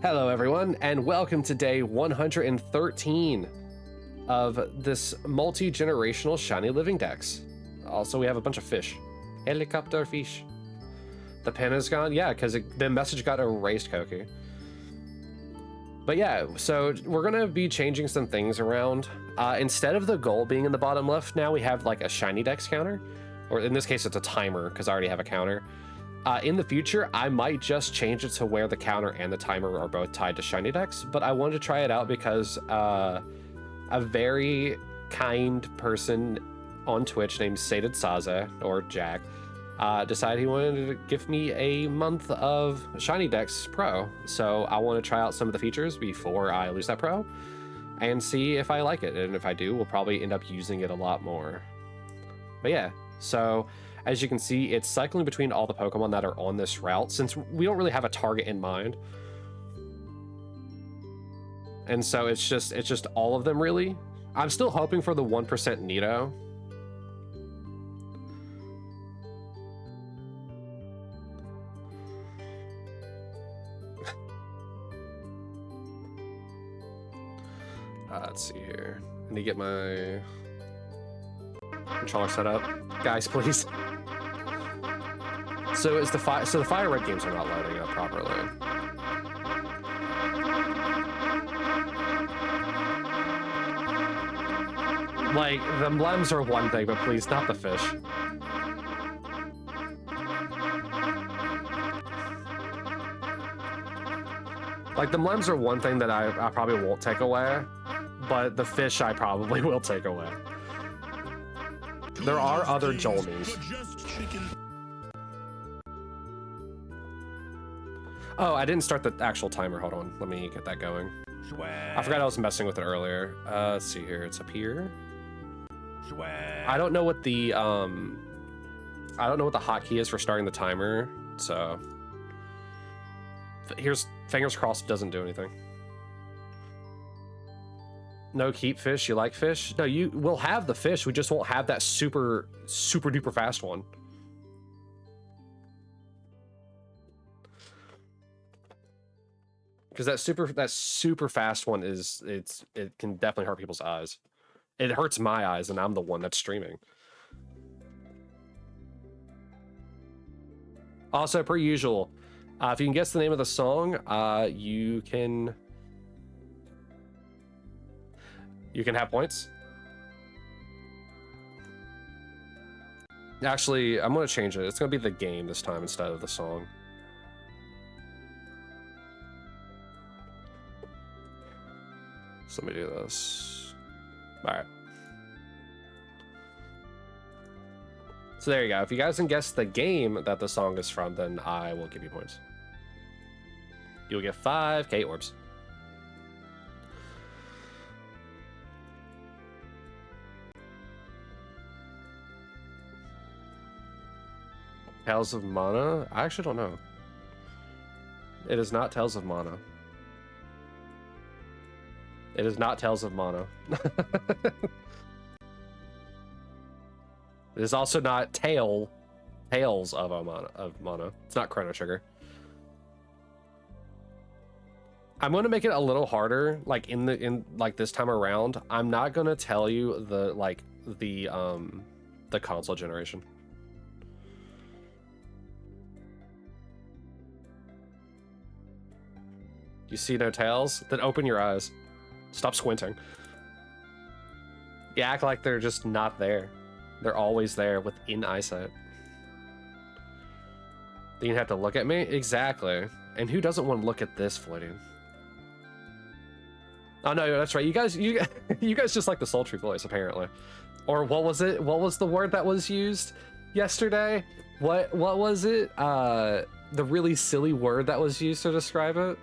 Hello everyone, and welcome to day 113 of this multi-generational Shiny Living Dex. Also, we have a bunch of fish. Helicopter fish. The pen is gone? Yeah, because the message got erased, Koki. But yeah, so we're going to be changing some things around. Instead of the goal being in the bottom left, now we have like a ShinyDex counter. Or in this case, it's a timer, because I already have a counter. In the future, I might just change it to where the counter and the timer are both tied to ShinyDex, but I wanted to try it out because a very kind person on Twitch named Sated Saza, or Jack, decided he wanted to give me a month of ShinyDex Pro. So I want to try out some of the features before I lose that Pro and see if I like it. And if I do, we'll probably end up using it a lot more. But yeah, so as you can see, it's cycling between all the Pokemon that are on this route since we don't really have a target in mind. And so it's just all of them really. I'm still hoping for the 1% Nido. Let's see here. I need to get my controller set up. Guys, please. So is the Fire Red games are not loading up properly. Like, the emblems are one thing, but please, not the fish. Like, the emblems are one thing that I probably won't take away, but the fish I probably will take away. There are other Jolmies. Oh, I didn't start the actual timer. Hold on. Let me get that going. I forgot I was messing with it earlier. Let's see here. It's up here. I don't know what the hotkey is for starting the timer. So here's fingers crossed it doesn't do anything. No keep fish. You like fish? No, you will have the fish. We just won't have that super duper fast one. Because that super fast one it can definitely hurt people's eyes. It hurts my eyes, and I'm the one that's streaming. Also, per usual, if you can guess the name of the song, you can have points. Actually, I'm going to change it. It's going to be the game this time instead of the song. So let me do this. All right. So there you go. If you guys can guess the game that the song is from, then I will give you points. You'll get 5K orbs. Tales of Mana? I actually don't know. It is not Tales of Mana. It is not Tales of Mana. It is also not Tales of Mana. It's not Chrono Trigger. I'm going to make it a little harder, like in this time around. I'm not going to tell you the console generation. You see no tails? Then open your eyes. Stop squinting. You act like they're just not there. They're always there within eyesight. Then you have to look at me? Exactly. And who doesn't want to look at this floating? Oh no, that's right. You guys just like the sultry voice, apparently. Or what was it? What was the word that was used yesterday? What was it? The really silly word that was used to describe it?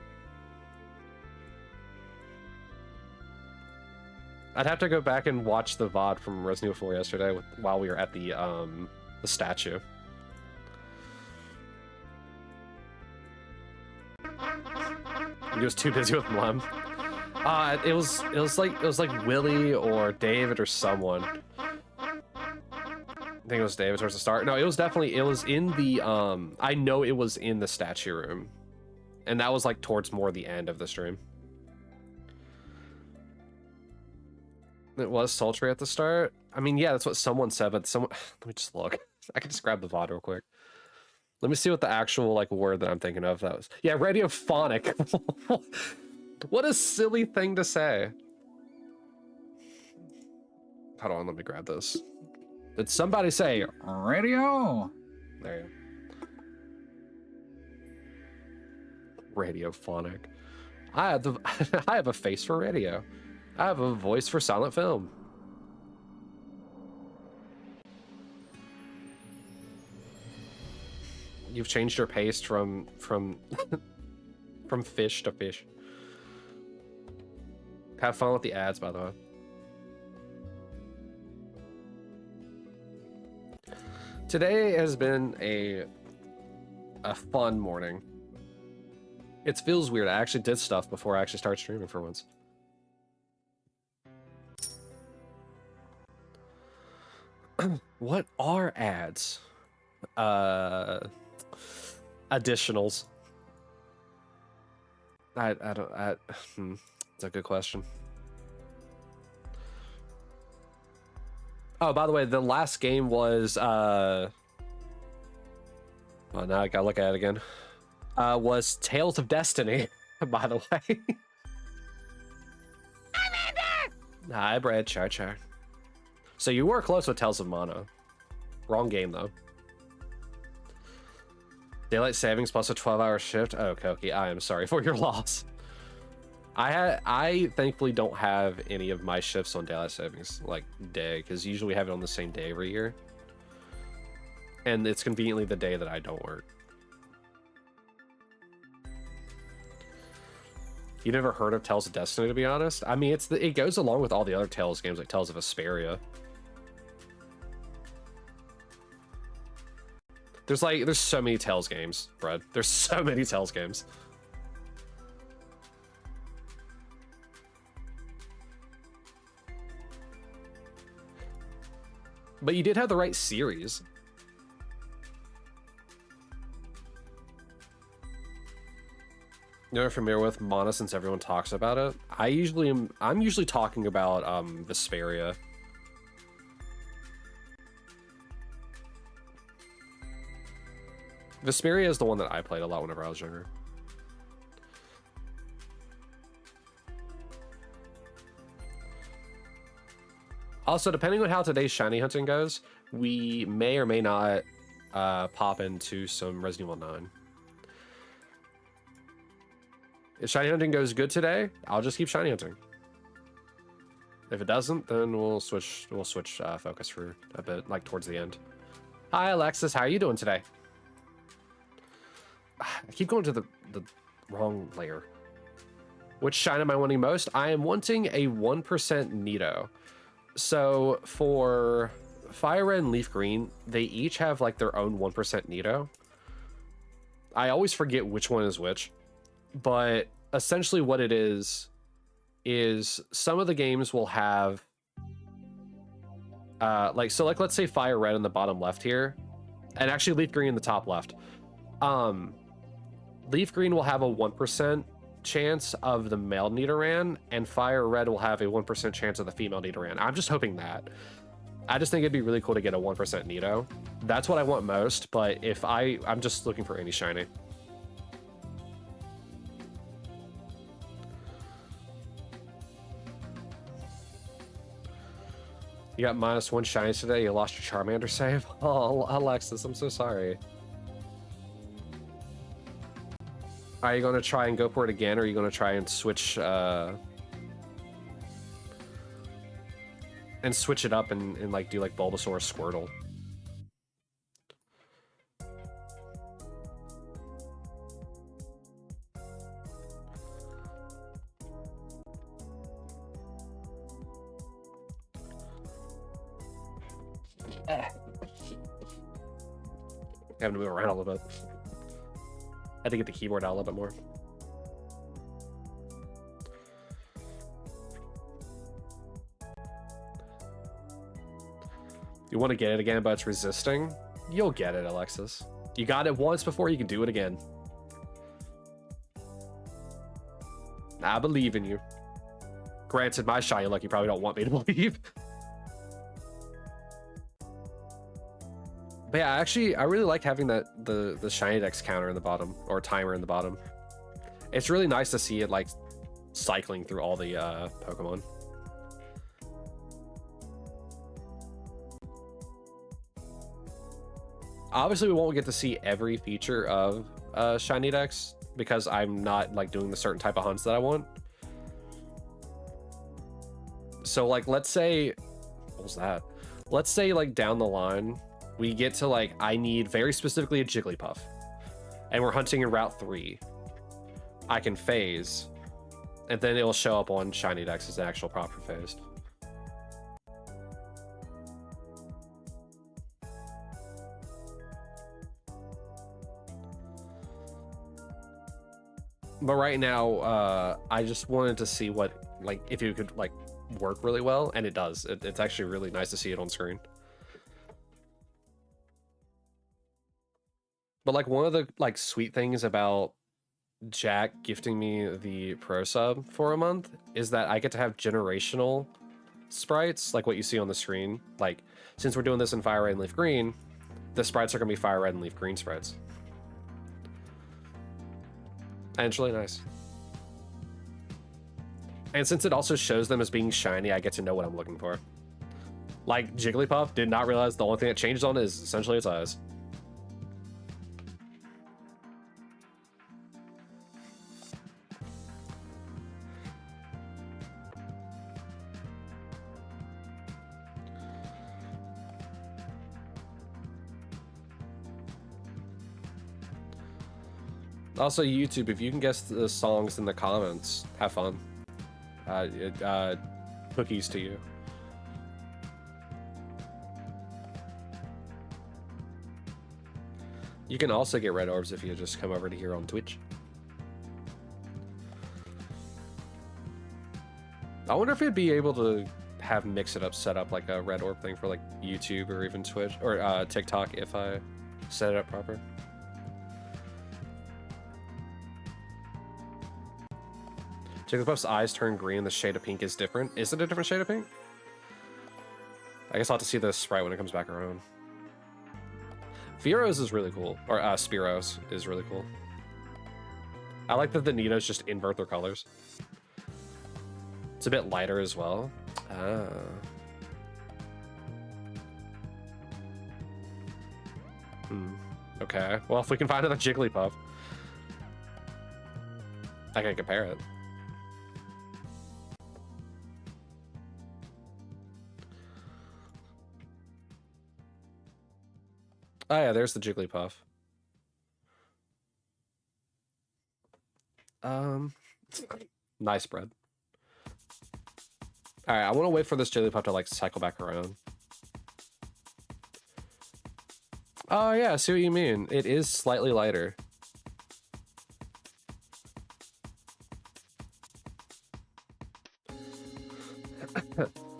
I'd have to go back and watch the VOD from Resident Evil 4 yesterday while we were at the statue. He was too busy with Lem. It was like Willie or David or someone. I think it was David towards the start. No, it was in the I know it was in the statue room. And that was like towards more the end of the stream. It was sultry at the start. I mean, yeah, that's what someone said, but someone... Let me just look. I can just grab the VOD real quick. Let me see what the actual like word that I'm thinking of that was. Yeah, radiophonic. What a silly thing to say. Hold on, let me grab this. Did somebody say radio? There you go. Radiophonic. I have a face for radio. I have a voice for silent film. You've changed your pace from from fish to fish. Have fun with the ads, by the way. Today has been a fun morning. It feels weird. I actually did stuff before I actually started streaming for once. What are ads? Additionals. It's a good question. Oh, by the way, the last game was oh, now I gotta look at it again. Was Tales of Destiny, by the way. Hi, Brad. Char. So you were close with Tales of Mana. Wrong game, though. Daylight savings plus a 12-hour shift. Oh, Koki, I am sorry for your loss. I thankfully don't have any of my shifts on daylight savings like day, because usually we have it on the same day every year. And it's conveniently the day that I don't work. You never heard of Tales of Destiny, to be honest? I mean, it goes along with all the other Tales games, like Tales of Vesperia. There's so many Tales games, Brad. There's so many Tales games. But you did have the right series. You're familiar with Mana since everyone talks about it? I'm usually talking about Vesperia. Vesperia is the one that I played a lot whenever I was younger. Also, depending on how today's shiny hunting goes, we may or may not pop into some Resident Evil 9. If shiny hunting goes good today, I'll just keep shiny hunting. If it doesn't, then we'll switch focus for a bit, like towards the end. Hi, Alexis. How are you doing today? I keep going to the wrong layer. Which shine am I wanting most? I am wanting a 1% Nido. So for Fire Red and Leaf Green, they each have like their own 1% Nido. I always forget which one is which. But essentially what it is some of the games will have like let's say Fire Red in the bottom left here, and actually Leaf Green in the top left. Leaf Green will have a 1% chance of the male Nidoran, and Fire Red will have a 1% chance of the female Nidoran. I'm just hoping that. I just think it'd be really cool to get a 1% Nido. That's what I want most, but if I'm just looking for any shiny. You got -1 shinies today. You lost your Charmander save. Oh, Alexis, I'm so sorry. Are you going to try and go for it again, or are you going to try and switch it up and like do like Bulbasaur or Squirtle? Having to move around a little bit. Had to get the keyboard out a little bit more. You want to get it again, but it's resisting? You'll get it, Alexis. You got it once before, you can do it again. I believe in you. Granted, my shiny luck, you probably don't want me to believe. But yeah, actually, I really like having the ShinyDex counter in the bottom, or timer in the bottom. It's really nice to see it like cycling through all the Pokemon. Obviously, we won't get to see every feature of ShinyDex because I'm not like doing the certain type of hunts that I want. So like, let's say, what was that? Let's say like down the line, we get to like, I need very specifically a Jigglypuff, and we're hunting in Route 3. I can phase, and then it'll show up on ShinyDex as an actual proper phased. But right now, I just wanted to see what, like, if it could like work really well, and it does. It's actually really nice to see it on screen. But like, one of the like sweet things about Jack gifting me the pro sub for a month is that I get to have generational sprites, like what you see on the screen. Like, since we're doing this in Fire Red and Leaf Green, the sprites are gonna be Fire Red and Leaf Green sprites. And it's really nice. And since it also shows them as being shiny, I get to know what I'm looking for. Like, Jigglypuff, did not realize the only thing that changes on it is essentially its eyes. Also, YouTube, if you can guess the songs in the comments, have fun. Cookies to you. You can also get red orbs if you just come over to here on Twitch. I wonder if it'd be able to have Mix It Up set up like a red orb thing for like YouTube or even Twitch or TikTok if I set it up proper. Jigglypuff's eyes turn green. The shade of pink is different. Is it a different shade of pink? I guess I'll have to see the sprite when it comes back around. Fearos is really cool. Or Spearows is really cool. I like that the Nidos just invert their colors. It's a bit lighter as well. Ah. Okay. Well, if we can find another Jigglypuff, I can compare it. Oh yeah, there's the Jigglypuff. Nice bread. All right, I want to wait for this Jigglypuff to like cycle back around. Oh yeah, I see what you mean. It is slightly lighter.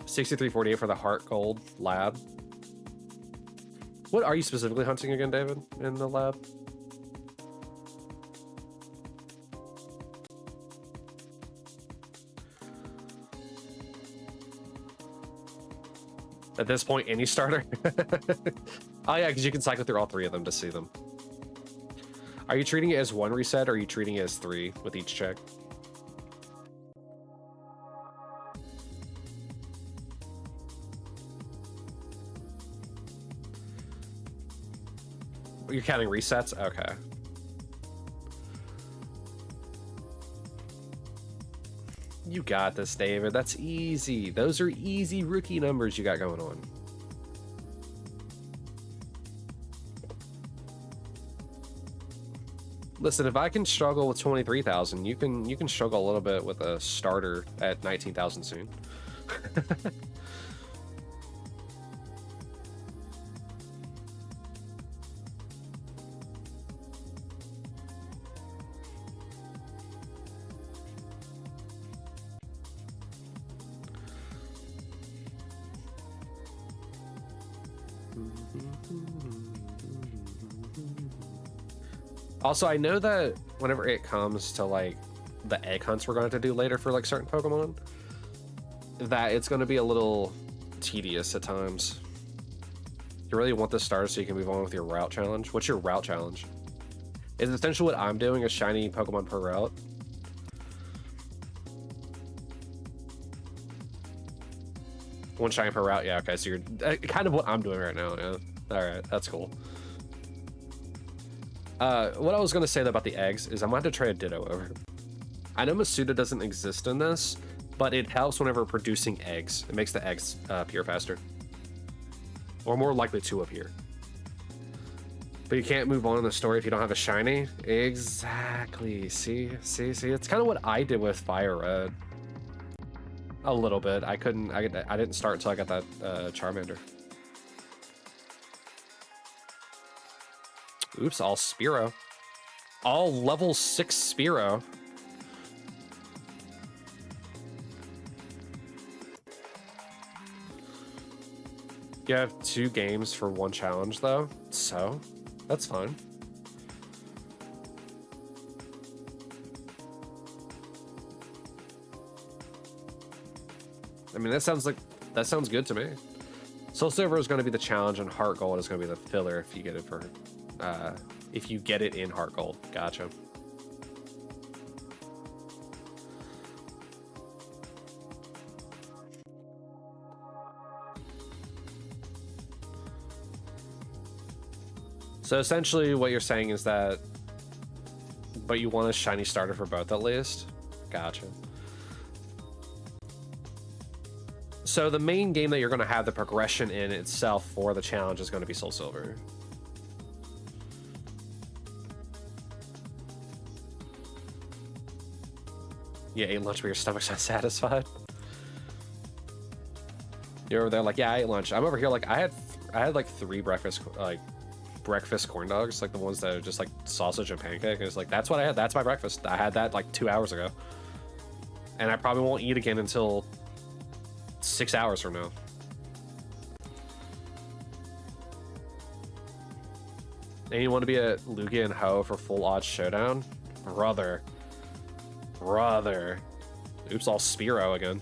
$63.48 for the Heart Gold Lab. What are you specifically hunting again, David, in the lab? At this point, any starter? Oh yeah, because you can cycle through all three of them to see them. Are you treating it as one reset, or are you treating it as 3 with each check? You're counting resets? Okay. You got this, David. That's easy. Those are easy rookie numbers you got going on. Listen, if I can struggle with 23,000, you can struggle a little bit with a starter at 19,000 soon. Also, I know that whenever it comes to like the egg hunts we're going to do later for like certain Pokemon, that it's going to be a little tedious at times. You really want this started so you can move on with your route challenge. What's your route challenge? Is essentially what I'm doing, a shiny Pokemon per route. One shiny per route, yeah, okay, so you're kind of what I'm doing right now, yeah. Alright, that's cool. What I was gonna say though about the eggs is I'm gonna have to try a Ditto over. I know Masuda doesn't exist in this, but it helps whenever producing eggs. It makes the eggs appear faster. Or more likely to appear. But you can't move on in the story if you don't have a shiny. Exactly. See. It's kind of what I did with Fire Red. A little bit. I didn't start until I got that Charmander. Oops, all Spearow. All level 6 Spearow. You have 2 games for 1 challenge though, so that's fine. I mean, that sounds good to me. Soul Silver is going to be the challenge, and Heart Gold is going to be the filler if you get it for, if you get it in Heart Gold. Gotcha. So essentially what you're saying is that, but you want a shiny starter for both at least? Gotcha. So the main game that you're going to have the progression in itself for the challenge is going to be Soul Silver. You ate lunch but your stomach's not satisfied? You're over there like, yeah, I ate lunch. I'm over here like, I had like 3 breakfast corn dogs, like the ones that are just like sausage and pancake. And it's like, that's what I had. That's my breakfast. I had that like 2 hours ago. And I probably won't eat again until 6 hours from now. And you want to be at Lugia and Ho for full odds showdown? Brother. Oops, all Spearow again.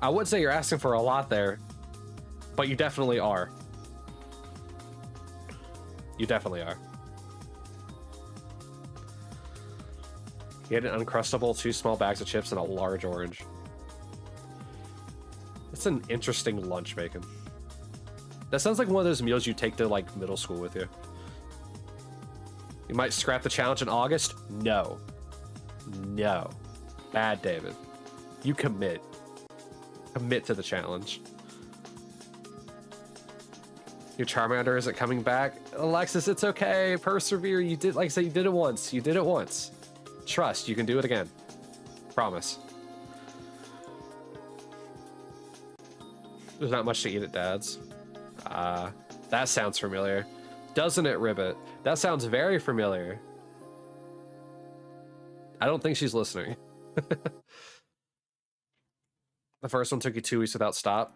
I would say you're asking for a lot there, but you definitely are. You definitely are. You had an Uncrustable, 2 small bags of chips, and a large orange. That's an interesting lunch, Bacon. That sounds like one of those meals you take to, like, middle school with you. You might scrap the challenge in August? No. No. Bad, David. You commit. Commit to the challenge. Your Charmander isn't coming back. Alexis, it's okay. Persevere. You did, like I said, you did it once. You did it once. Trust, you can do it again. Promise. There's not much to eat at Dad's. That sounds familiar. Doesn't it, Ribbit? That sounds very familiar. I don't think she's listening. The first one took you 2 weeks without stop.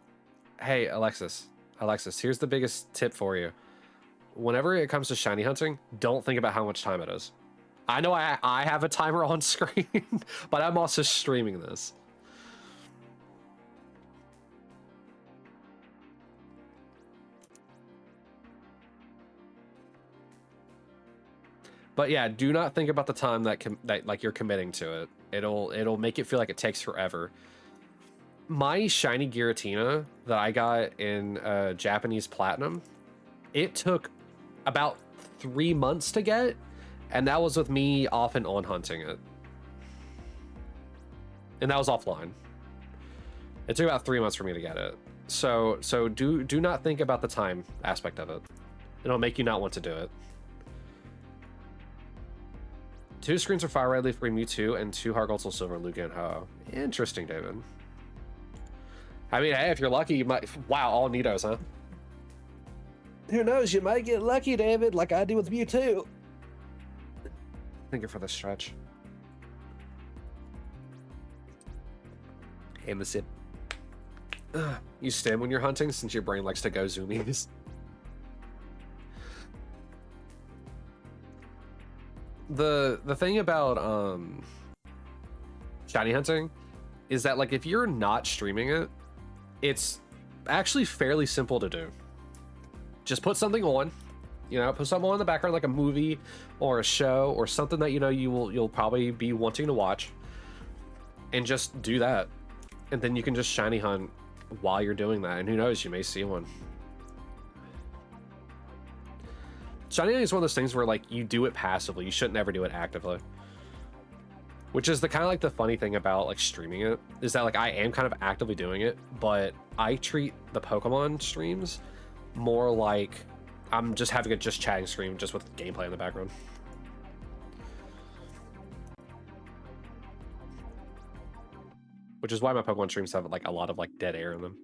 Hey, Alexis, here's the biggest tip for you. Whenever it comes to shiny hunting, don't think about how much time it is. I know I have a timer on screen, but I'm also streaming this. But yeah, do not think about the time that like you're committing to it. It'll make it feel like it takes forever. My shiny Giratina that I got in Japanese Platinum, it took about 3 months to get, and that was with me off and on hunting it. And that was offline. It took about 3 months for me to get it. So do not think about the time aspect of it. It'll make you not want to do it. 2 screens for Fire Red Leaf Green Mewtwo and 2 Heart Gold Soul Silver Lugia and Ho. Interesting, David. I mean, hey, if you're lucky, you might... Wow, all Nidos, huh? Who knows? You might get lucky, David, like I do with Mewtwo. Thank you for the stretch. Hey, the sip. You stim when you're hunting since your brain likes to go zoomies. the thing about shiny hunting is that, like, if you're not streaming it, it's actually fairly simple to do. Just put something on, you know, put something on in the background, like a movie or a show or something that, you know, you'll probably be wanting to watch, and just do that. And then you can just shiny hunt while you're doing that, and who knows, you may see one. Shiny hunting is one of those things where, like, you do it passively. You shouldn't ever do it actively. Which is the kind of, like, the funny thing about, like, streaming it, is that, like, I am kind of actively doing it, but I treat the Pokemon streams more like I'm just having a just chatting stream just with gameplay in the background. Which is why my Pokemon streams have, like, a lot of, like, dead air in them.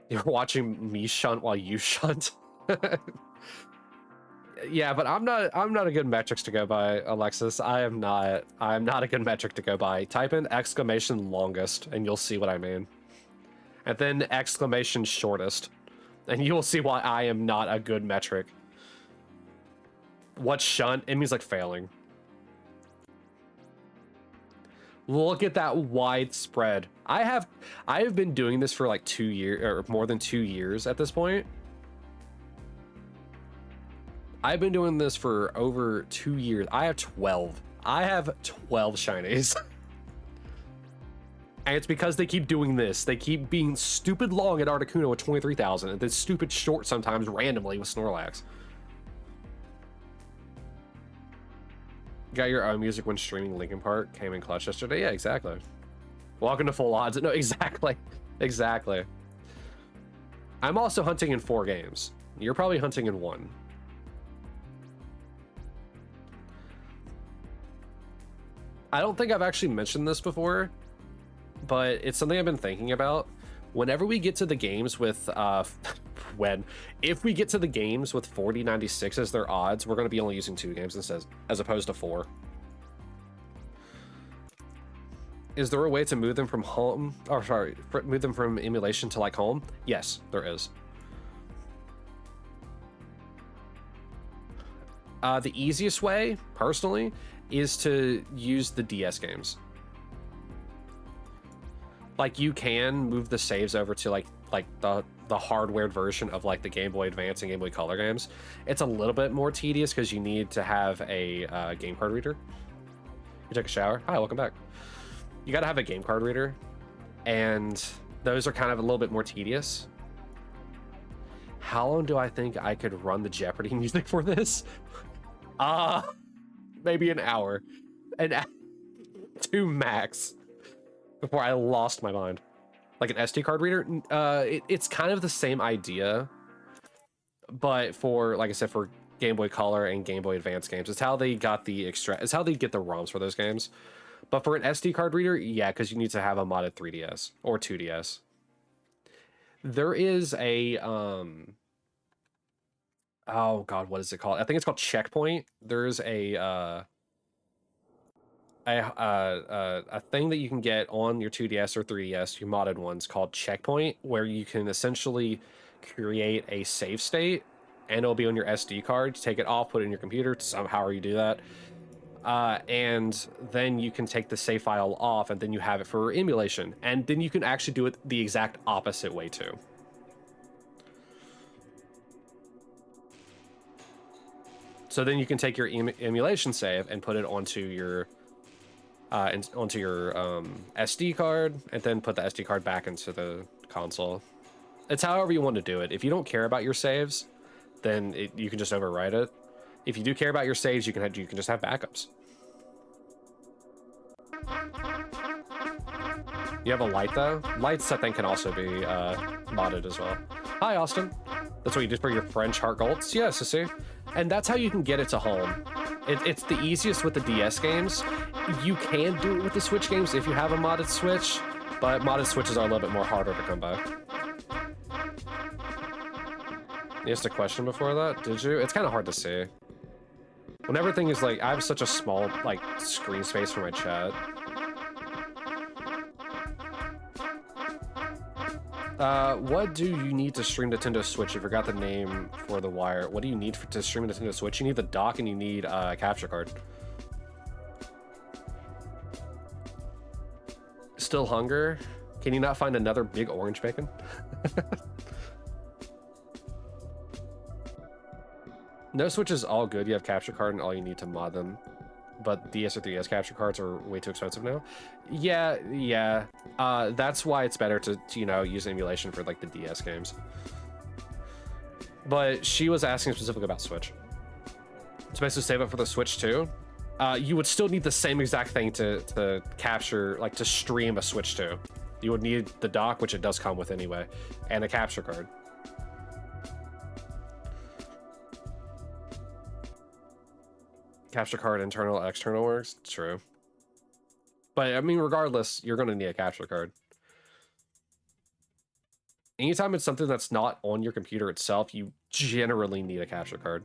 You're watching me shunt while you shunt. Yeah, but I'm not a good metrics to go by, Alexis. I'm not a good metric to go by. Type in exclamation longest and you'll see what I mean. And then exclamation shortest, and you will see why I am not a good metric. What's shunt? It means, like, failing. Look at that widespread. I have been doing this for like 2 years, or more than 2 years at this point. I've been doing this for over 2 years. I have 12. I have 12 shinies. And it's because they keep doing this. They keep being stupid long at Articuno with 23,000, and then stupid short sometimes randomly with Snorlax. Got your own music when streaming Linkin Park. Came in clutch yesterday. Yeah, exactly. Welcome to full odds. No, exactly. Exactly. I'm also hunting in 4 games. You're probably hunting in 1. I don't think I've actually mentioned this before, but it's something I've been thinking about. Whenever we get to the games with if we get to the games with 4096 as their odds, we're going to be only using 2 games instead, as opposed to 4. Is there a way to move them from home, or sorry, move them from emulation to, like, home? Yes, there is. The easiest way, personally, is to use the DS games. Like, you can move the saves over to like the hardwared version of, like, the Game Boy Advance and Game Boy Color games. It's a little bit more tedious because you need to have a game card reader. You took a shower? Hi, welcome back. You got to have a game card reader, and those are kind of a little bit more tedious. How long do I think I could run the Jeopardy music for this? Maybe an hour. 2 max before I lost my mind. Like an SD card reader, it's kind of the same idea, but for, like I said, for Game Boy Color and Game Boy Advance games, it's how they got the it's how they get the ROMs for those games. But for an SD card reader, yeah, because you need to have a modded 3DS or 2DS. There is a oh god, what is it called? I think it's called Checkpoint. There's a thing that you can get on your 2DS or 3DS, your modded ones, called Checkpoint, where you can essentially create a save state, and it'll be on your SD card. Take it off, put it in your computer, somehow you do that, and then you can take the save file off, and then you have it for emulation, and then you can actually do it the exact opposite way too. So then you can take your emulation save and put it onto your SD card, and then put the SD card back into the console. It's however you want to do it. If you don't care about your saves, then you can just overwrite it. If you do care about your saves, you can just have backups. You have a light though? Lights, I think, can also be modded as well. Hi, Austin. That's what you did for your French heart golds? Yes, I see. And that's how you can get it to home. It's the easiest with the DS games. You can do it with the Switch games if you have a modded Switch, but modded Switches are a little bit more harder to come by. You asked a question before that? Did you? It's kind of hard to see. When everything is like, I have such a small, like, screen space for my chat. What do you need to stream Nintendo Switch? You forgot the name for the wire. What do you need to stream Nintendo Switch? You need the dock and you need a capture card. Still hunger? Can you not find another big orange bacon? No Switch is all good. You have capture card and all you need to mod them. But DS or 3DS capture cards are way too expensive now. Yeah. That's why it's better to you know, use emulation for like the DS games. But she was asking specifically about Switch. To basically save up for the Switch too. You would still need the same exact thing to capture, like to stream a Switch 2. You would need the dock, which it does come with anyway, and a capture card. Capture card, internal, external works. True. But I mean, regardless, you're going to need a capture card. Anytime it's something that's not on your computer itself, you generally need a capture card.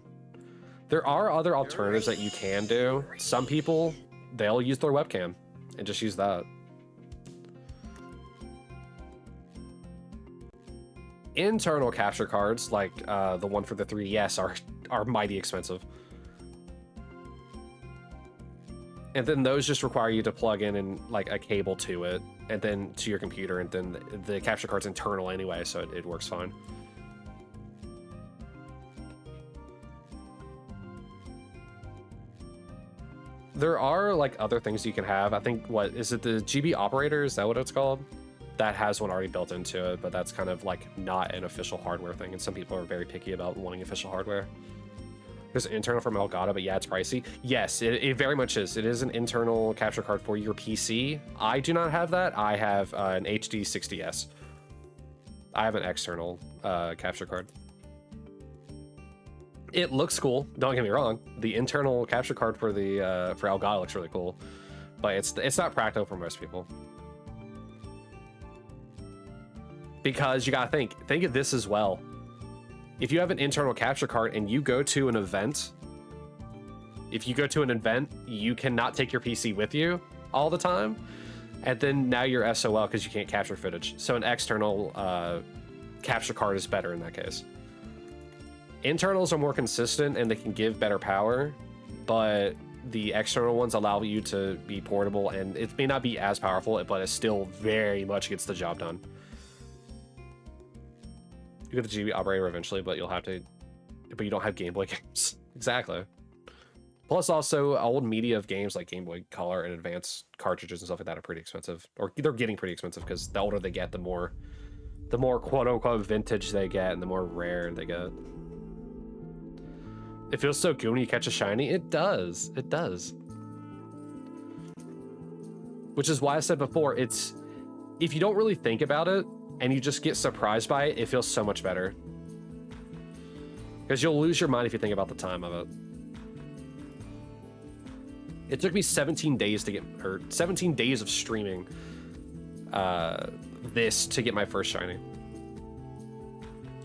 There are other alternatives that you can do. Some people, they'll use their webcam and just use that. Internal capture cards, like the one for the 3DS, are mighty expensive. And then those just require you to plug in like a cable to it, and then to your computer, and then the capture card's internal anyway, so it works fine. There are like other things you can have. I think, what is it, the GB operator? Is that what it's called? That has one already built into it, but that's kind of like not an official hardware thing, and some people are very picky about wanting official hardware. There's an internal from Elgato, but yeah, it's pricey. Yes, it very much is. It is an internal capture card for your PC. I do not have that. I have an HD 60S. I have an external capture card. It looks cool. Don't get me wrong. The internal capture card for the for Elgato looks really cool, but it's not practical for most people. Because you gotta think of this as well. If you have an internal capture card and you go to an event, you cannot take your PC with you all the time, and then now you're SOL because you can't capture footage. So an external capture card is better in that case. Internals are more consistent and they can give better power, but the external ones allow you to be portable, and it may not be as powerful, but it still very much gets the job done. You get the GB operator eventually, but you don't have Game Boy games. Exactly. Plus, also, old media of games like Game Boy Color and advanced cartridges and stuff like that are pretty expensive, or they're getting pretty expensive because the older they get, the more quote unquote vintage they get, and the more rare they get. It feels so good when you catch a shiny. It does. It does. Which is why I said before, if you don't really think about it, and you just get surprised by it, it feels so much better. Because you'll lose your mind if you think about the time of it. It took me 17 days to get, or 17 days of streaming this to get my first shiny.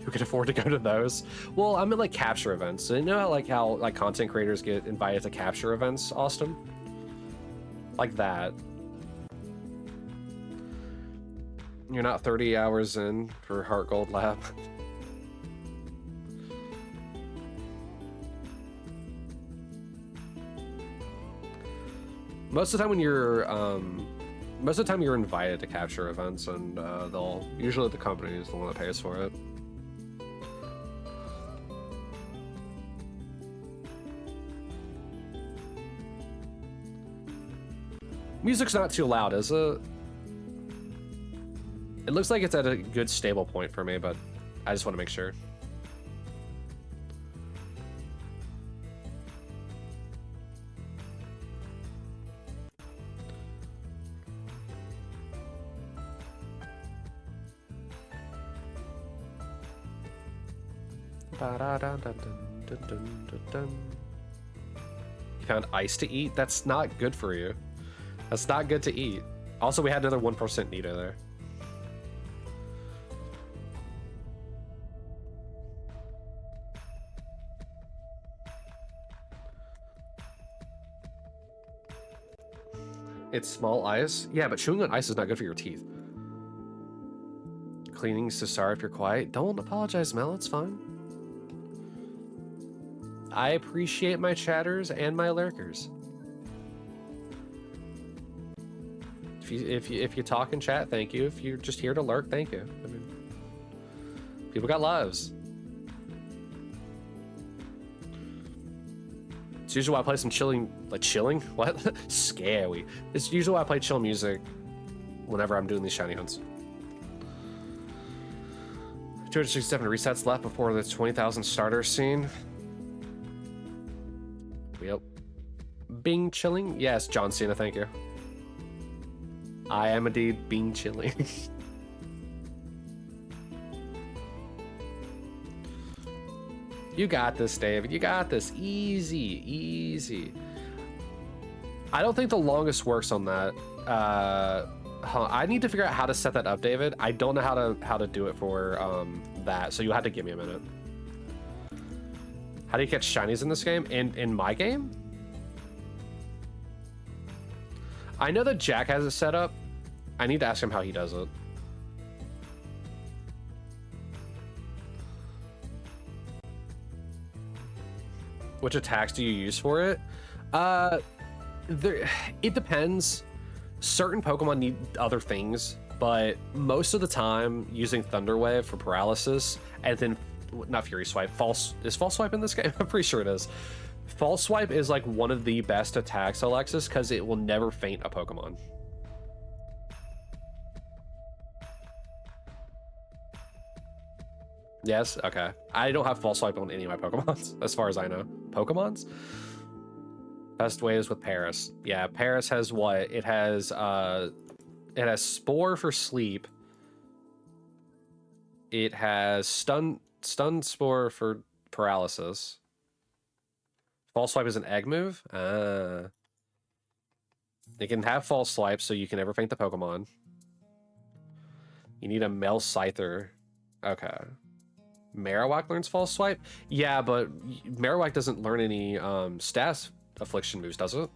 Who can afford to go to those? Well, I'm in like capture events. So you know how content creators get invited to capture events, Austin? Like that. You're not 30 hours in for Heart Gold Lab. Most of the time you're invited to capture events, and usually the company is the one that pays for it. Music's not too loud, is it? It looks like it's at a good stable point for me, but I just want to make sure. You found ice to eat? That's not good for you. That's not good to eat. Also, we had another 1% Nito there. It's small ice? Yeah, but chewing on ice is not good for your teeth. cleaning, so sorry if you're quiet. Don't apologize, Mel. It's fine. I appreciate my chatters and my lurkers. If you talk and chat, thank you. If you're just here to lurk, thank you. I mean, people got lives. It's usually why I play some chilling. What? Scary. It's usually why I play chill music whenever I'm doing these shiny hunts. 267 resets left before the 20,000 starter scene. Yep. Bing chilling? Yes, John Cena, thank you. I am indeed Bing chilling. You got this, David. You got this. Easy, easy. I don't think the longest works on that. I need to figure out how to set that up, David. I don't know how to do it for that, so you'll have to give me a minute. How do you catch shinies in this game? In my game? I know that Jack has it set up. I need to ask him how he does it. Which attacks do you use for it? It depends. Certain Pokemon need other things, but most of the time using Thunder Wave for paralysis, and then not Fury Swipe. Is False Swipe in this game? I'm pretty sure it is. False Swipe is like one of the best attacks, Alexis, because it will never faint a Pokemon. Yes? Okay. I don't have False Swipe on any of my Pokemons, as far as I know. Pokemons? Best way is with Paris. Yeah, Paris has what? It has Spore for sleep. It has Stun Spore for paralysis. False Swipe is an egg move? It can have False Swipe, so you can never faint the Pokemon. You need a Mel Scyther. Okay. Marowak learns False Swipe? Yeah, but Marowak doesn't learn any status affliction moves, does it?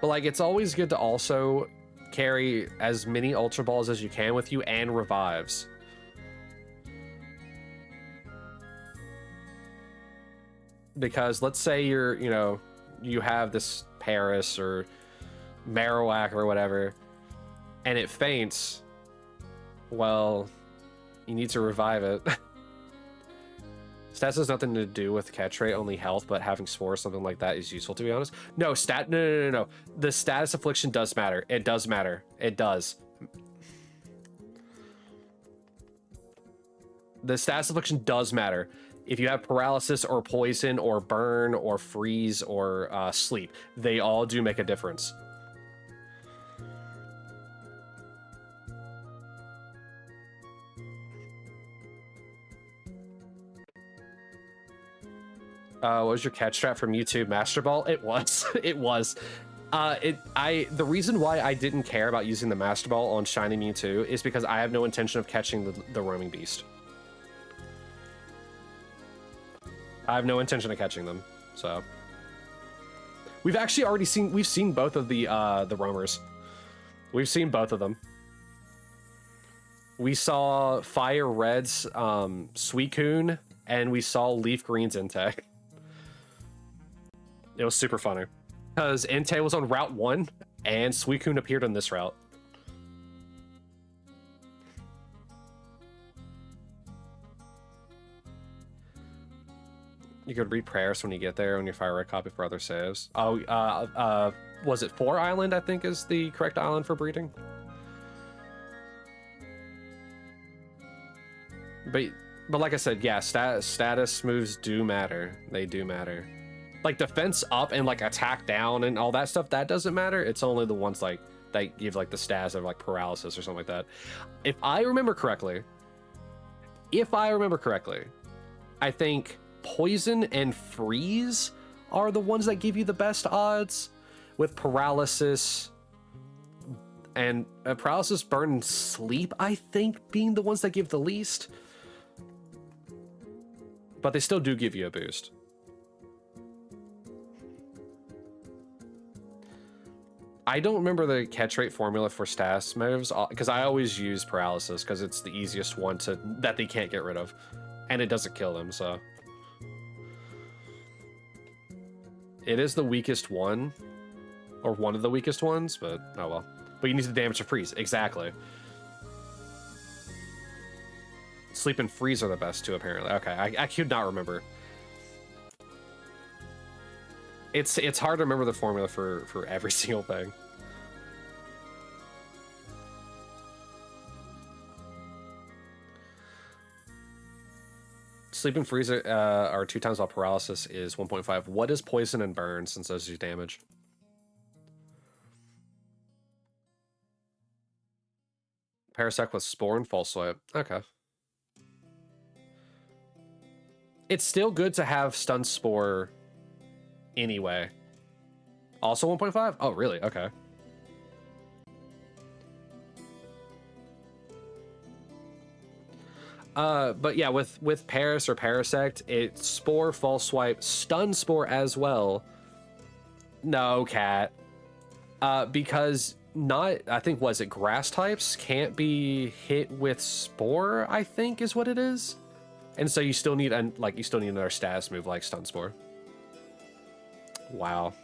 But like, it's always good to also carry as many Ultra Balls as you can with you and revives. Because let's say you have this Paris or Marowak or whatever, and it faints. Well, you need to revive it. Stats has nothing to do with catch rate, only health, but having Spore or something like that is useful, to be honest. No, no. The status affliction does matter. It does matter. It does. The status affliction does matter. If you have paralysis or poison or burn or freeze or sleep, they all do make a difference. What was your catch strat from YouTube Master Ball? It was. It was. The reason why I didn't care about using the Master Ball on Shiny Mewtwo is because I have no intention of catching the roaming beast. I have no intention of catching them, so we've actually already seen both of the roamers. We've seen both of them. We saw Fire Red's Suicune, and we saw Leaf Green's Entei. It was super funny because Entei was on Route 1 and Suicune appeared on this route. You could read prayers when you get there on your Fire Red copy for other saves. Oh, was it 4 Island, I think, is the correct island for breeding? But like I said, yeah, status moves do matter. They do matter. Like defense up and like attack down and all that stuff, that doesn't matter. It's only the ones like that give like the stats of like paralysis or something like that. If I remember correctly, I think poison and freeze are the ones that give you the best odds, with paralysis And paralysis, burn, and sleep, I think, being the ones that give the least. But they still do give you a boost. I don't remember the catch rate formula for status moves, because I always use paralysis, because it's the easiest one that they can't get rid of. And it doesn't kill them, so. It is the weakest one, or one of the weakest ones, but oh well. But you need the damage to freeze, exactly. Sleep and freeze are the best too, apparently. Okay, I could not remember. It's hard to remember the formula for every single thing. Sleep and freeze are 2 times while paralysis is 1.5. What is poison and burn, since those do damage? Parasect with spore and false swipe. Okay. It's still good to have stun spore anyway. Also 1.5? Oh, really? Okay. But yeah, with Paras or Parasect, it's spore, false swipe, stun spore as well. No, cat. Because I think, was it grass types can't be hit with spore, I think is what it is. And so you still need another status move like stun spore. Wow.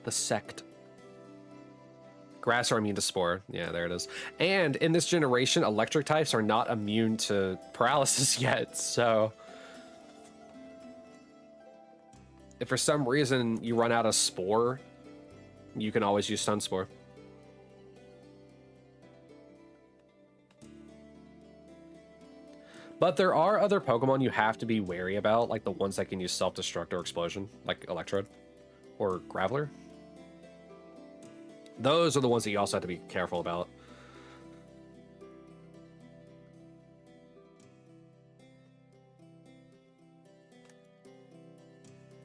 The sect. Grass are immune to spore. Yeah, there it is. And in this generation, electric types are not immune to paralysis yet, so if for some reason you run out of spore, you can always use stun spore. But there are other Pokemon you have to be wary about, like the ones that can use self-destruct or explosion, like Electrode or Graveler. Those are the ones that you also have to be careful about.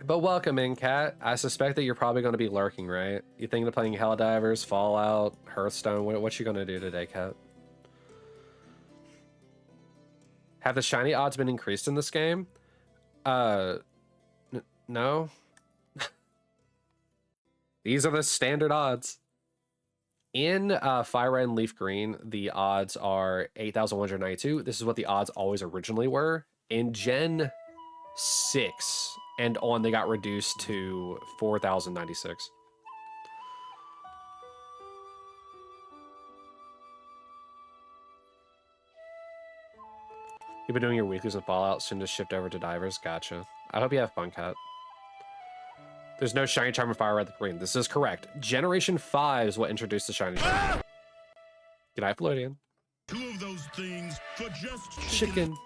But welcome in, Cat. I suspect that you're probably going to be lurking, right? You thinking of playing Helldivers, Fallout, Hearthstone? What you going to do today, Cat? Have the shiny odds been increased in this game? No. These are the standard odds. In Fire Red and Leaf Green, the odds are 8,192. This is what the odds always originally were. In Gen 6 and on, they got reduced to 4,096. You've been doing your weeklies with Fallout, soon to shift over to Divers. Gotcha. I hope you have fun, Cat. There's no Shiny Charm in Fire Red and Green. This is correct. Generation 5 is what introduced the Shiny Charm. Good night, Floridian. 2 of those things for just chicken.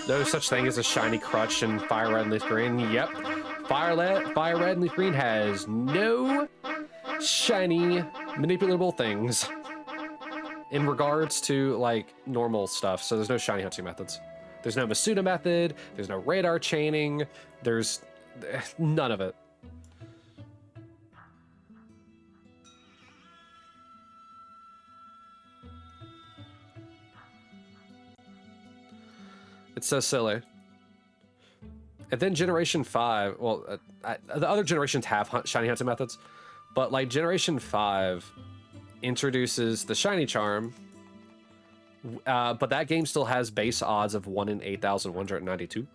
No such thing as a shiny crutch in Fire Red and Leaf Green. Yep. Fire Red and Leaf Green has no shiny manipulable things in regards to like normal stuff. So there's no shiny hunting methods. There's no Masuda method. There's no radar chaining. There's none of it. It's so silly. And then Generation 5, well, the other generations have shiny hunting methods, but like Generation 5 introduces the shiny charm, but that game still has base odds of 1 in 8,192.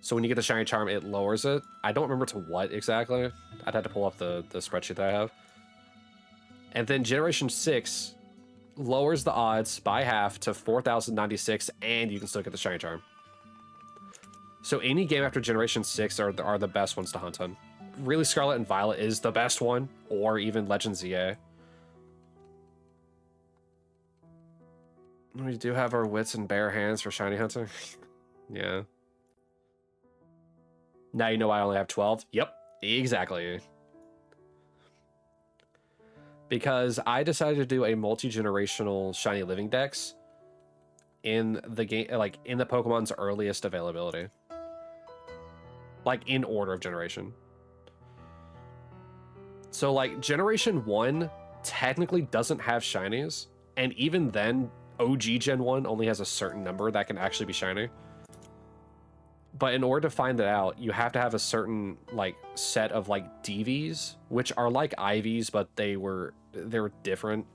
So when you get the shiny charm, it lowers it. I don't remember to what exactly. I'd have to pull up the spreadsheet that I have. And then Generation 6 lowers the odds by half to 4,096, and you can still get the shiny charm. So any game after Generation 6 are the best ones to hunt on. Really, Scarlet and Violet is the best one, or even Legend ZA. We do have our wits and bare hands for shiny hunting. Yeah. Now you know why I only have 12? Yep, exactly. Because I decided to do a multi-generational Shiny Living Dex in the game, like in the Pokemon's earliest availability, like in order of generation. So like Generation 1 technically doesn't have shinies, and even then OG Gen 1 only has a certain number that can actually be shiny. But in order to find it out, you have to have a certain like set of like DVs, which are like IVs, but they were different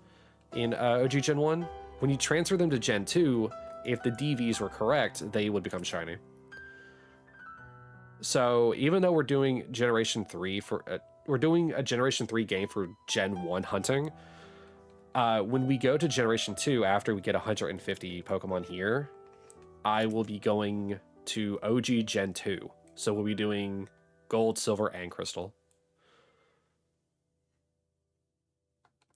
in OG Gen 1. When you transfer them to Gen 2, if the DVs were correct, they would become shiny. So even though we're doing Generation 3 for we're doing a Generation 3 game for Gen 1 hunting, when we go to Generation 2 after we get 150 Pokemon here, I will be going to OG Gen 2. So we'll be doing Gold, Silver, and Crystal.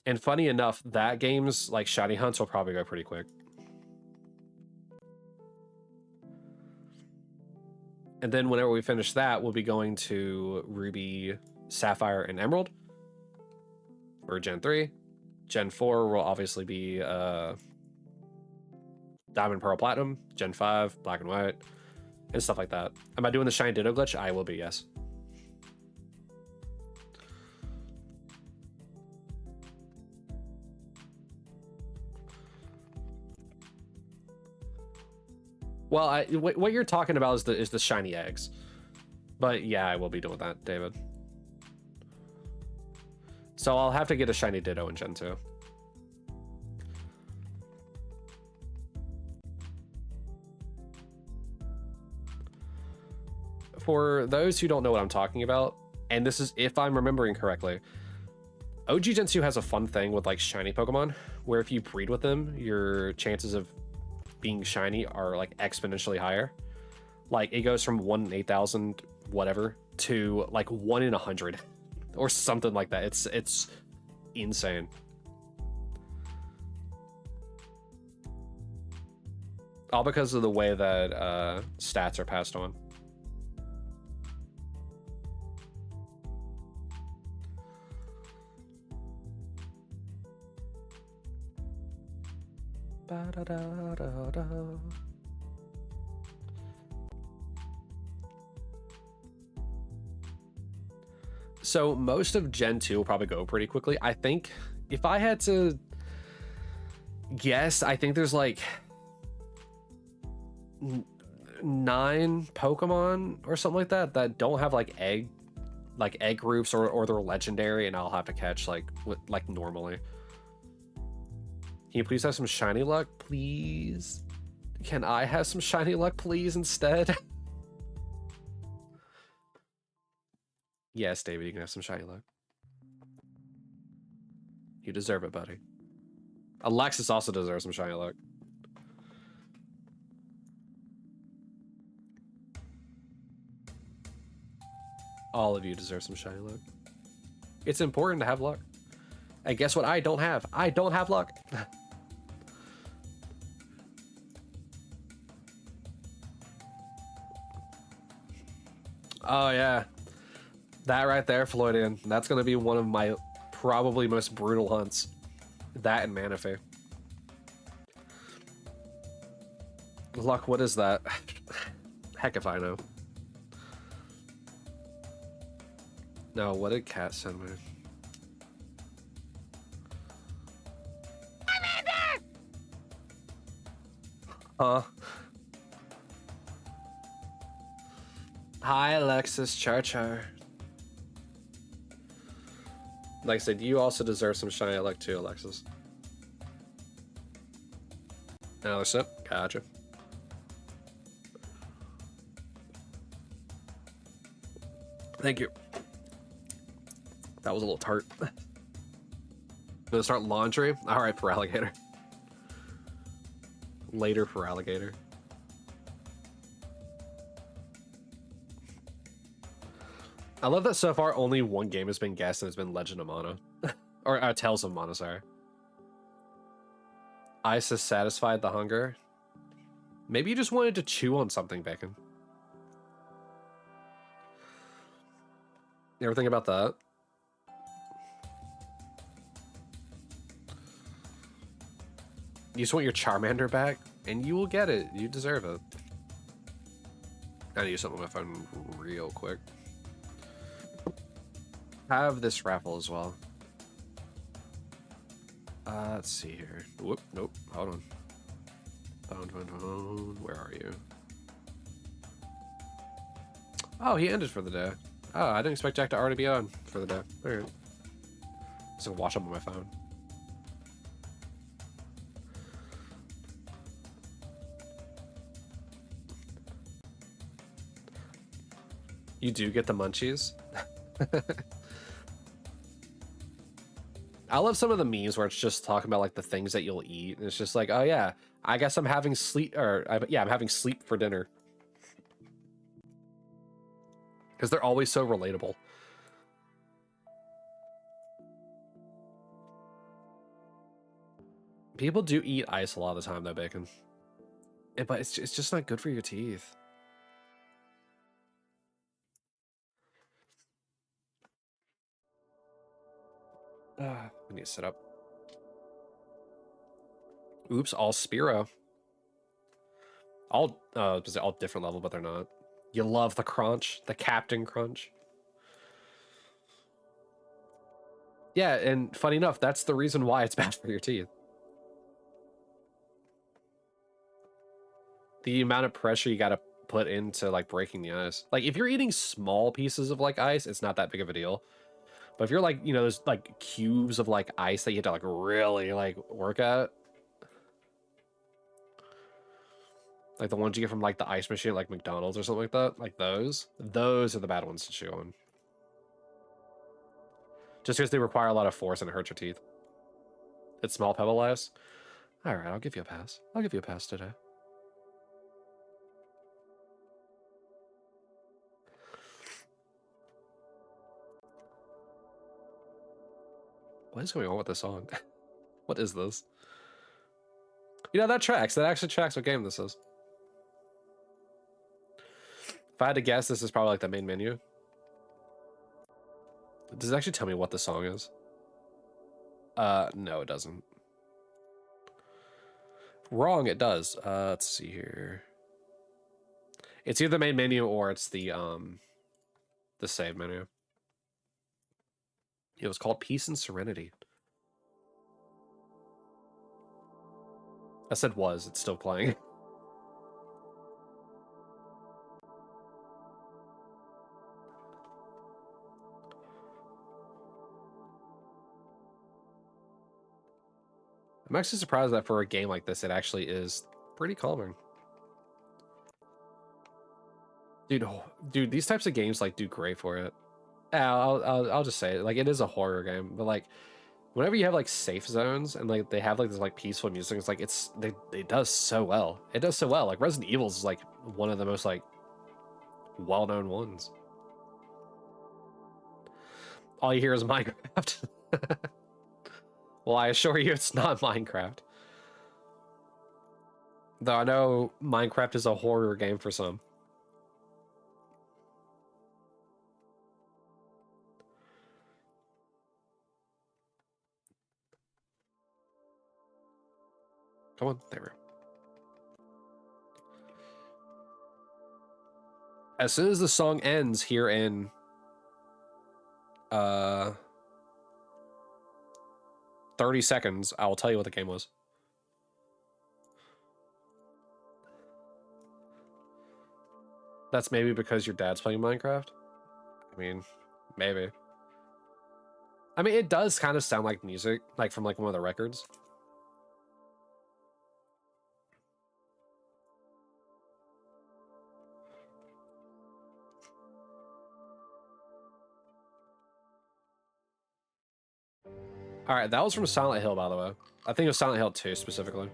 And funny enough, that game's like shiny hunts will probably go pretty quick. And then whenever we finish that, we'll be going to Ruby, Sapphire, and Emerald for Gen 3. Gen 4 will obviously be Diamond, Pearl, Platinum. Gen 5, Black and White, and stuff like that. Am I doing the Shiny Ditto glitch? I will be, yes. Well, what you're talking about is the shiny eggs. But yeah, I will be doing that, David. So I'll have to get a shiny Ditto in Gen 2. For those who don't know what I'm talking about, and this is if I'm remembering correctly, OG Gen 2 has a fun thing with like shiny Pokemon, where if you breed with them, your chances of being shiny are like exponentially higher. Like it goes from 1 in 8,000 whatever to like 1 in 100 or something like that. It's insane. All because of the way that stats are passed on. Ba-da-da-da-da. So most of Gen 2 will probably go pretty quickly. I think if I had to guess, I think there's like 9 Pokemon or something like that don't have like egg groups or they're legendary, and I'll have to catch like normally. Can you please have some shiny luck, please? Can I have some shiny luck, please, instead? Yes, David, you can have some shiny luck. You deserve it, buddy. Alexis also deserves some shiny luck. All of you deserve some shiny luck. It's important to have luck. And guess what I don't have? I don't have luck. Oh, yeah. That right there, Floydian. That's going to be one of my probably most brutal hunts. That and Manaphy. Luck, what is that? Heck if I know. No, what did Cat send me? Huh? Hi, Alexis Char. Like I said, you also deserve some shiny luck too, Alexis. Another sip. Gotcha. Thank you. That was a little tart. Gonna start laundry? Alright, for alligator. Later for alligator. I love that so far only one game has been guessed, and it's been Legend of Mana. Or Tales of Mana, sorry. Ice has satisfied the hunger. Maybe you just wanted to chew on something, Bacon. You ever think about that? You just want your Charmander back? and you will get it. You deserve it. I need to do something with my phone real quick. Have this raffle as well. Let's see here. Whoop, nope, hold on. Phone, where are you? Oh, he ended for the day. Oh, I didn't expect Jack to already be on for the day. All right. Just gonna watch up on my phone. You do get the munchies? I love some of the memes where it's just talking about like the things that you'll eat. And it's just like, oh yeah, I guess I'm having sleep, or yeah, I'm having sleep for dinner. Because they're always so relatable. People do eat ice a lot of the time though, Bacon. But it's just not good for your teeth. I need to sit up. Oops, all Spearow. All different level, but they're not. You love the crunch, the Captain Crunch. Yeah, and funny enough, that's the reason why it's bad for your teeth. The amount of pressure you gotta put into like breaking the ice. Like if you're eating small pieces of like ice, it's not that big of a deal. But if you're like, you know, there's like cubes of like ice that you have to like really like work at. Like the ones you get from like the ice machine at like McDonald's or something like that. Like those are the bad ones to chew on. Just because they require a lot of force and it hurts your teeth. It's small pebble ice. All right, I'll give you a pass. I'll give you a pass today. What is going on with this song? What is this? You know, that tracks. That actually tracks what game this is. If I had to guess, this is probably like the main menu. Does it actually tell me what the song is? No, it doesn't. Wrong, it does. Let's see here. It's either the main menu or it's the save menu. It was called Peace and Serenity. I said was, it's still playing. I'm actually surprised that for a game like this, it actually is pretty calming. Dude, these types of games like do great for it. I'll just say it. Like it is a horror game, but like whenever you have like safe zones and like they have like this like peaceful music, it's like it does so well. It does so well. Like Resident Evil is like one of the most like well-known ones. All you hear is Minecraft. Well, I assure you it's not Minecraft. Though I know Minecraft is a horror game for some. Come on, there we go. As soon as the song ends here in 30 seconds, I will tell you what the game was. That's maybe because your dad's playing Minecraft? I mean, maybe. I mean, it does kind of sound like music, like from like one of the records. All right, that was from Silent Hill, by the way. I think it was Silent Hill 2 specifically.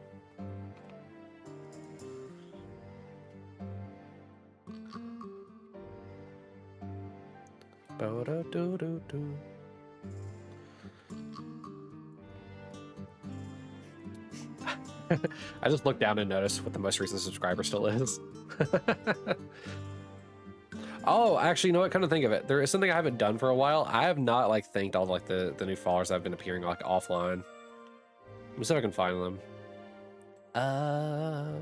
I just looked down and noticed what the most recent subscriber still is. Oh, actually, you know what? Kind of think of it. There is something I haven't done for a while. I have not like thanked all like the new followers that have been appearing like offline. Let me see if I can find them. Yeah,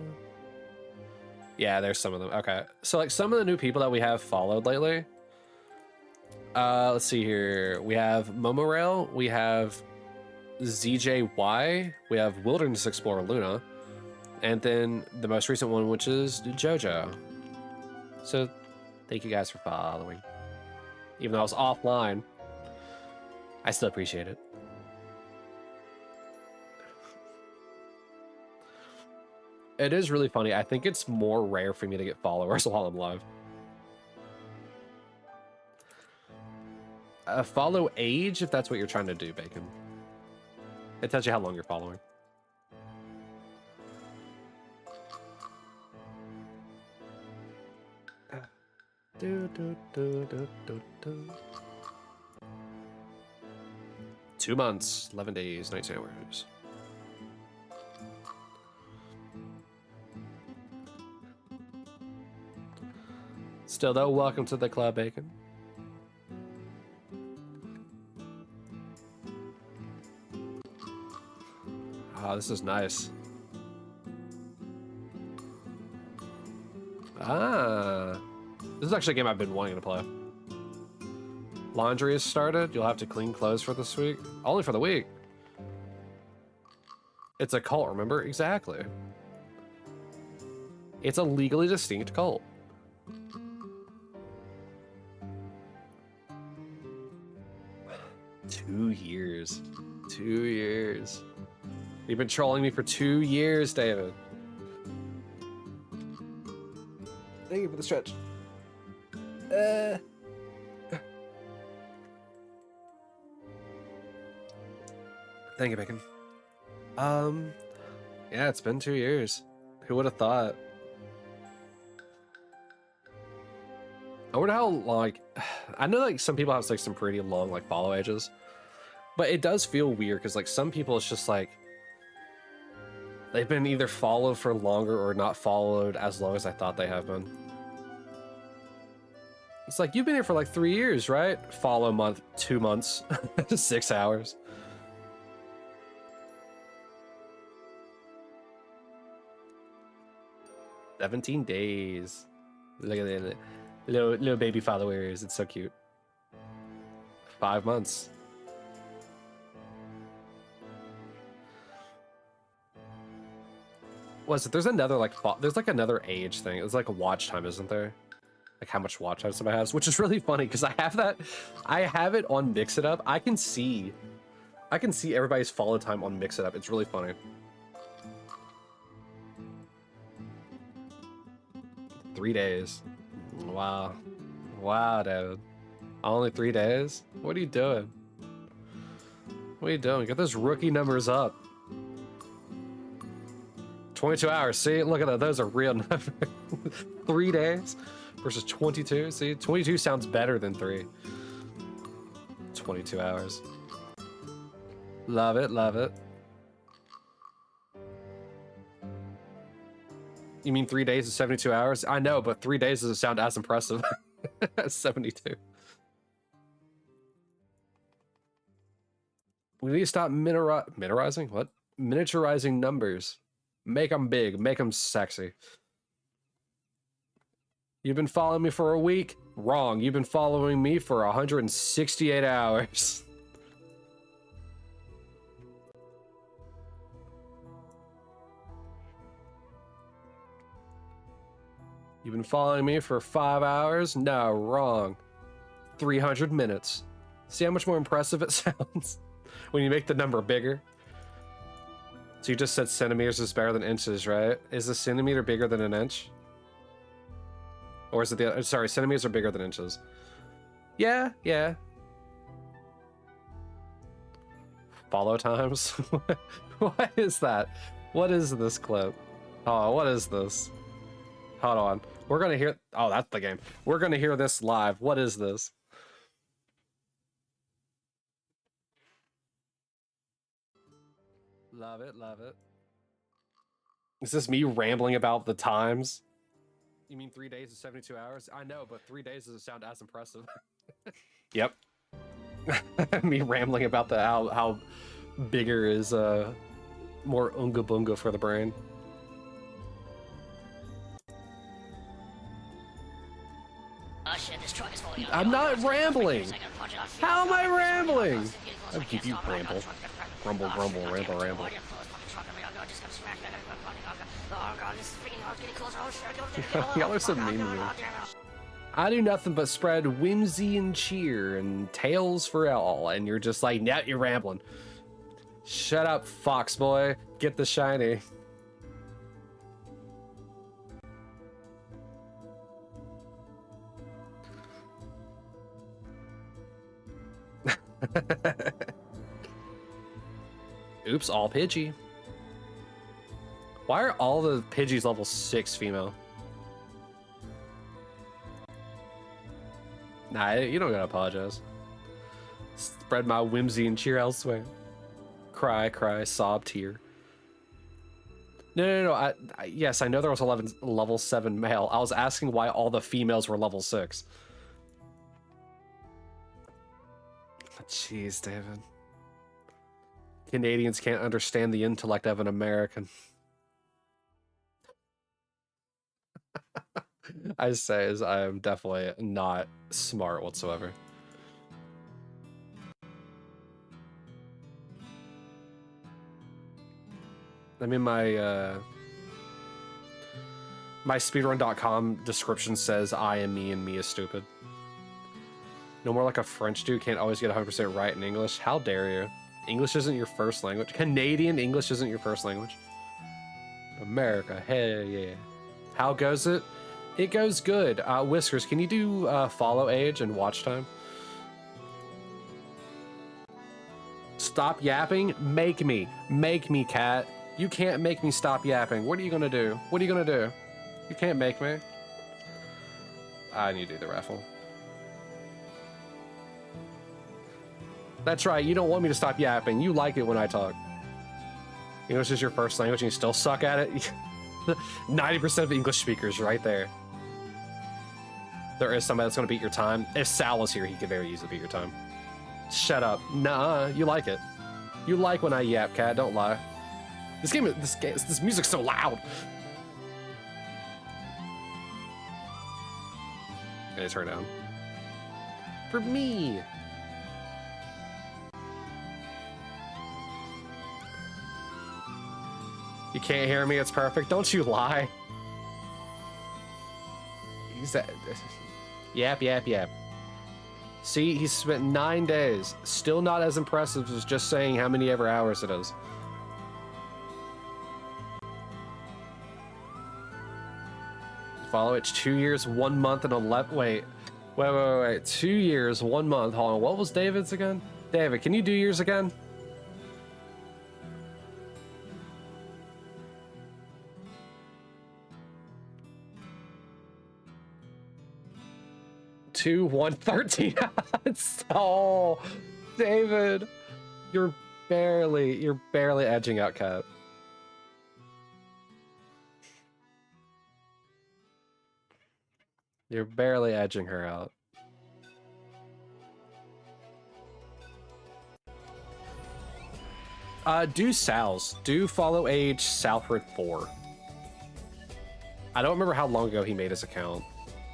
there's some of them. Okay, so like some of the new people that we have followed lately. Let's see here. We have Momorail. We have ZJY. We have Wilderness Explorer Luna. And then the most recent one, which is JoJo. So thank you guys for following. Even though I was offline, I still appreciate it. It is really funny. I think it's more rare for me to get followers while I'm live. Follow age, if that's what you're trying to do, Bacon. It tells you how long you're following. Do, do, do, do, do, do. 2 months, 11 days, 19 hours. Still though, welcome to the club, Bacon. Oh, this is nice. Ah, this is actually a game I've been wanting to play. Laundry is started. You'll have to clean clothes for this week. Only for the week. It's a cult, remember? Exactly. It's a legally distinct cult. Two years. 2 years. You've been trolling me for 2 years, David. Thank you for the stretch. Thank you, Bacon. Yeah, it's been 2 years. Who would have thought? I wonder how, like, I know, like, some people have, like, some pretty long, like, follow ages. But it does feel weird, because, like, some people, it's just, like, they've been either followed for longer or not followed as long as I thought they have been. It's like, you've been here for, like, 3 years, right? Follow month, 2 months, 6 hours. "17 days. Look at the little baby followers. It's so cute. 5 months. Was it? There's another like there's like another age thing. It's like a watch time, isn't there? Like how much watch time somebody has, which is really funny because I have that. I have it on Mix It Up. I can see everybody's follow time on Mix It Up. It's really funny. 3 days. Wow. Wow, David. Only 3 days? What are you doing? What are you doing? Get those rookie numbers up. 22 hours. See, look at that. Those are real numbers. 3 days versus 22. See, 22 sounds better than 3. 22 hours. Love it, love it. You mean 3 days is 72 hours? I know, but 3 days doesn't sound as impressive as 72. We need to stop miniaturizing? What? Miniaturizing numbers. Make them big. Make them sexy. You've been following me for a week? Wrong. You've been following me for 168 hours. You've been following me for 5 hours? No, wrong. 300 minutes. See how much more impressive it sounds when you make the number bigger? So you just said centimeters is better than inches, right? Is a centimeter bigger than an inch? Or is it the other? Sorry, centimeters are bigger than inches. Yeah, yeah. Follow times? What is that? What is this clip? Oh, what is this? Hold on. We're gonna hear. Oh, that's the game. We're gonna hear this live. What is this? Love it, love it. Is this me rambling about the times? You mean 3 days is 72 hours? I know, but 3 days doesn't sound as impressive. Yep. Me rambling about the how bigger is more unga bunga for the brain. I'm not rambling. How am I rambling? I'll give you ramble. Grumble, grumble, ramble, ramble. Y'all are so mean to me. I do nothing but spread whimsy and cheer and tales for all, and you're just like, nah, you're rambling. Shut up, fox boy. Get the shiny. Oops, all Pidgey. Why are all the Pidgeys level 6 female? Nah, you don't gotta apologize. Spread my whimsy and cheer elsewhere. Cry, cry, sob, tear. No. Yes, I know there was 11 level 7 male. I was asking why all the females were level 6. Jeez, David. Canadians can't understand the intellect of an American. I say as I am definitely not smart whatsoever. I mean, my speedrun.com description says I am me and me is stupid. No more like a French dude can't always get 100% right in English. How dare you? English isn't your first language. Canadian English isn't your first language. America, hey, yeah. How goes it? It goes good. Whiskers, can you do follow age and watch time? Stop yapping? Make me, cat. You can't make me stop yapping. What are you gonna do? What are you gonna do? You can't make me. I need to do the raffle. That's right, you don't want me to stop yapping. You like it when I talk. English is your first language and you still suck at it? 90% of English speakers right there. There is somebody that's gonna beat your time. If Sal was here, he could very easily beat your time. Shut up. Nah, you like it. You like when I yap, cat, don't lie. This music's so loud. And turn down. For me. You can't hear me, it's perfect. Don't you lie. Yap. See, he spent 9 days. Still not as impressive as just saying how many ever hours it is. Follow it 2 years, 1 month, and 11. Wait. 2 years, 1 month. Hold on. What was David's again? David, can you do yours again? 2, 1, 13. Oh, David, you're barely edging out Cat. You're barely edging her out. Do Sal's. Do follow age Southward 4. I don't remember how long ago he made his account.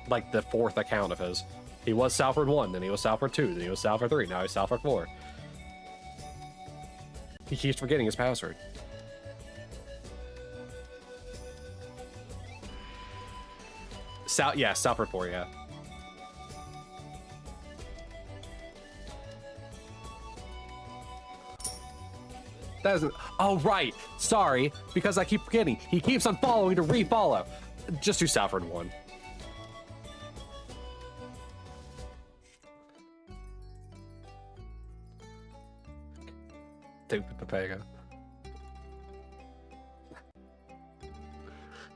Like the 4th account of his. He was Southward 1, then he was Southward 2, then he was Southward 3, now he's Southward 4. He keeps forgetting his password. Yeah, Southward 4, yeah. That isn't. Oh, right. Sorry, because I keep forgetting. He keeps on following to refollow. Just do Southward 1. Stupid Papago.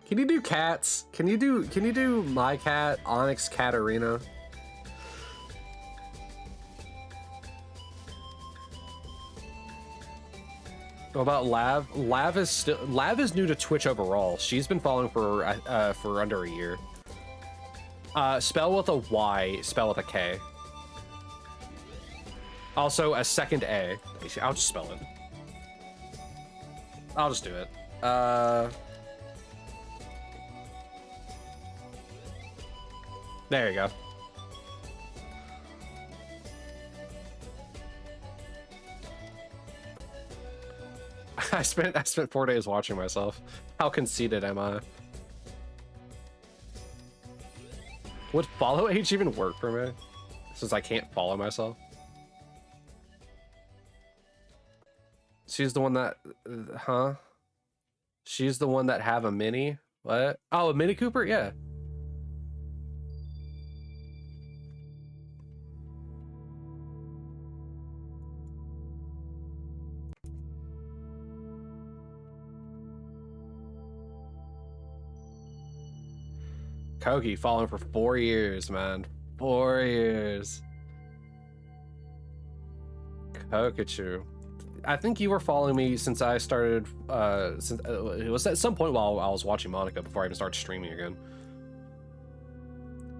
Can you do cats? Can you do my cat, Onyx Katarina? What about Lav? Lav is new to Twitch overall. She's been following for under a year. Spell with a Y, spell with a K. Also, a second A. I'll just spell it. I'll just do it. There you go. I spent 4 days watching myself. How conceited am I? Would follow age even work for me? Since I can't follow myself. She's the one that, huh? She's the one that have a mini? What? Oh, a Mini Cooper? Yeah. Kogi following for 4 years, man. 4 years. Kokachu. I think you were following me since I started, it was at some point while I was watching Monica before I even started streaming again.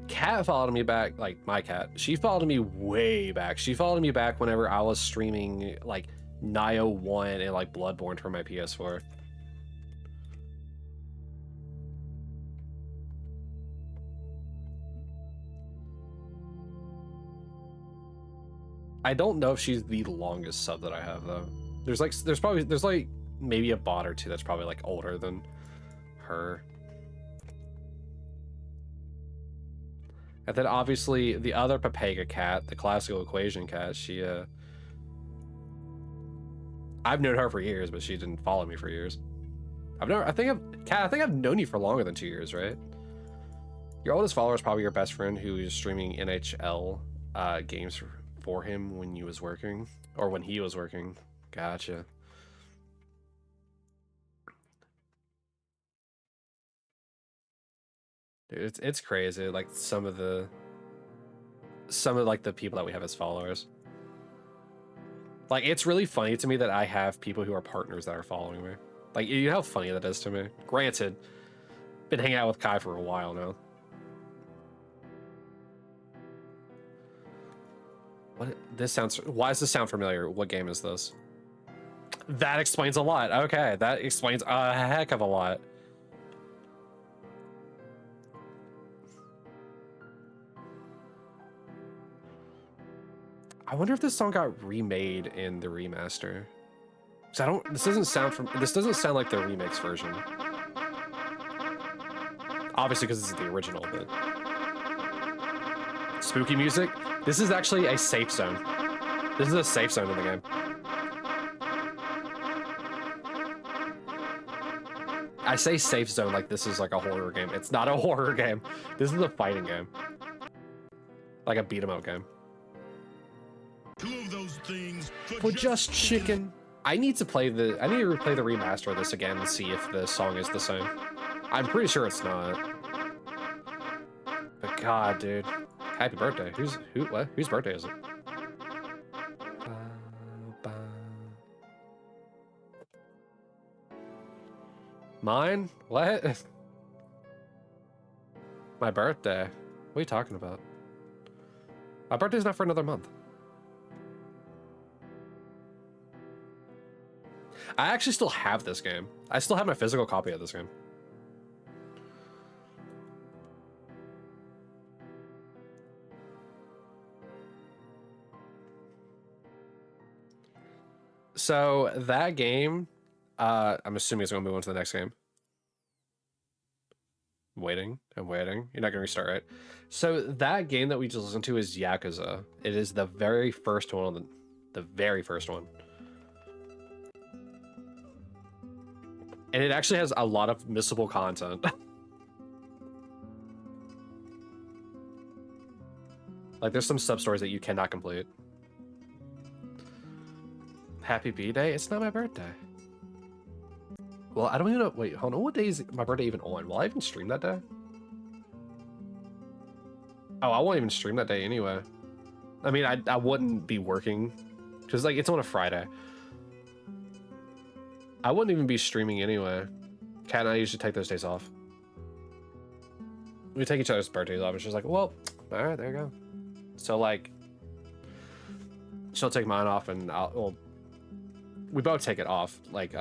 Cat followed me back, like my cat. She followed me way back. She followed me back whenever I was streaming like Nioh 1 and like Bloodborne for my PS4. I don't know if she's the longest sub that I have though. There's like maybe a bot or two that's probably like older than her. And then obviously the other Papega cat, the classical equation cat, she I've known her for years, but she didn't follow me for years. I think I've known you for longer than 2 years, right? Your oldest follower is probably your best friend who is streaming NHL games for him when you was working, or when he was working. Gotcha. Dude, it's crazy. Like some of like the people that we have as followers. Like it's really funny to me that I have people who are partners that are following me. Like you know how funny that is to me. Granted, been hanging out with Kai for a while now. Why does this sound familiar? What game is this? That explains a lot. Okay, that explains a heck of a lot. I wonder if this song got remade in the remaster. This doesn't sound like the remix version. Obviously because this is the original, but spooky music. This is actually a safe zone. This is a safe zone in the game. I say safe zone like this is like a horror game. It's not a horror game. This is a fighting game. Like a beat 'em up game. Two of those things For just chicken. I need to replay the remaster of this again and see if the song is the same. I'm pretty sure it's not. But God, dude. Happy birthday. Whose birthday is it? Mine? What? My birthday? What are you talking about? My birthday's not for another month. I actually still have this game. I still have my physical copy of this game. So that game, I'm assuming it's going to move on to the next game. I'm waiting. You're not going to restart, right? So that game that we just listened to is Yakuza. It is the very first one on the very first one. And it actually has a lot of missable content. Like there's some sub-stories that you cannot complete. Happy B-Day? It's not my birthday. Well, I don't even know. Wait, hold on. What day is my birthday even on? Will I even stream that day? Oh, I won't even stream that day anyway. I mean, I wouldn't be working because like it's on a Friday. I wouldn't even be streaming anyway. Kat and I usually take those days off. We take each other's birthdays off, and she's like, well, all right, there you go. So like, she'll take mine off, and we both take it off. Like,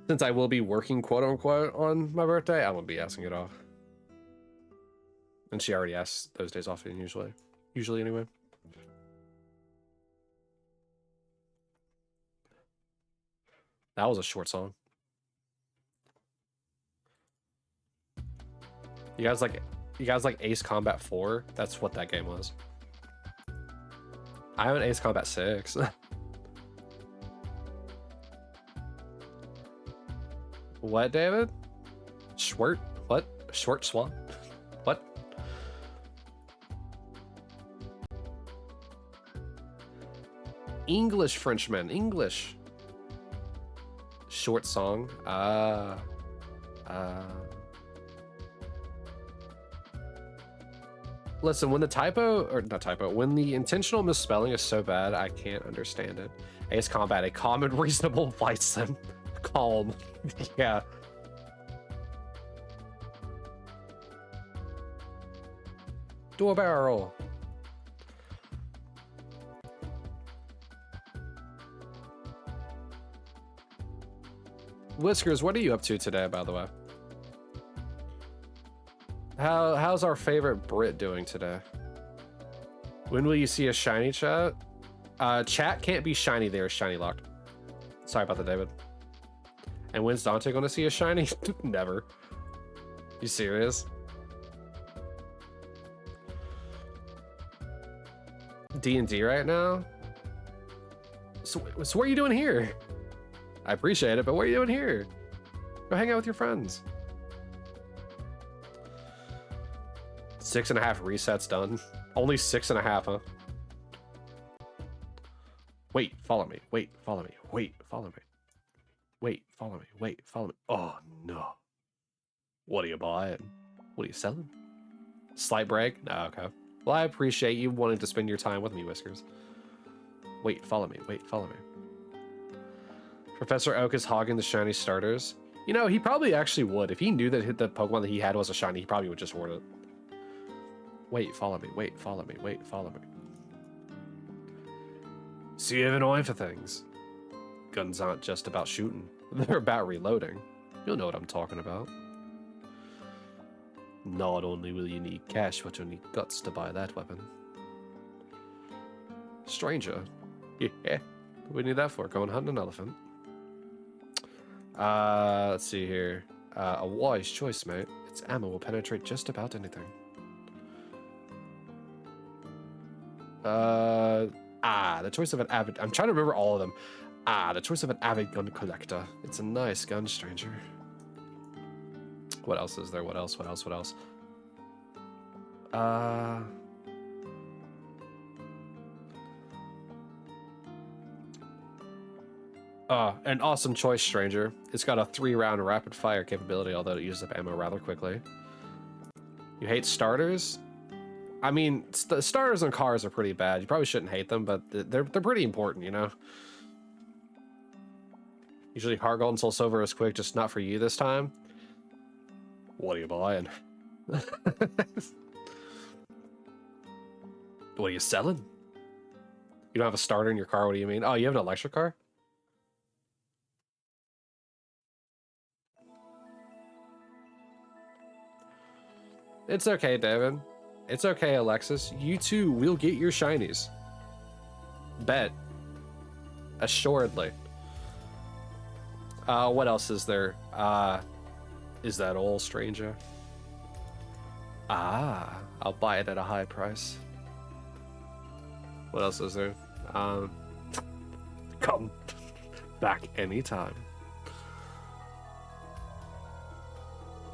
since I will be working, quote unquote, on my birthday, I won't be asking it off. And she already asks those days off usually anyway. That was a short song. You guys like Ace Combat 4? That's what that game was. I have an Ace Combat 6. What, David? Schwert? What? Short swap? What? English Frenchman. English. Short song. Listen, when the when the intentional misspelling is so bad, I can't understand it. Ace Combat, a calm and reasonable fight sim. Calm. Yeah. Door barrel. Whiskers, what are you up to today, by the way? How's our favorite Brit doing today? When will you see a shiny, chat? Chat can't be shiny there, shiny locked. Sorry about that, David. And when's Dante gonna see a shiny? Never. You serious? D&D right now? So what are you doing here? I appreciate it, but what are you doing here? Go hang out with your friends. 6.5 resets done. Only 6.5, huh? Wait, follow me. Wait, follow me. Wait, follow me. Wait, follow me. Wait, follow me. Oh, no. What are you buying? What are you selling? Slight break? No, okay. Well, I appreciate you wanting to spend your time with me, Whiskers. Wait, follow me. Wait, follow me. Professor Oak is hogging the shiny starters. You know, he probably actually would. If he knew that the Pokemon that he had was a shiny, he probably would just hoard it. Wait, follow me. Wait, follow me. Wait, follow me. So you have an eye for things. Guns aren't just about shooting. They're about reloading. You'll know what I'm talking about. Not only will you need cash, but you'll need guts to buy that weapon. Stranger. Yeah. What do we need that for? Going hunting an elephant. Let's see here. A wise choice, mate. Its ammo will penetrate just about anything. The choice of an avid... I'm trying to remember all of them. The choice of an avid gun collector. It's a nice gun, stranger. What else is there? What else? What else? What else? An awesome choice, stranger. It's got a 3-round rapid fire capability, although it uses up ammo rather quickly. You hate starters? I mean, starters on cars are pretty bad. You probably shouldn't hate them, but they're pretty important, you know? Usually Heart Gold and Soul Silver is quick, just not for you this time. What are you buying? What are you selling? You don't have a starter in your car, what do you mean? Oh, you have an electric car? It's okay, David. It's okay, Alexis. You too will get your shinies. Bet. Assuredly. What else is there? Is that all, stranger? I'll buy it at a high price. What else is there? Come back anytime.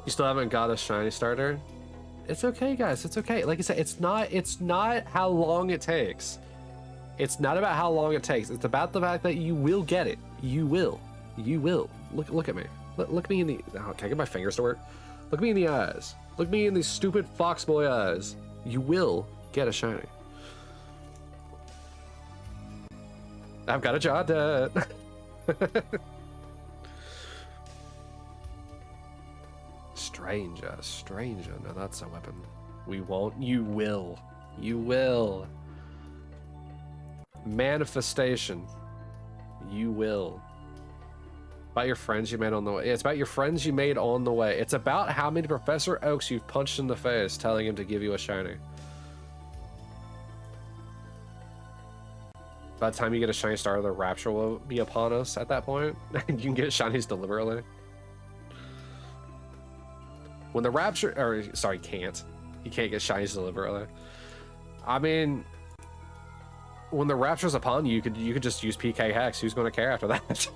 You still haven't got a shiny starter? It's okay, guys. It's okay. Like I said, it's not how long it takes. It's not about how long it takes. It's about the fact that you will get it. You will. You will. Look at me. Look me in the... Oh, can I get my fingers to work? Look me in the eyes. Look me in these stupid foxboy eyes. You will get a shiny. I've got a job done. Stranger. Now that's a weapon. We won't. You will. You will. Manifestation. You will. About your friends you made on the way. It's about your friends you made on the way. It's about how many Professor Oaks you've punched in the face telling him to give you a shiny. By the time you get a shiny star, the rapture will be upon us at that point. You can get shinies deliberately. When the rapture, or sorry, you can't get shinies deliberately. I mean, when the rapture's upon you, you could just use PK Hex. Who's going to care after that?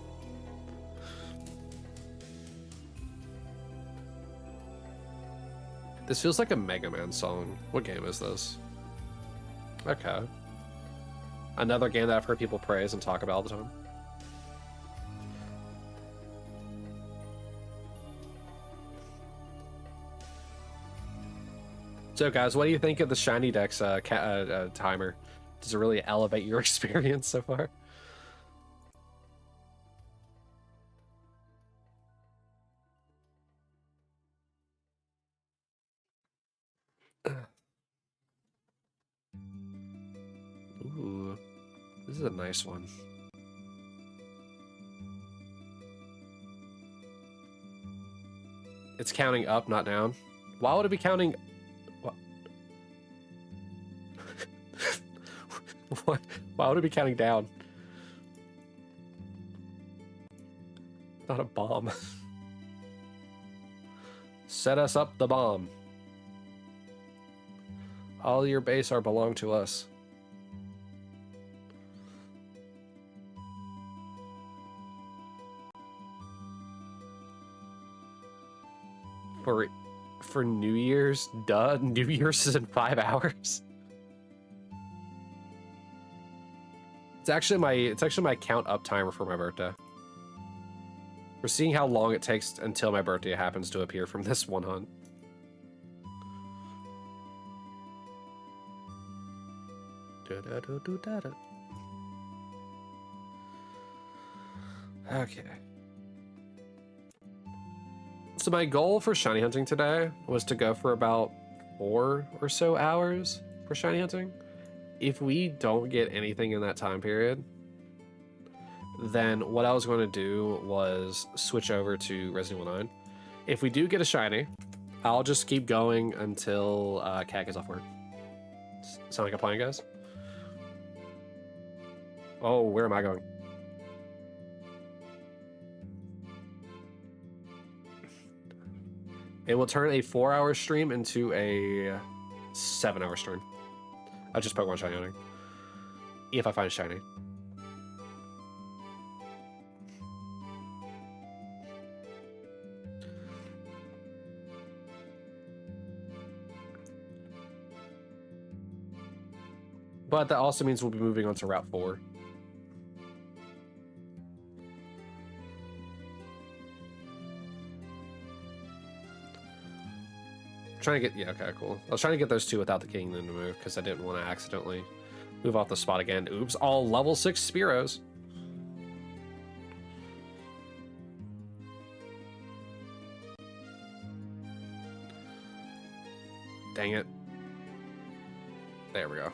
This feels like a Mega Man song. What game is this? Okay. Another game that I've heard people praise and talk about all the time. So guys, what do you think of the ShinyDex timer? Does it really elevate your experience so far? Ooh, this is a nice one. It's counting up, not down. Why would it be counting? What? Why would it be counting down? Not a bomb. Set us up the bomb. All your base are belong to us. For New Year's, duh. New Year's is in 5 hours. It's actually my count up timer for my birthday. We're seeing how long it takes until my birthday happens to appear from this one hunt. Okay. So my goal for shiny hunting today was to go for about 4 or so hours for shiny hunting. If we don't get anything in that time period, then what I was going to do was switch over to Resident Evil 9. If we do get a shiny, I'll just keep going until Cat gets off work. Sound like a plan, guys? Oh, where am I going? It will turn a 4-hour stream into a 7-hour stream. I just Pokemon shiny hunting. If I find a shiny. But that also means we'll be moving on to Route 4. Trying to get, yeah, okay, cool. I was trying to get those two without the king then to move because I didn't want to accidentally move off the spot again. Oops, all level 6 Spearows. Dang it. There we go.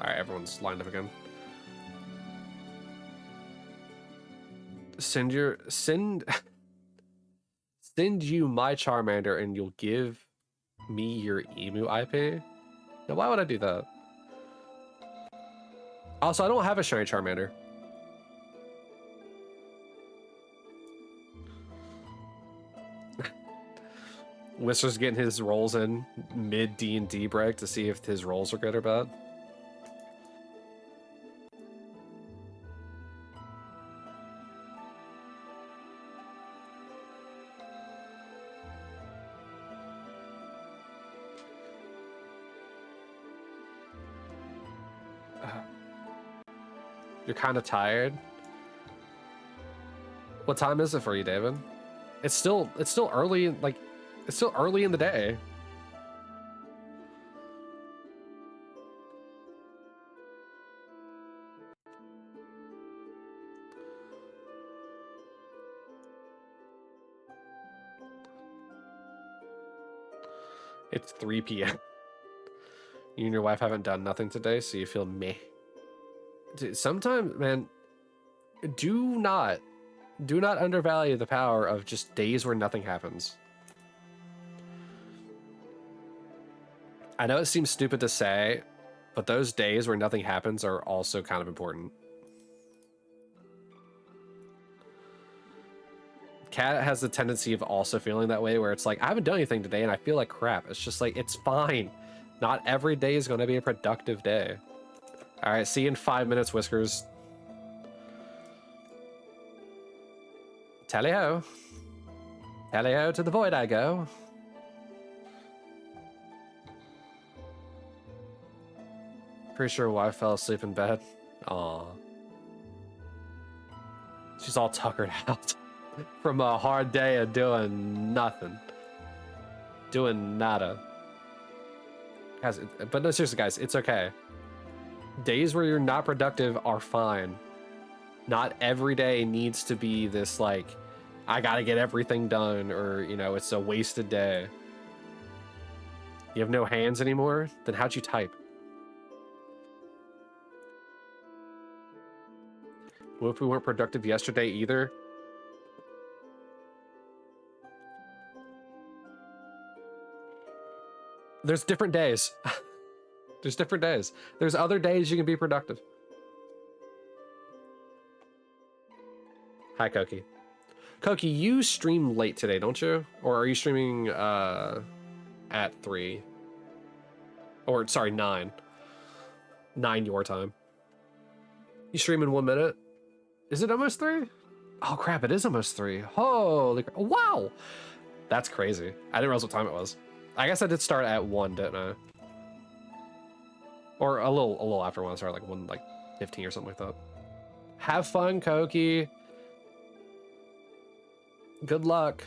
Alright, everyone's lined up again. Send you my Charmander and you'll give me your Emu IP? Now, why would I do that? Also, I don't have a shiny Charmander. Whistler's getting his rolls in mid D&D break to see if his rolls are good or bad. You're kind of tired. What time is it for you, David? It's still early, like, it's still early in the day. It's 3 p.m. You and your wife haven't done nothing today, so you feel meh. Dude, sometimes, man, do not undervalue the power of just days where nothing happens. I know it seems stupid to say, But those days where nothing happens are also kind of important. Kat has the tendency of also feeling that way, where it's like, I haven't done anything today and I feel like crap. It's just like, it's fine. Not every day is going to be a productive day. All right, see you in 5 minutes, Whiskers. Tally-ho. Tally-ho, to the void I go. Pretty sure wife fell asleep in bed. Aw. She's all tuckered out from a hard day of doing nothing. Doing nada. Guys, but no, seriously, guys, it's okay. Days where you're not productive are fine. Not every day needs to be this, like, I gotta get everything done, or, you know, it's a wasted day. You have no hands anymore? Then how'd you type? What if we weren't productive yesterday either? There's different days. There's different days. There's other days you can be productive. Hi, Koki. Koki, you stream late today, don't you? Or are you streaming at 3? Or, sorry, 9. 9 your time. You stream in 1 minute? Is it almost 3? Oh, crap, it is almost 3. Holy crap. Wow! That's crazy. I didn't realize what time it was. I guess I did start at 1, didn't I? Or a little after 1. I started like 1:15 or something like that. Have fun, Koki. Good luck.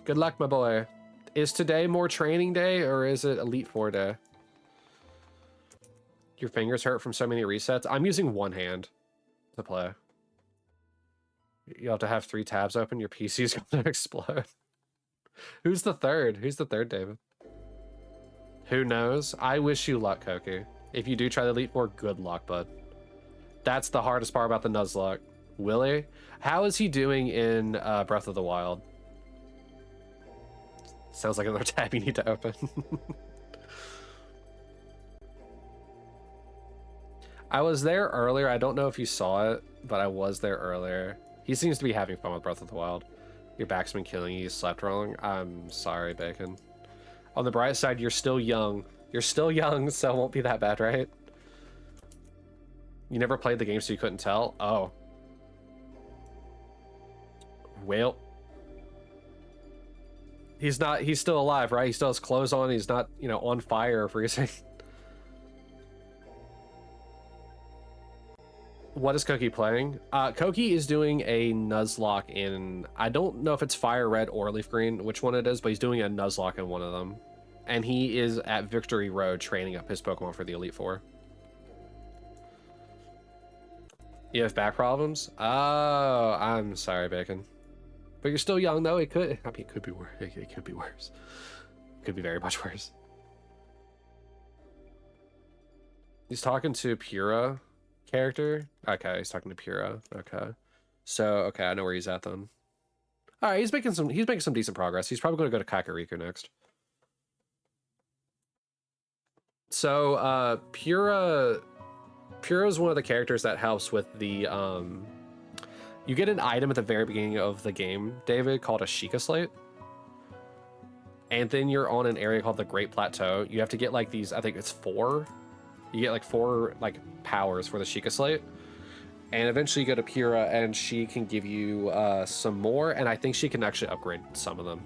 Good luck, my boy. Is today more training day or is it Elite Four day? Your fingers hurt from so many resets? I'm using one hand to play. You'll have to have 3 tabs open. Your PC's going to explode. Who's the third? Who's the third, David? Who knows? I wish you luck, Koki. If you do try the Elite Four, good luck, bud. That's the hardest part about the Nuzlocke. Willie? How is he doing in Breath of the Wild? Sounds like another tab you need to open. I was there earlier. I don't know if you saw it, but I was there earlier. He seems to be having fun with Breath of the Wild. Your back's been killing you. You slept wrong. I'm sorry, Bacon. On the bright side, you're still young. You're still young, so it won't be that bad, right? You never played the game, so you couldn't tell? Oh. Well. He's still alive, right? He still has clothes on. He's not, you know, on fire or freezing. What is Koki playing? Koki is doing a Nuzlocke in, I don't know if it's Fire Red or Leaf Green, which one it is, but he's doing a Nuzlocke in one of them. And he is at Victory Road training up his Pokemon for the Elite Four. You have back problems? Oh, I'm sorry, Bacon. But you're still young, though. It could, I mean, it could be worse. It could be worse. It could be very much worse. He's talking to Pura character. Okay, he's talking to Pura. Okay. So, okay, I know where he's at then. All right, he's making some decent progress. He's probably going to go to Kakariko next. So, Pura is one of the characters that helps with the you get an item at the very beginning of the game, David, called a Sheikah Slate. And then you're on an area called the Great Plateau. You have to get like these, I think it's 4. You get like 4 like powers for the Sheikah Slate. And eventually you go to Pura and she can give you some more. And I think she can actually upgrade some of them.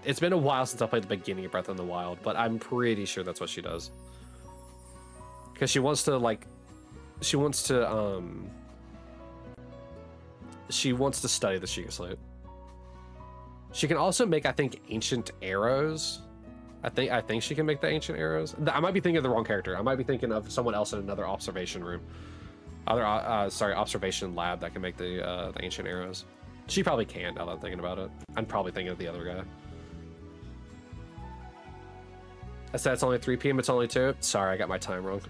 It's been a while since I played the beginning of Breath of the Wild, but I'm pretty sure that's what she does. Because she wants to like, she wants to study the Sheikah Slate. She can also make, I think, ancient arrows. I think she can make the ancient arrows. I might be thinking of the wrong character. I might be thinking of someone else in another observation room. Observation lab that can make the ancient arrows. She probably can, now that I'm thinking about it. I'm probably thinking of the other guy. I said it's only 3 p.m. It's only 2. Sorry, I got my time wrong.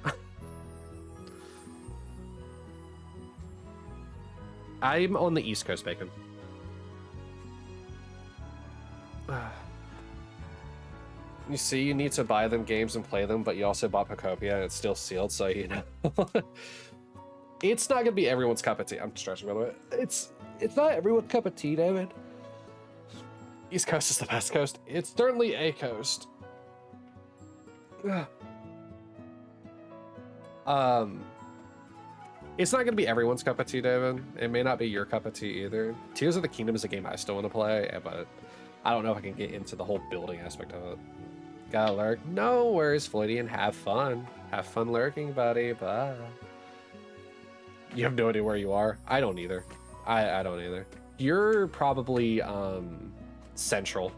I'm on the East Coast, Bacon. You see, you need to buy them games and play them, but you also bought Pokopia and it's still sealed, so you know. It's not gonna be everyone's cup of tea. I'm stretching, by the way. It's not everyone's cup of tea, David. East Coast is the best coast. It's certainly a coast. It's not gonna be everyone's cup of tea, David. It may not be your cup of tea either. Tears of the Kingdom is a game I still want to play, but I don't know if I can get into the whole building aspect of it. Gotta lurk. No worries, Floydian. Have fun. Have fun lurking, buddy. Bye. You have no idea where you are. I don't either. I don't either. You're probably central.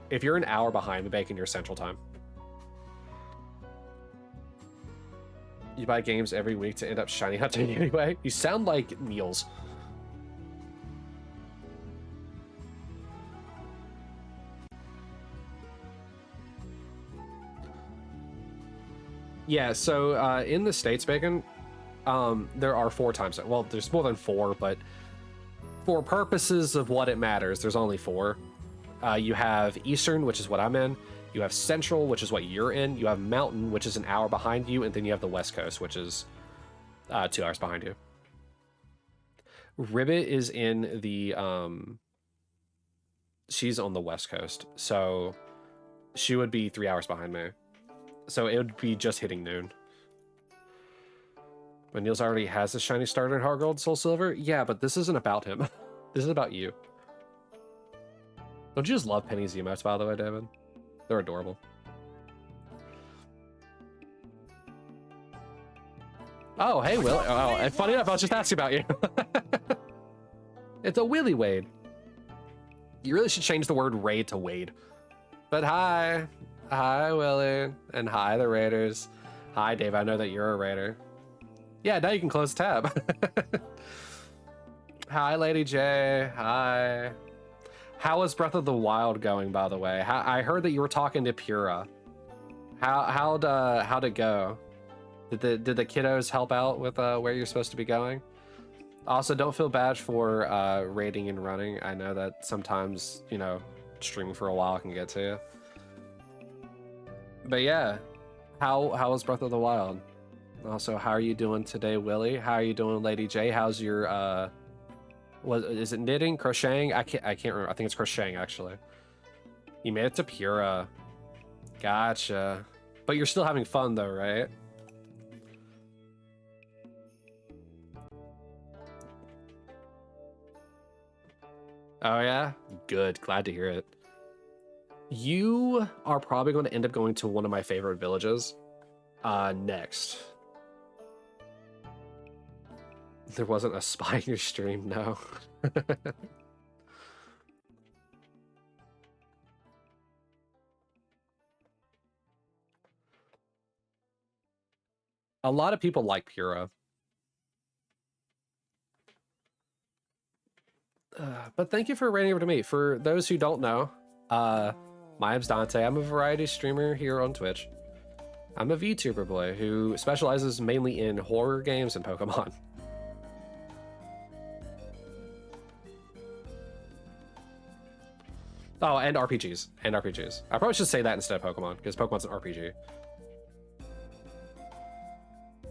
If you're an hour behind the bacon, you're central time. You buy games every week to end up shiny hunting anyway. You sound like Niels. Yeah, so in the States, Bacon, there are 4 times. Well, there's more than 4, but for purposes of what it matters, there's only 4. You have Eastern, which is what I'm in. You have Central, which is what you're in. You have Mountain, which is an hour behind you. And then you have the West Coast, which is 2 hours behind you. Ribbit is in the... she's on the West Coast. So she would be 3 hours behind me. So it would be just hitting noon. But Niels already has a shiny starter in Heart Gold, Soul Silver? Yeah, but this isn't about him. This is about you. Don't you just love Penny's emotes, by the way, David? They're adorable. Oh, hey, Will. Oh, and funny enough, I was just asking about you. It's a Willy Wade. You really should change the word raid to Wade. But hi. Hi, Willie. And hi, the Raiders. Hi, Dave. I know that you're a Raider. Yeah, now you can close the tab. Hi, Lady J. Hi. How is Breath of the Wild going, by the way? I heard that you were talking to Pura. How'd it go? Did the kiddos help out with where you're supposed to be going? Also, don't feel bad for raiding and running. I know that sometimes, you know, streaming for a while can get to you. But yeah, how was Breath of the Wild? Also, how are you doing today, Willie? How are you doing, Lady J? How's your is it knitting, crocheting? I can't remember. I think it's crocheting, actually. You made it to Pura. Gotcha. But you're still having fun though, right? Oh yeah? Good. Glad to hear it. You are probably going to end up going to one of my favorite villages next. There wasn't a spy in your stream, no. A lot of people like Pura. But thank you for raiding over to me. For those who don't know, my name's Dante. I'm a variety streamer here on Twitch. I'm a VTuber boy who specializes mainly in horror games and Pokemon. Oh, and RPGs. And RPGs. I probably should say that instead of Pokemon, because Pokemon's an RPG.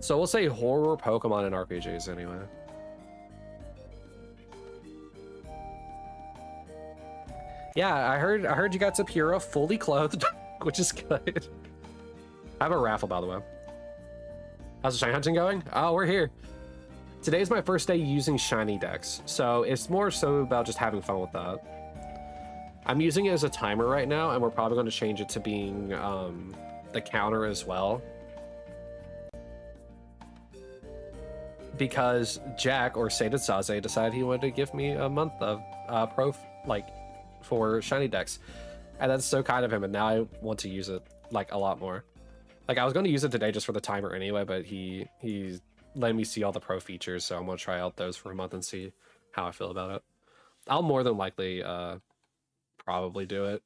So we'll say horror, Pokemon, and RPGs anyway. Yeah, I heard you got to Pura fully clothed, which is good. I have a raffle, by the way. How's the shiny hunting going? Oh, we're here. Today's my first day using ShinyDex, so it's more so about just having fun with that. I'm using it as a timer right now, and we're probably going to change it to being the counter as well. Because Jack, or Sated Saze, decided he wanted to give me a month of for ShinyDex. And that's so kind of him, and now I want to use it, like, a lot more. Like, I was going to use it today just for the timer anyway, but he let me see all the pro features, so I'm going to try out those for a month and see how I feel about it. I'll more than likely probably do it.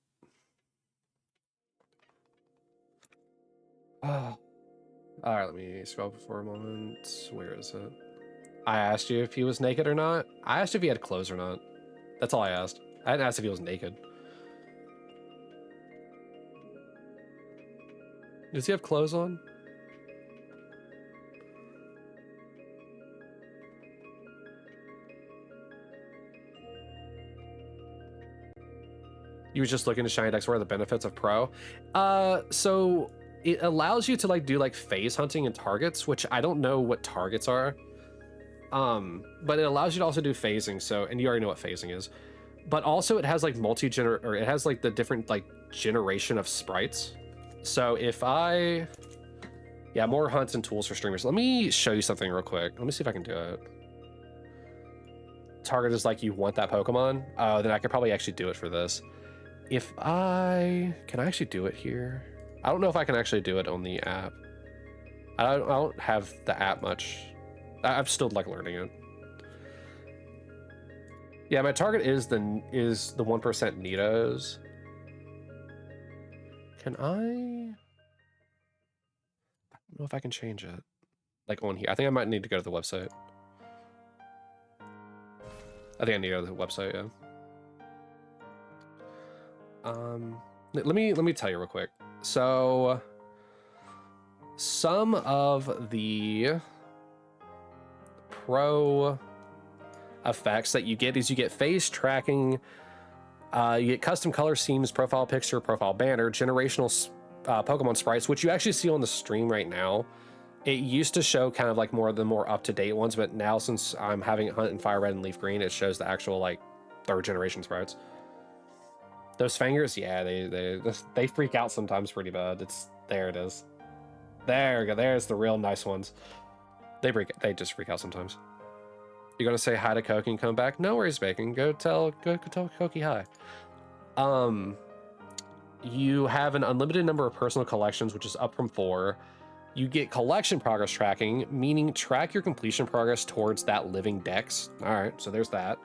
Oh. All right, let me scroll for a moment. Where is it? I asked you if he was naked or not. I asked if he had clothes or not. That's all I asked. I didn't ask if he was naked. Does he have clothes on? You were just looking to ShinyDex. What are the benefits of Pro? So it allows you to like do like phase hunting and targets, which I don't know what targets are. But it allows you to also do phasing. So, and you already know what phasing is. But also it has like or it has like the different like generation of sprites. So if yeah, more hunts and tools for streamers. Let me show you something real quick. Let me see if I can do it. Target is like you want that Pokemon. Oh, then I could probably actually do it for this. If can I actually do it here? I don't know if I can actually do it on the app. I don't have the app much. I'm still like learning it. Yeah, my target is the 1% Nidos. Can I don't know if I can change it. Like on here. I think I might need to go to the website. I think I need to go to the website, yeah. Let me tell you real quick. So some of the pro effects that you get is you get phase tracking, you get custom color schemes, profile picture, profile banner, generational Pokemon sprites, which you actually see on the stream right now. It used to show kind of like more of the more up-to-date ones, but now since I'm having it hunt in Fire Red and Leaf Green, it shows the actual like 3rd generation sprites. Those fingers, yeah, they freak out sometimes pretty bad. There it is. There we go. There's the real nice ones. They just freak out sometimes. You're gonna say hi to Koki and come back? No worries, Bacon. Go tell Koki hi. You have an unlimited number of personal collections, which is up from 4. You get collection progress tracking, meaning track your completion progress towards that living dex. All right, so there's that.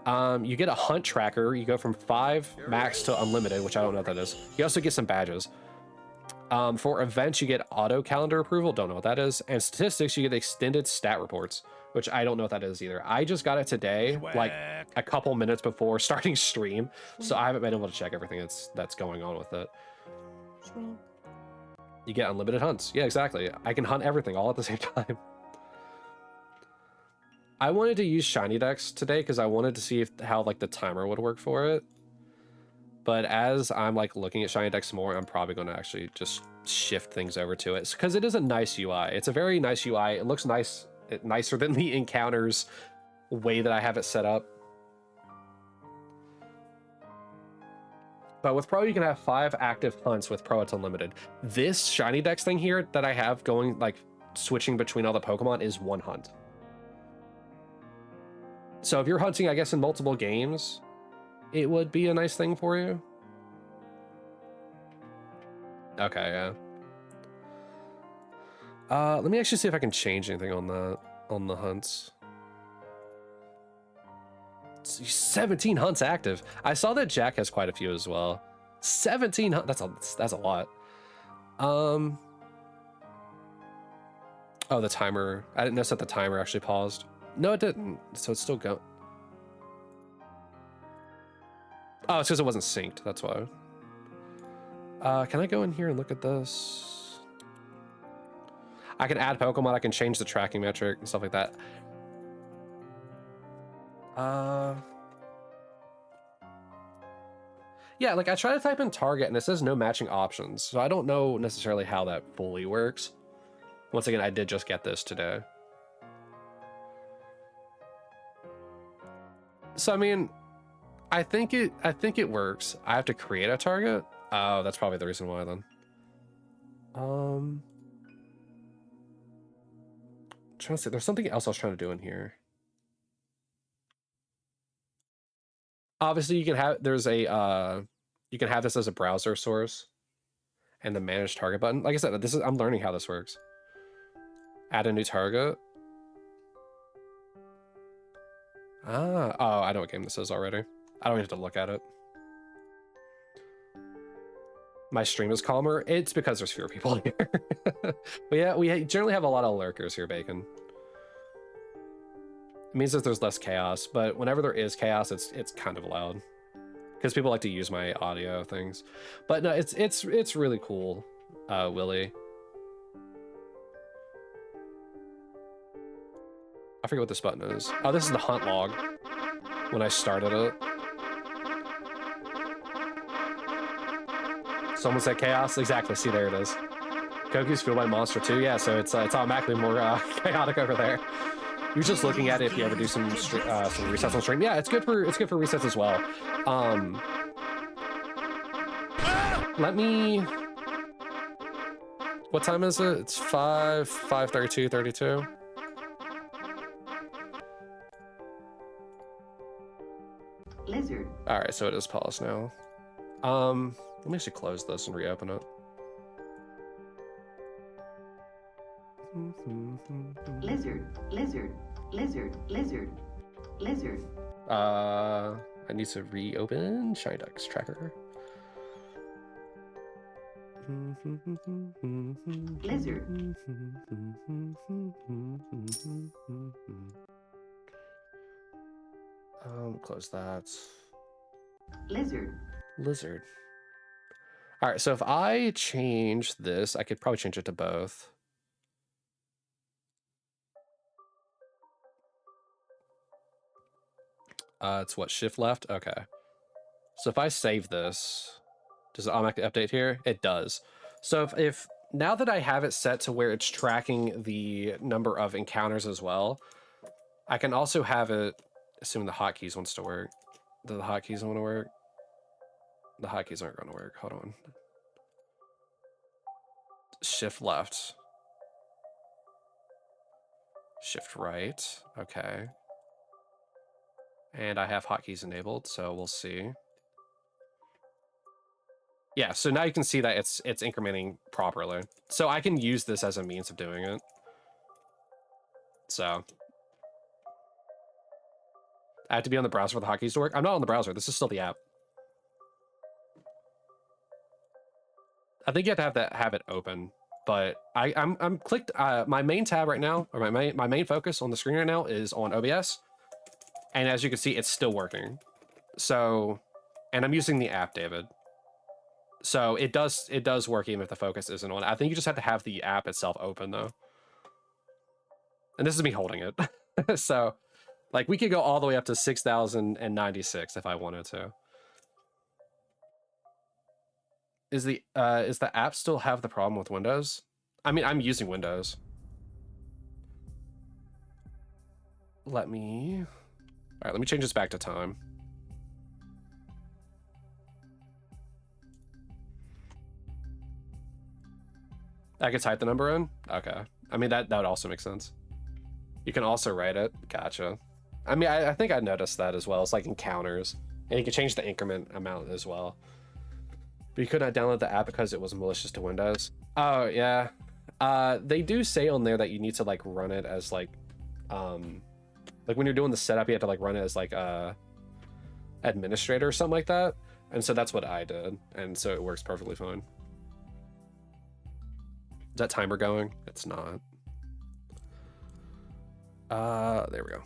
You get a hunt tracker. You go from 5 max to unlimited, which I don't know what that is. You also get some badges. For events, you get auto calendar approval. Don't know what that is. And statistics, you get extended stat reports, which I don't know what that is either. I just got it today, like a couple minutes before starting stream, so I haven't been able to check everything that's going on with it. You get unlimited hunts. Yeah, exactly. I can hunt everything all at the same time. I wanted to use ShinyDex today because I wanted to see how like the timer would work for it. But as I'm like looking at ShinyDex more, I'm probably going to actually just shift things over to it because it is a nice UI. It's a very nice UI. It looks nice, nicer than the encounters way that I have it set up. But with Pro, you can have 5 active hunts with Pro. It's unlimited. This ShinyDex thing here that I have going like switching between all the Pokemon is 1 hunt. So if you're hunting, I guess, in multiple games, it would be a nice thing for you. Okay, yeah. Let me actually see if I can change anything on the hunts. 17 hunts active. I saw that Jack has quite a few as well. 17 hunts. That's a lot. Oh, the timer. I didn't notice that the timer actually paused. No, it didn't. So it's still going. Oh, it's because it wasn't synced. That's why. Can I go in here and look at this? I can add Pokemon. I can change the tracking metric and stuff like that. Yeah, like I try to type in target and it says no matching options. So I don't know necessarily how that fully works. Once again, I did just get this today. So I mean, I think it works. I have to create a target. Oh, that's probably the reason why then. Trying to see, there's something else I was trying to do in here. Obviously, you can have you can have this as a browser source, and the manage target button. Like I said, I'm learning how this works. Add a new target. Oh, I know what game this is already. I don't have to look at it. My stream is calmer. It's because there's fewer people here. But yeah, we generally have a lot of lurkers here, Bacon. It means that there's less chaos, but whenever there is chaos, it's kind of loud because people like to use my audio things. But no, it's really cool. Willy. I forget what this button is. Oh, this is the hunt log when I started it. Someone said chaos. Exactly. See, there it is. Koku's fueled by monster too. Yeah, so it's automatically more chaotic over there. You're just looking at it if you ever do some resets on stream. Yeah, it's good for resets as well. Let me. What time is it? It's 5:32. Lizard. All right, so it is paused now. Let me actually close this and reopen it. Lizard. I need to reopen ShinyDex tracker. Lizard. Close that. Lizard. All right, so if I change this, I could probably change it to both. It's what, shift left? Okay. So if I save this, does it automatically update here? It does. So if now that I have it set to where it's tracking the number of encounters as well, I can also have it, assuming the hotkeys wants to work. Do the hotkeys want to work? The hotkeys aren't going to work. Hold on. Shift left. Shift right. Okay. And I have hotkeys enabled, so we'll see. Yeah, so now you can see that it's incrementing properly. So I can use this as a means of doing it. So I have to be on the browser for the hotkeys to work. I'm not on the browser. This is still the app. I think you have to have it open, but I'm clicked. My main tab right now, or my main focus on the screen right now is on OBS, and as you can see, it's still working. So, and I'm using the app, David. So it does work even if the focus isn't on. I think you just have to have the app itself open though. And this is me holding it. So, like, we could go all the way up to 6,096 if I wanted to. Is the app still have the problem with Windows? I mean, I'm using Windows. All right, let me change this back to time. I could type the number in? Okay. I mean, that would also make sense. You can also write it. Gotcha. I mean, I think I noticed that as well. It's like encounters. And you can change the increment amount as well. But you could not download the app because it was malicious to Windows. Oh, yeah. They do say on there that you need to, like, run it as, like when you're doing the setup, you have to, like, run it as, like, administrator or something like that. And so that's what I did. And so it works perfectly fine. Is that timer going? It's not. There we go.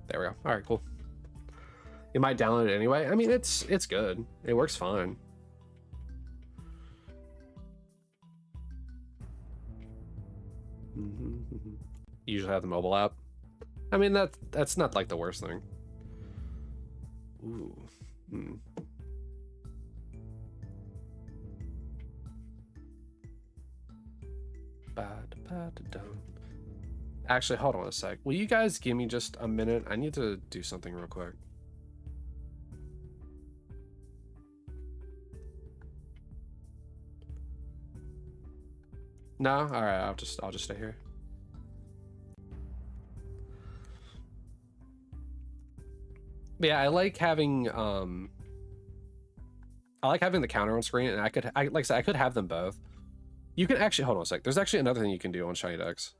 There we go. All right, cool. You might download it anyway. I mean, it's good. It works fine. You usually have the mobile app. I mean, that's not like the worst thing. Ooh. Actually, hold on a sec. Will you guys give me just a minute? I need to do something real quick. No? All right, I'll just stay here. But yeah, I like having the counter on screen, and like I said, I could have them both. You can actually, hold on a sec. There's actually another thing you can do on ShinyDex.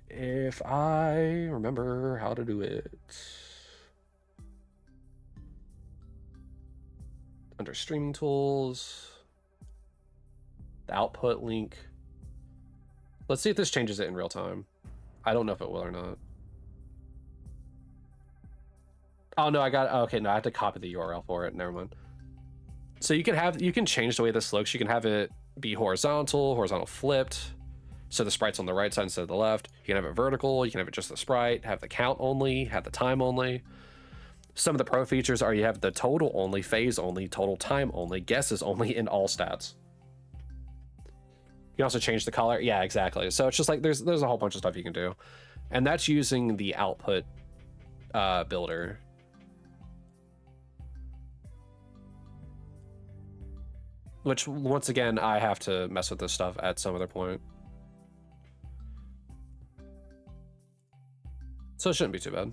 If I remember how to do it. Under streaming tools, the output link. Let's see if this changes it in real time. I don't know if it will or not. Oh no, okay, no, I have to copy the URL for it. Never mind. So you can change the way this looks. You can have it be horizontal flipped, so the sprite's on the right side instead of the left. You can have it vertical, you can have it just the sprite, have the count only, have the time only. Some of the pro features are you have the total only, phase only, total time only, guesses only, and all stats. You can also change the color. Yeah, exactly. So it's just like there's a whole bunch of stuff you can do. And that's using the output builder. Which, once again, I have to mess with this stuff at some other point. So it shouldn't be too bad.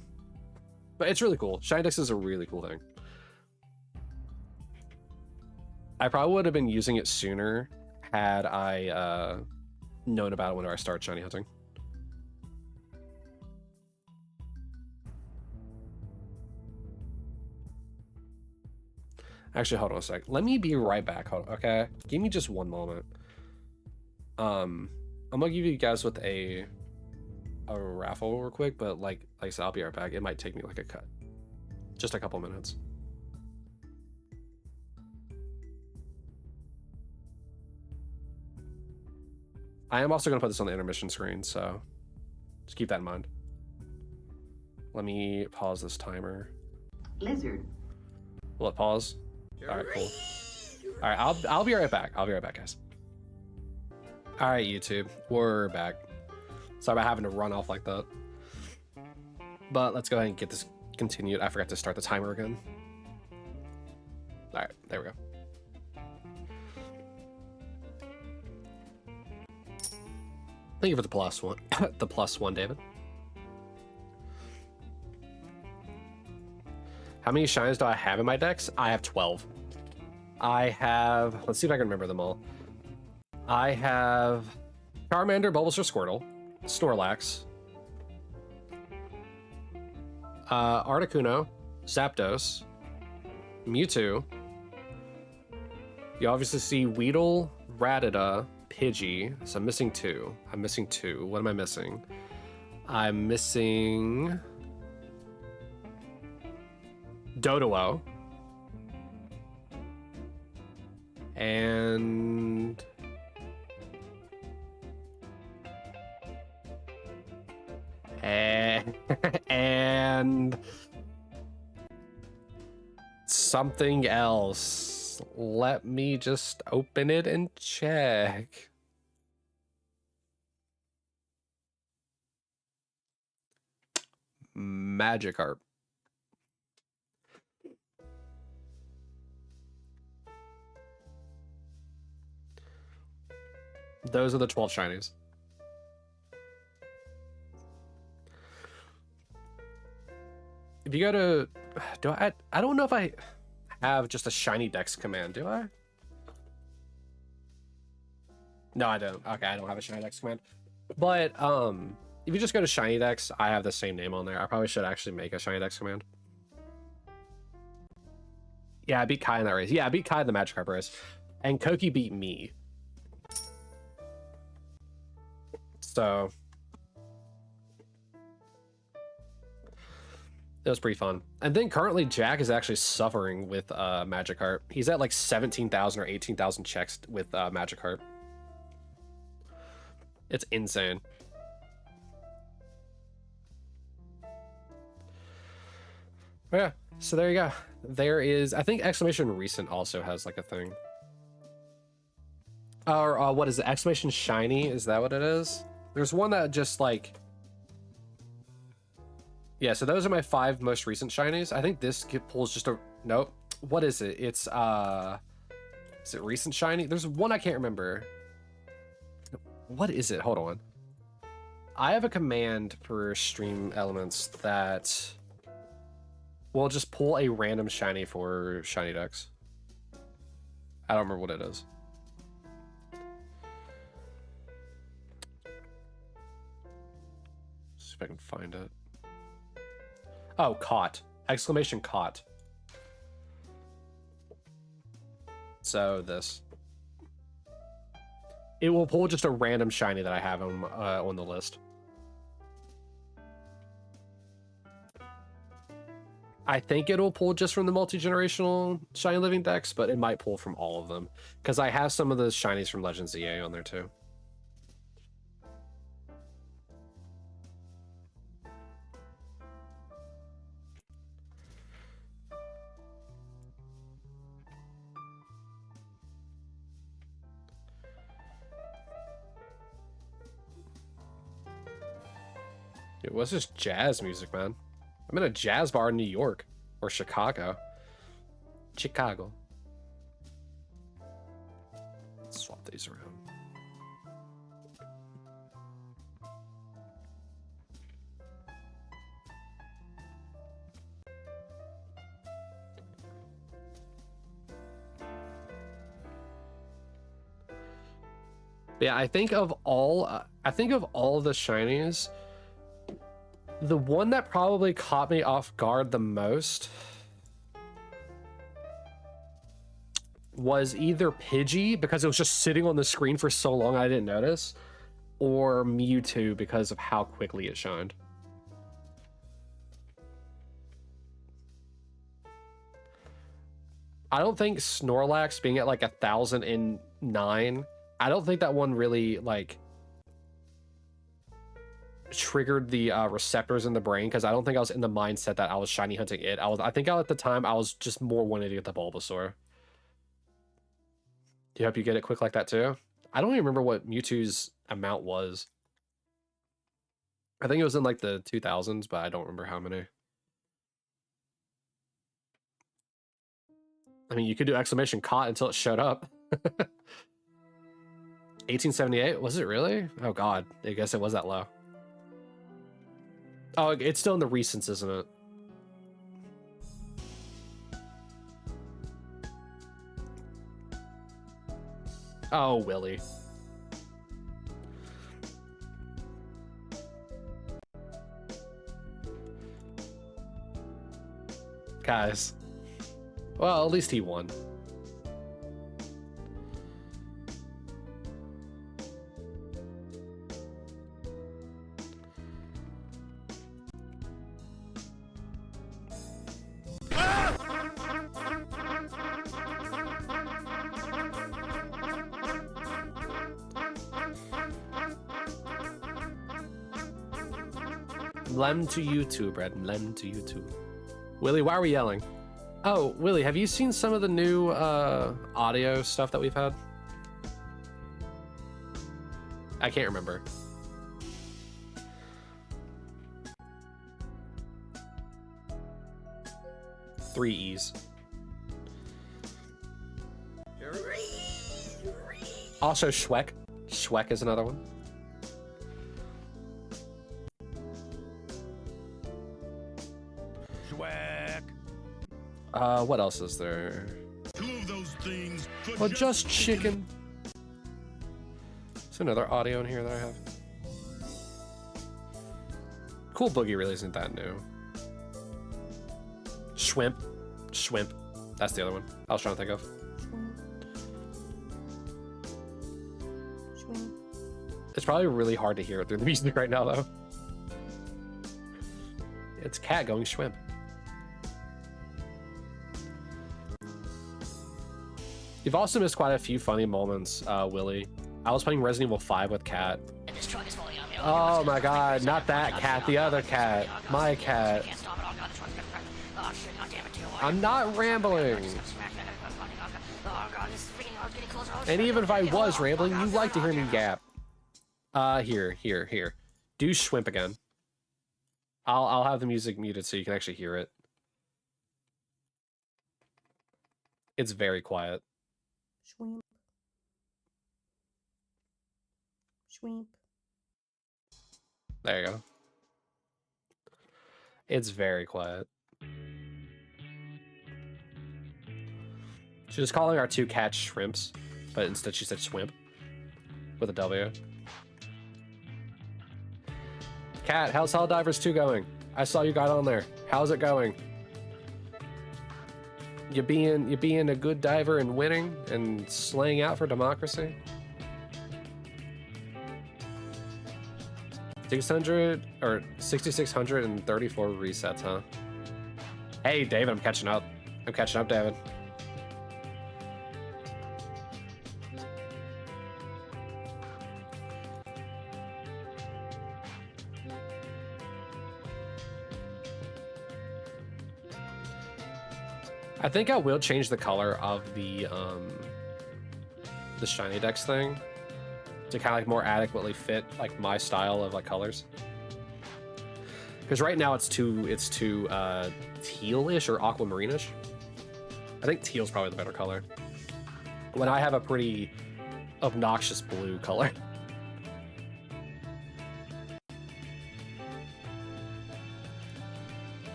But it's really cool. ShinyDex is a really cool thing. I probably would have been using it sooner had I known about it whenever I started shiny hunting. Actually, hold on a sec. Let me be right back. Hold on, okay? Give me just one moment. I'm gonna give you guys with a raffle real quick, but like I said, I'll be right back. It might take me like just a couple minutes. I am also gonna put this on the intermission screen, so just keep that in mind. Let me pause this timer. Lizard. Will it pause? All right, cool. All right, I'll be right back. I'll be right back, guys. All right, YouTube, we're back. Sorry about having to run off like that. But let's go ahead and get this continued. I forgot to start the timer again. All right, there we go. Thank you for the plus one, the plus one, David. How many shines do I have in my decks? I have 12. I have, let's see if I can remember them all. I have Charmander, Bulbasaur, Squirtle, Snorlax, Articuno, Zapdos, Mewtwo. You obviously see Weedle, Rattata, Pidgey. So I'm missing two. What am I missing? I'm missing Doduo. And and something else. Let me just open it and check. Magikarp. Those are the 12 shinies. If you go to, I don't know if I have just a ShinyDex command, do I? No, I don't. Okay, I don't have a ShinyDex command. But if you just go to ShinyDex, I have the same name on there. I probably should actually make a ShinyDex command. Yeah, I beat Kai in that race. Yeah, I beat Kai in the Magikarp race. And Koki beat me. So it was pretty fun. And then currently Jack is actually suffering with Magikarp. He's at like 17,000 or 18,000 checks with Magikarp. It's insane. But yeah, so there you go. There is, I think exclamation recent also has like a thing. Or what is it? Exclamation shiny? Is that what it is? There's one that just like, yeah, so those are my 5 most recent shinies. I think this pulls just a, nope. What is it? It's, is it recent shiny? There's one I can't remember. What is it? Hold on. I have a command for stream elements that will just pull a random shiny for ShinyDex. I don't remember what it is. See if I can find it. Oh, caught. Exclamation caught. So this. It will pull just a random shiny that I have on the list. I think it'll pull just from the multi-generational Shiny Living Dex, but it might pull from all of them. Because I have some of the shinies from Legends EA on there too. It was just jazz music, man. I'm in a jazz bar in New York or Chicago. Chicago. Let's swap these around. Yeah, I think of all the shinies, the one that probably caught me off guard the most was either Pidgey, because it was just sitting on the screen for so long I didn't notice, or Mewtwo because of how quickly it shined. I don't think Snorlax being at like 1009, I don't think that one really like triggered the receptors in the brain, because I don't think I was in the mindset that I was shiny hunting it. I think at the time I was just more wanting to get the Bulbasaur. Do you hope you get it quick like that too? I don't even remember what Mewtwo's amount was. I think it was in like the 2000s, but I don't remember how many. I mean, you could do exclamation caught until it showed up. 1878? Was it really? Oh god, I guess it was that low. Oh, it's still in the recents, isn't it? Oh, Willy. Guys. Well, at least he won. Lem to you too, Brad. Lem to you too. Willy, why are we yelling? Oh, Willy, have you seen some of the new audio stuff that we've had? I can't remember. Three E's. Also, Schweck. Schweck is another one. What else is there? Two of those things. Well, just chicken. There's another audio in here that I have. Cool Boogie really isn't that new. Schwimp. Schwimp. That's the other one I was trying to think of. Schwimp. It's probably really hard to hear it through the music right now, though. It's Cat going Schwimp. You've also missed quite a few funny moments, Willy. I was playing Resident Evil 5 with Cat. Oh my god, not that cat, the other cat. My cat. I'm not rambling. And even if I was rambling, you like to hear me gap. Here. Do Schwimp again. I'll have the music muted so you can actually hear it. It's very quiet. Schwimp. Schwimp. There you go. It's very quiet. She was calling our two cats shrimps, but instead she said swimp with a W. Cat, how's Helldivers 2 going? I saw you got on there. How's it going? You being a good diver and winning and slaying out for democracy? 600 or 6,634 resets, huh? Hey, David, I'm catching up. I'm catching up, David. I think I will change the color of the ShinyDex thing to kind of like more adequately fit like my style of like colors. Because right now it's too tealish or aquamarine-ish. I think teal's probably the better color. When I have a pretty obnoxious blue color.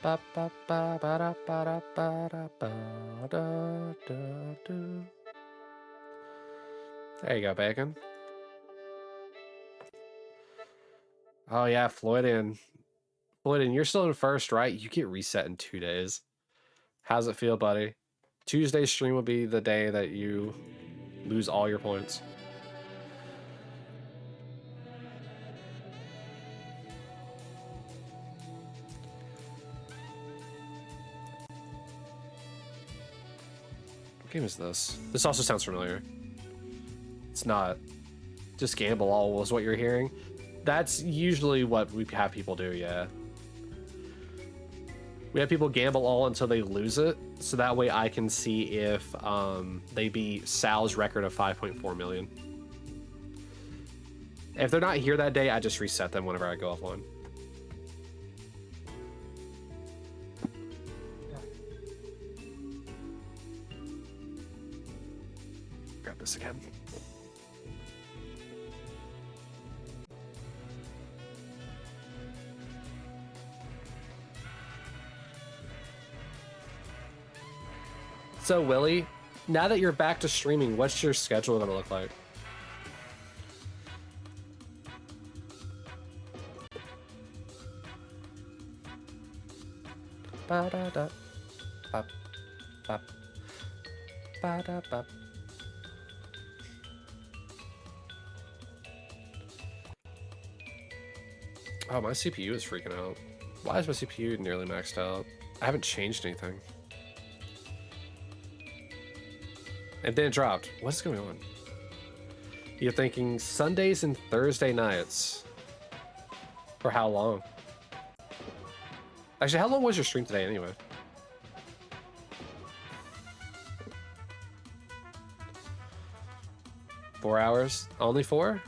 There you go, Bacon. Oh yeah, Floydin, you're still in first, right? You get reset in 2 days. How's it feel, buddy? Tuesday's stream will be the day that you lose all your points. What game is this? This also sounds familiar. It's not. Just gamble all was what you're hearing. That's usually what we have people do, yeah. We have people gamble all until they lose it, so that way I can see if they beat Sal's record of 5.4 million. If they're not here that day, I just reset them whenever I go offline. Grab this again. So, Willie, now that you're back to streaming, what's your schedule gonna look like? Ba-da-da. Bop. Bop. Ba-da-bop. Oh, my CPU is freaking out. Why is my CPU nearly maxed out? I haven't changed anything. And then it dropped. What's going on? You're thinking Sundays and Thursday nights. For how long? Actually, how long was your stream today anyway? Four hours? Only 4?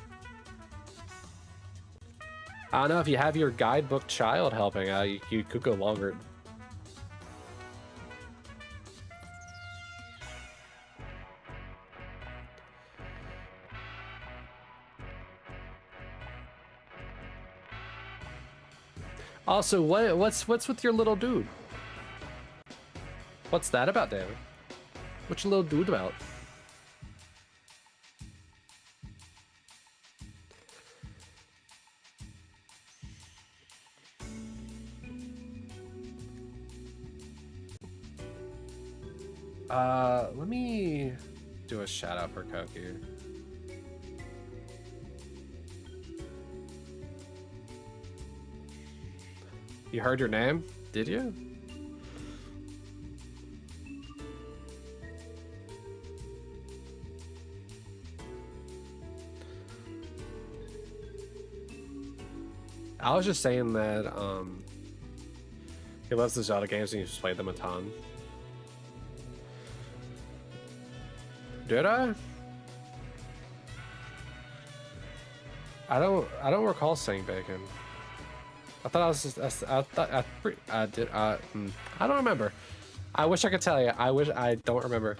I don't know, if you have your guidebook child helping out, you could go longer. Also, what's with your little dude? What's that about, David? What's your little dude about? Let me do a shout out for Koki. You heard your name? Did you? I was just saying that he loves the Zelda games and he's played them a ton. Did I? I don't recall saying bacon. I thought I was just, I did, I don't remember. I wish I could tell you. I don't remember.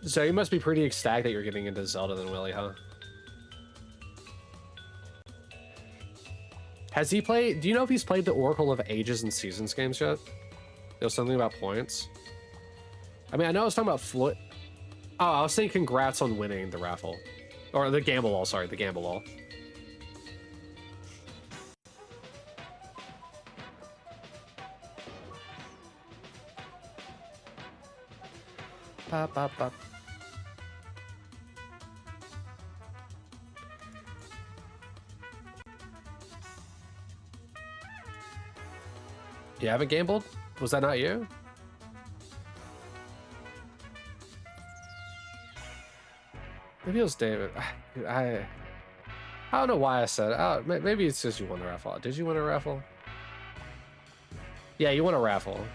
So you must be pretty ecstatic that you're getting into Zelda then, Willie, huh? Has he played, do you know if he's played the Oracle of Ages and Seasons games yet? There was something about points. I mean, I know I was talking about Floyd. Oh, I was saying congrats on winning the raffle. Or the gamble all, sorry, the gamble all. Pop, pop, pop. You haven't gambled? Was that not you? Maybe it was David. I don't know why I said it. Oh, maybe it's just you won the raffle. Did you win a raffle? Yeah, you won a raffle.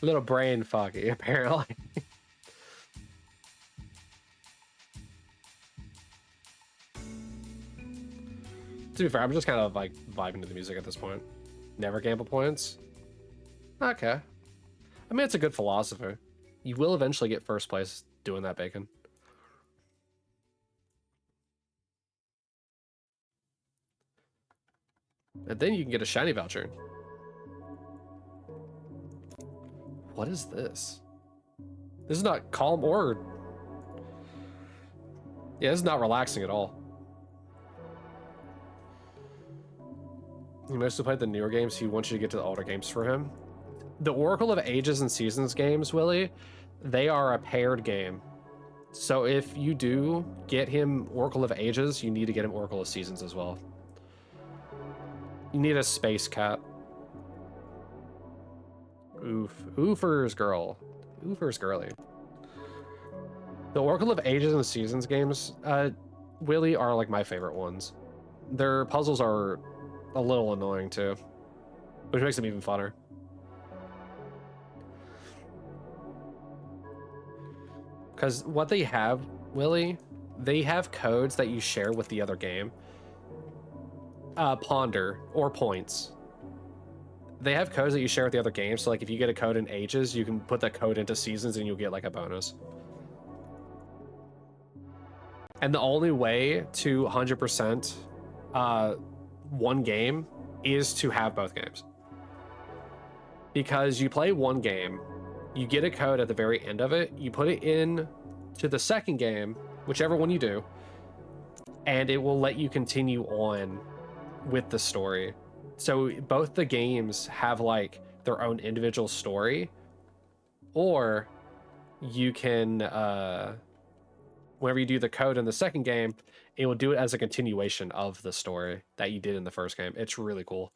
Little brain foggy, apparently. To be fair, I'm just kind of like vibing to the music at this point. Never gamble points. Okay. I mean, it's a good philosophy. You will eventually get first place doing that, Bacon. And then you can get a shiny voucher. What is this? This is not calm or... Yeah, this is not relaxing at all. You mostly played the newer games. He wants you to get to the older games for him. The Oracle of Ages and Seasons games, Willie, they are a paired game. So if you do get him Oracle of Ages, you need to get him Oracle of Seasons as well. You need a space cat. Oof. Oofer's girl. Oofer's girly. The Oracle of Ages and Seasons games, Willie, are like my favorite ones. Their puzzles are a little annoying too, which makes them even funner. Because what they have, Willie, they have codes that you share with the other game. Ponder or points. They have codes that you share with the other game. So like if you get a code in Ages, you can put that code into Seasons and you'll get like a bonus. And the only way to 100% one game is to have both games. Because you play one game, you get a code at the very end of it, you put it in to the second game, whichever one you do, and it will let you continue on with the story. So both the games have like their own individual story, or you can, whenever you do the code in the second game, it will do it as a continuation of the story that you did in the first game. It's really cool.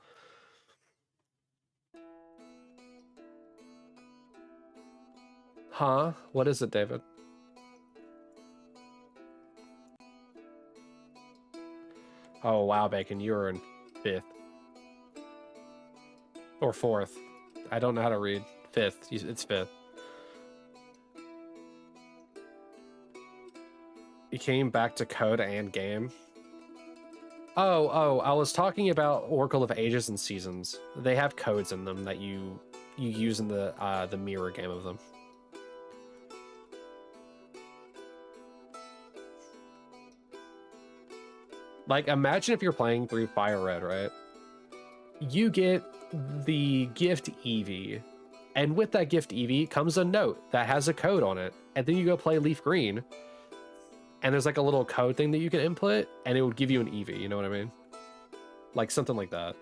Huh? What is it, David? Oh, wow, Bacon, you were in 5th. Or 4th. I don't know how to read. 5th. It's 5th. You came back to code and game. Oh, I was talking about Oracle of Ages and Seasons. They have codes in them that you use in the mirror game of them. Like, imagine if you're playing through Fire Red, right? You get the gift Eevee, and with that gift Eevee comes a note that has a code on it, and then you go play Leaf Green, and there's like a little code thing that you can input, and it would give you an Eevee, you know what I mean? Like something like that.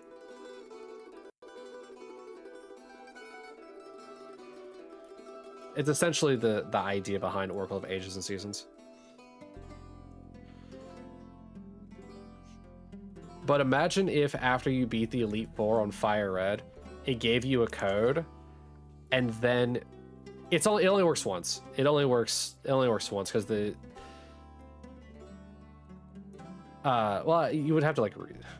It's essentially the idea behind Oracle of Ages and Seasons. But imagine if after you beat the Elite Four on Fire Red, it gave you a code, and then it only works once. It only works once because the well, you would have to like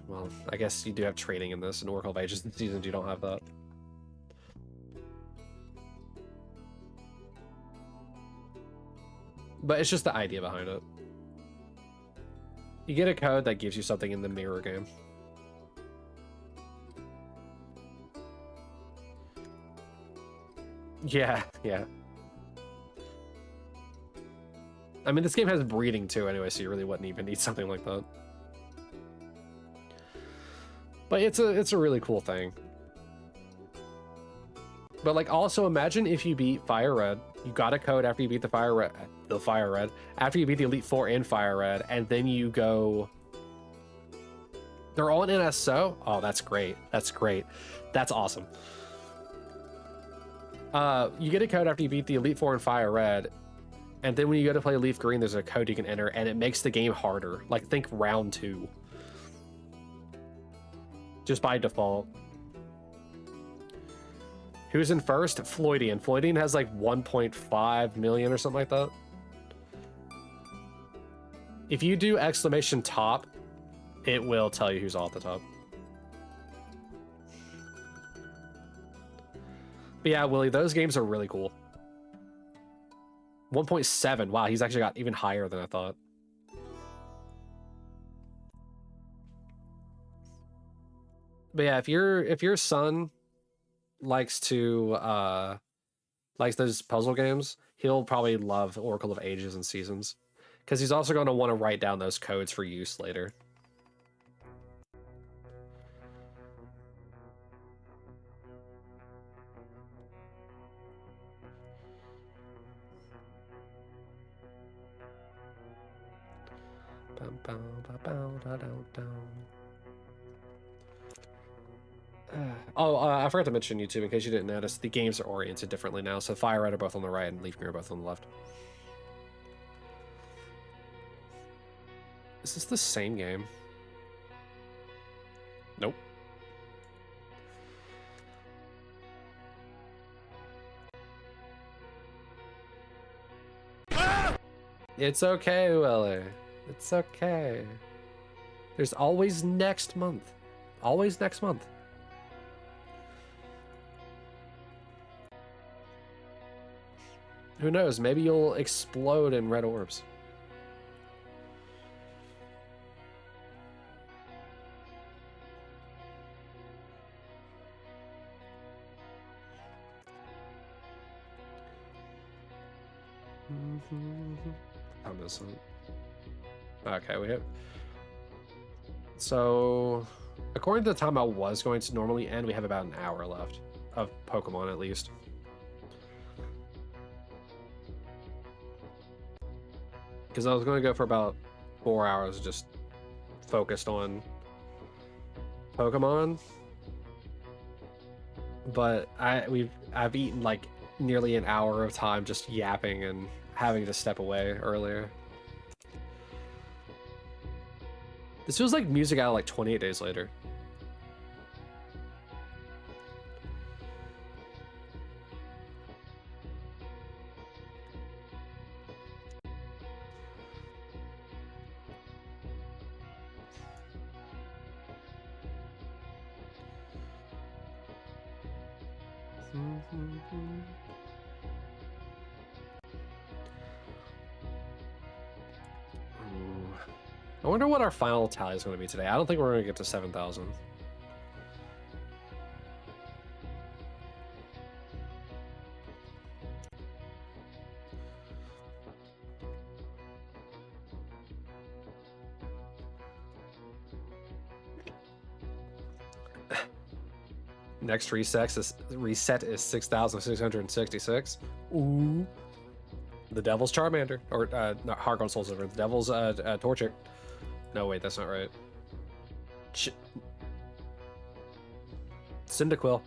well, I guess you do have trading in this. In Oracle of Ages and Seasons, you don't have that. But it's just the idea behind it. You get a code that gives you something in the mirror game. Yeah. I mean, this game has breeding too anyway, so you really wouldn't even need something like that. But it's a really cool thing. But like, also imagine if you beat Fire Red, you got a code after you beat the Fire Red, after you beat the Elite Four in Fire Red, and then you go, they're all in NSO? Oh, that's great. That's awesome. You get a code after you beat the Elite Four in Fire Red, And then when you go to play Leaf Green, there's a code you can enter, and it makes the game harder. Like, think round 2. Just by default. Who's in first? Floydian. Floydian has like 1.5 million or something like that. If you do exclamation top, it will tell you who's all at the top. But yeah, Willie, those games are really cool. 1.7. Wow, he's actually got even higher than I thought. But yeah, if your son likes those puzzle games, he'll probably love Oracle of Ages and Seasons, because he's also going to want to write down those codes for use later. I forgot to mention YouTube, in case you didn't notice, the games are oriented differently now. So Fire Red are both on the right and Leaf Green are both on the left. Is this the same game? Nope. It's okay, Willie. It's okay. There's always next month. Always next month. Who knows? Maybe you'll explode in red orbs. I'm missing. Okay, we have. So, according to the time I was going to normally end, we have about an hour left of Pokemon at least. Because I was going to go for about 4 hours just focused on Pokemon. But I've eaten like nearly an hour of time just yapping and having to step away earlier. This feels like music out like 28 days later. I wonder what our final tally is going to be today. I don't think we're going to get to 7,000. Next reset is 6,666. Ooh. The Devil's Charmander. Or, not Heartgold Soul Silver. The Devil's Torchic. No, wait, that's not right. Cyndaquil.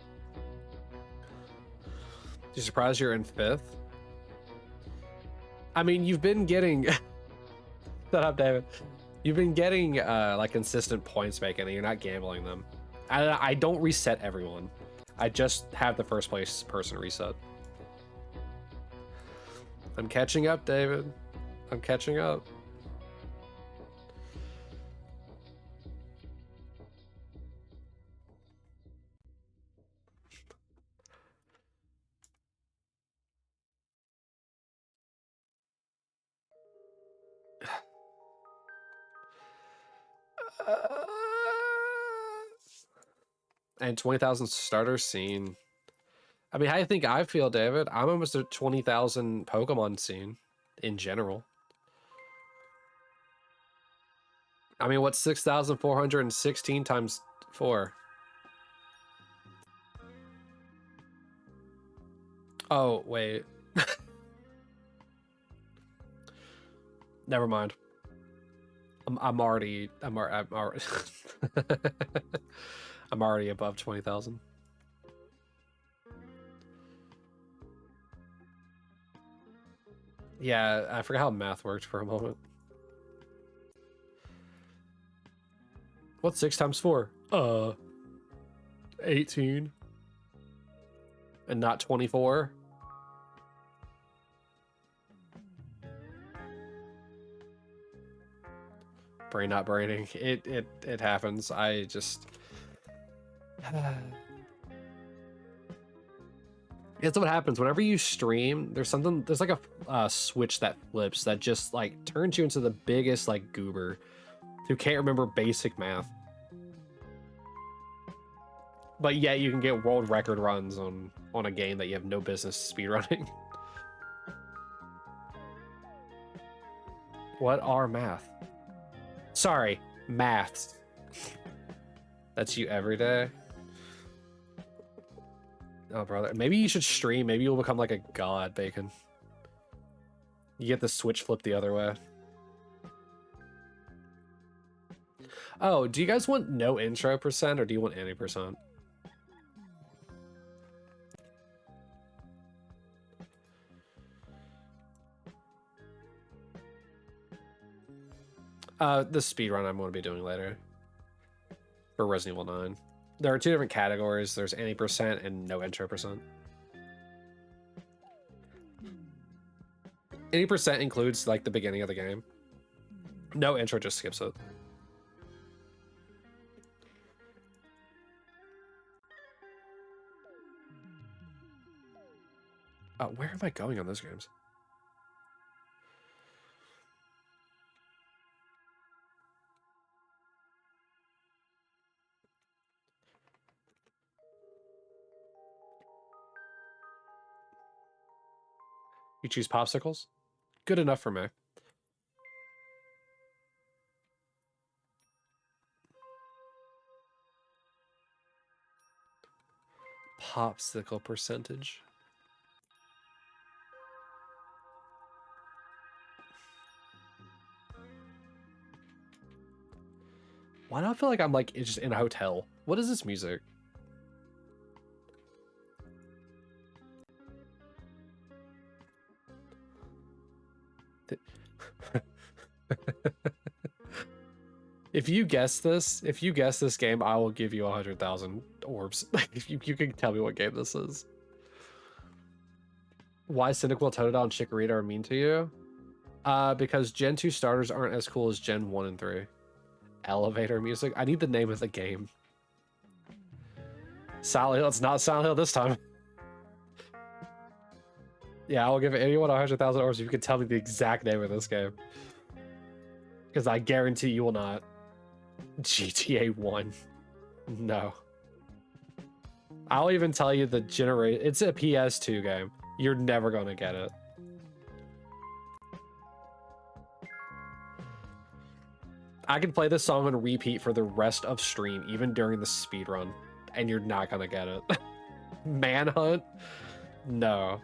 You surprised you're in 5th? I mean, you've been getting... Shut up, David. You've been getting, like, consistent points making, and you're not gambling them. I don't reset everyone. I just have the first place person reset. I'm catching up, David. I'm catching up. And 20,000 starters scene. I mean, how do you think I feel, David? I'm almost at 20,000 Pokemon scene in general. I mean, what's 6,416 times 4? Oh, wait. Never mind. I'm already I'm already above 20,000. Yeah, I forgot how math worked for a moment. What's 6 times 4? 18. And not 24? Brain not braining. It happens. I just... It's what happens whenever you stream. There's like a switch that flips that just like turns you into the biggest like goober who can't remember basic math. But yet you can get world record runs on a game that you have no business speedrunning. What are math? Sorry, maths. That's you every day. Oh, brother. Maybe you should stream. Maybe you'll become like a god, Bacon. You get the switch flip the other way. Oh, do you guys want no intro percent or do you want any percent? The speedrun I'm going to be doing later for Resident Evil 9. There are 2 different categories. There's any percent and no intro percent. Any percent includes like the beginning of the game. No intro just skips it. Where am I going on those games? You choose popsicles? Good enough for me. Popsicle percentage. Why do I feel like I'm like just in a hotel? What is this music? If you guess this game, I will give you 100,000 orbs. If you can tell me what game this is. Why Cynical, Totodile, and Chikorita are mean to you? Because Gen 2 starters aren't as cool as Gen 1 and 3. Elevator music? I need the name of the game. Silent Hill. It's not Silent Hill this time. Yeah, I will give anyone 100,000 orbs if you can tell me the exact name of this game. Because I guarantee you will not. GTA 1. No. I'll even tell you the generate. It's a PS2 game. You're never gonna get it. I can play this song on repeat for the rest of stream, even during the speed run, and you're not gonna get it. Manhunt? No.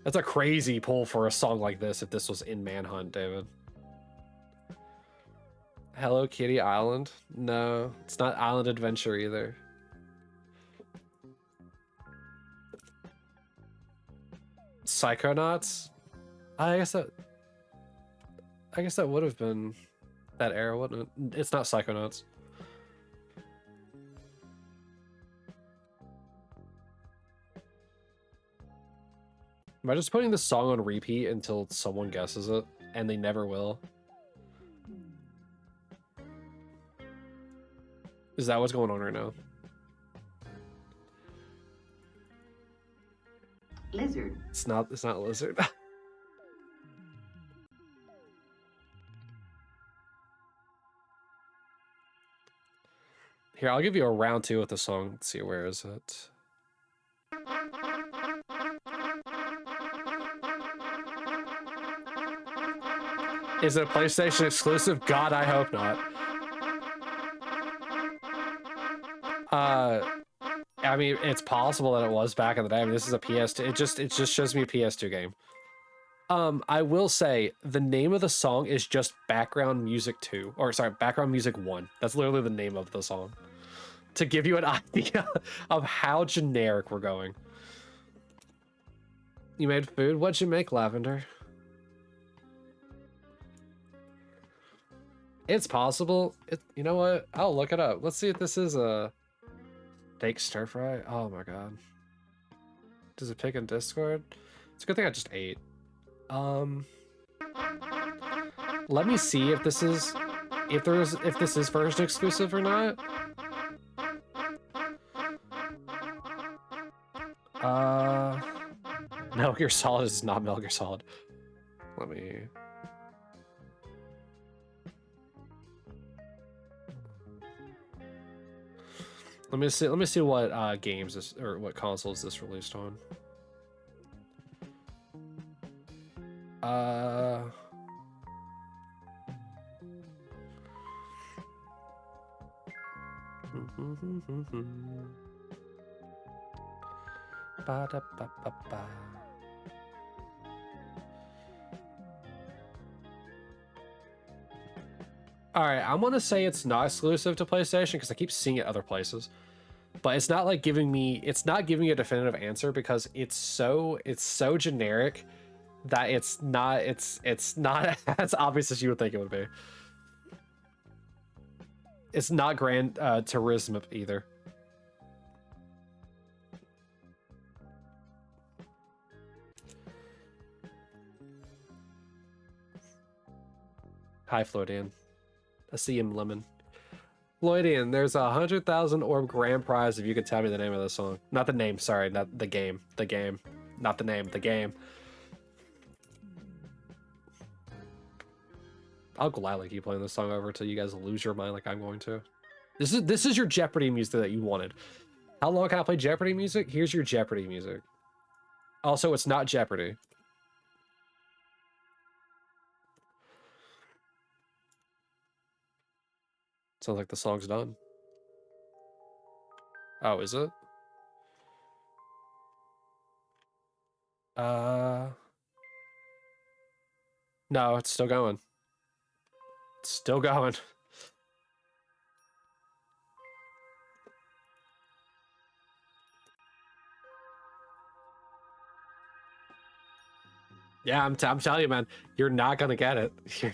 That's a crazy pull for a song like this if this was in Manhunt, David. Hello Kitty Island? No, it's not Island Adventure either. Psychonauts? I guess that would have been that era, wouldn't it? It's not Psychonauts. Am I just putting this song on repeat until someone guesses it? And they never will. Is that what's going on right now? Lizard. It's not Lizard. Here, I'll give you a round 2 with the song. Let's see, where is it? Is it a PlayStation exclusive? God, I hope not. I mean, it's possible that it was back in the day. I mean, this is a PS2. It just shows me a PS2 game. I will say the name of the song is just Background Music 2, or sorry, Background Music 1. That's literally the name of the song. To give you an idea of how generic we're going. You made food? What'd you make, Lavender? It's possible. You know what? I'll look it up. Let's see if this is a fake stir fry. Oh my god. Does it pick in Discord? It's a good thing I just ate. Let me see if this is if this is first exclusive or not. Metal Gear Solid is not Metal Gear Solid. Let me see what games this or what consoles this released on. Ba-da-ba-ba-ba. All right, I'm gonna say it's not exclusive to PlayStation because I keep seeing it other places, but it's not like giving me a definitive answer because it's so generic that it's not as obvious as you would think it would be. It's not Gran Turismo either. Hi, Floydian. I see him, Lemon. Floydian, there's 100,000 orb grand prize if you could tell me the name of the song. Not the name, sorry, not the game. The game. Not the name, the game. I'll gladly keep playing this song over until you guys lose your mind like I'm going to. This is your Jeopardy music that you wanted. How long can I play Jeopardy music? Here's your Jeopardy music. Also, it's not Jeopardy. Sounds like the song's done. Oh, is it? No, it's still going. It's still going. Yeah, I'm telling you, man, you're not gonna get it. You're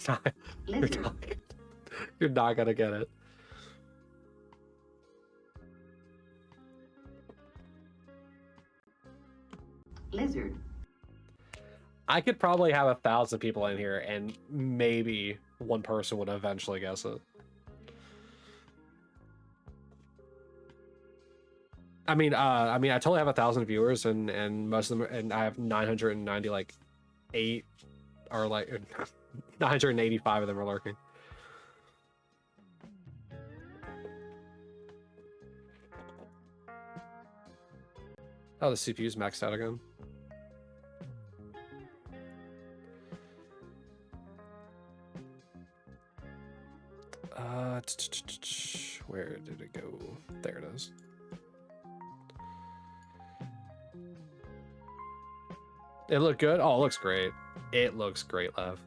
not gonna get it. Lizard. I could probably have 1,000 people in here, and maybe one person would eventually guess it. I mean, I totally have 1,000 viewers, and most of them, and I have 990, like, 8, or like 985 of them are lurking. Oh, the CPU's maxed out again. Where did it go? There it is. It looked good? Oh, it looks great. It looks great, Lev.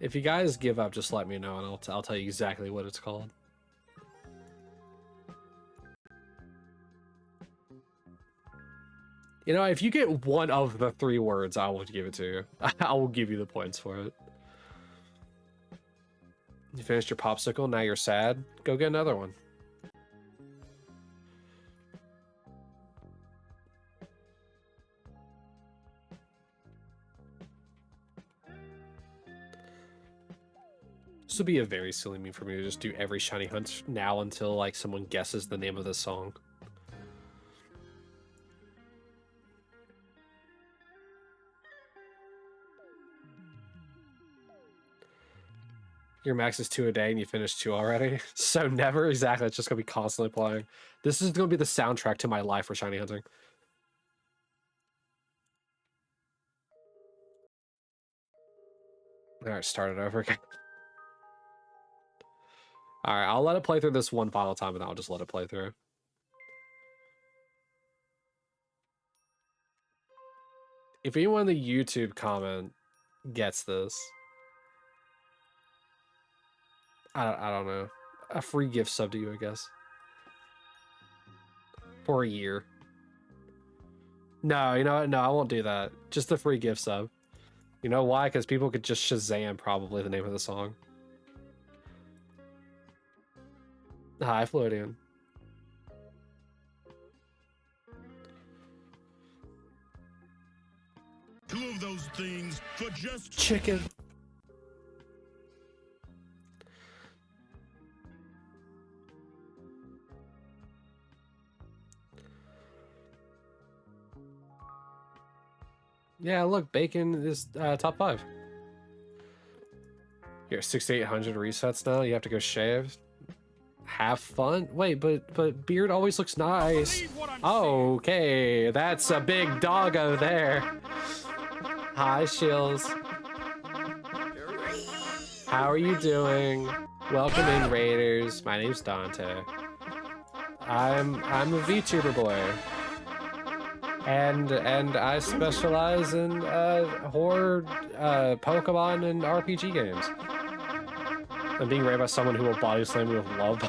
If you guys give up, just let me know, and I'll tell you exactly what it's called. You know, if you get one of the 3 words, I will give it to you. I will give you the points for it. You finished your popsicle, now you're sad? Go get another one. This would be a very silly meme for me to just do every shiny hunt now until like someone guesses the name of the song. Your max is 2 a day and you finished 2 already? So never, exactly. It's just going to be constantly playing. This is going to be the soundtrack to my life for shiny hunting. Alright, start it over again. Alright, I'll let it play through this one final time and I'll just let it play through. If anyone in the YouTube comment gets this, I don't know. A free gift sub to you, I guess. For a year. No, you know what? No, I won't do that. Just a free gift sub. You know why? Because people could just Shazam probably the name of the song. Hi, Floatian. Two of those things for just Chicken. Yeah, look, bacon is top 5. Here, 6,800 resets now. You have to go shave. Have fun. Wait, but beard always looks nice. Okay, that's a big doggo there. Hi, Shills. How are you doing? Welcome in, Raiders. My name's Dante. I'm a VTuber boy. And I specialize in horror, Pokemon, and RPG games. I'm being raised by someone who will body slam me with love.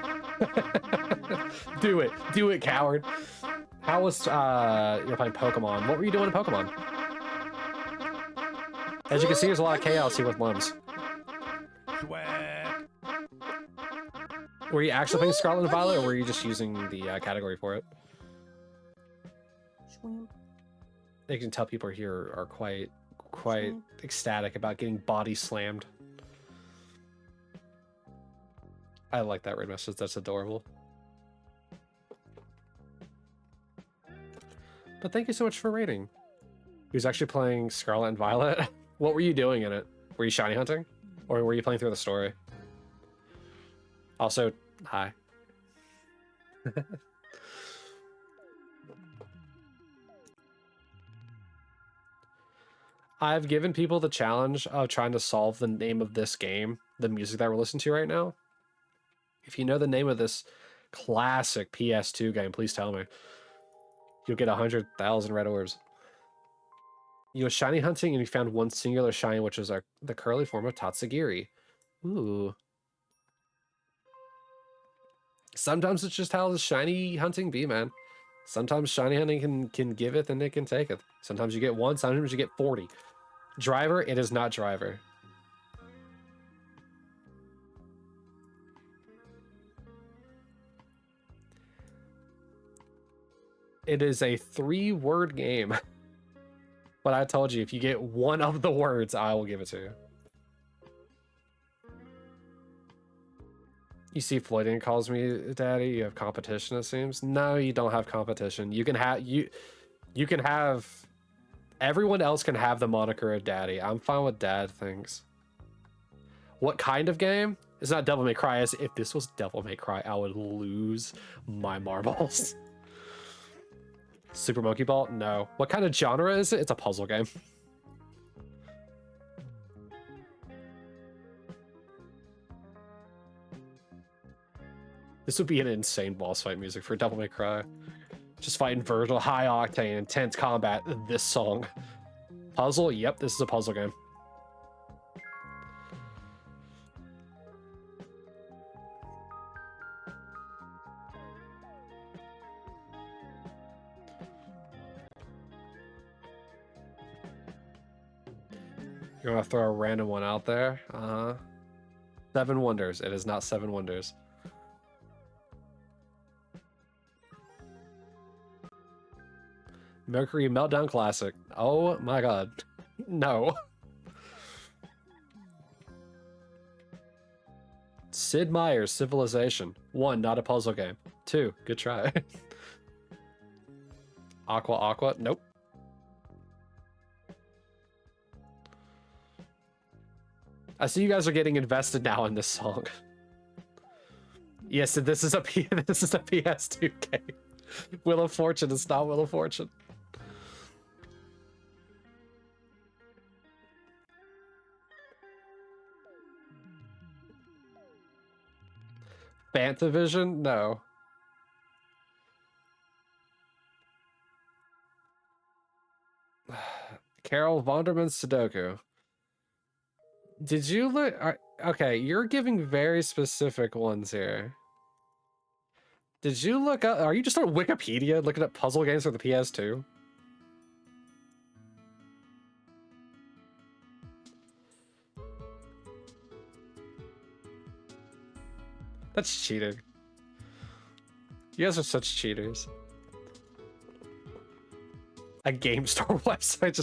Do it, coward. How was you're playing Pokemon? What were you doing in Pokemon? As you can see, there's a lot of chaos here with limbs. Were you actually playing Scarlet and Violet, or were you just using the category for it? Schweem. You can tell people here are quite Schweem. ecstatic about getting body slammed. I like that red message. That's adorable. But thank you so much for rating. He was actually playing Scarlet and Violet. What were you doing in it? Were you shiny hunting? Or were you playing through the story? Also, hi. I've given people the challenge of trying to solve the name of this game, the music that we're listening to right now. If you know the name of this classic PS2 game, please tell me. You'll get 100,000 red orbs. You were shiny hunting and you found one singular shiny, which was the curly form of Tatsugiri. Ooh. Sometimes it's just how the shiny hunting be, man. Sometimes shiny hunting can give it and it can take it. Sometimes you get 1, sometimes you get 40. Driver, it is not driver. It is a 3-word game. But I told you, if you get one of the words, I will give it to you. You see, Floydian calls me daddy. You have competition, it seems. No, you don't have competition. You can have. Everyone else can have the moniker of daddy. I'm fine with dad things. What kind of game? It's not Devil May Cry. As if this was Devil May Cry, I would lose my marbles. Super Monkey Ball? No. What kind of genre is it? It's a puzzle game. This would be an insane boss fight music for Devil May Cry. Just fighting Virgil, high octane, intense combat, this song. Puzzle? Yep, this is a puzzle game. You're gonna throw a random one out there? Uh-huh. 7 Wonders. It is not 7 Wonders. Mercury Meltdown Classic. Oh my god. No. Sid Meier's Civilization. 1, not a puzzle game. 2, good try. Aqua. Nope. I see you guys are getting invested now in this song. Yes, this is a PS2 game. Wheel of Fortune is not Wheel of Fortune. Fantavision? No. Carol Vonderman's Sudoku. Did you look? Okay, you're giving very specific ones here. Did you look up? Are you just on Wikipedia looking at puzzle games for the PS2? That's cheating. You guys are such cheaters. A GameStop website,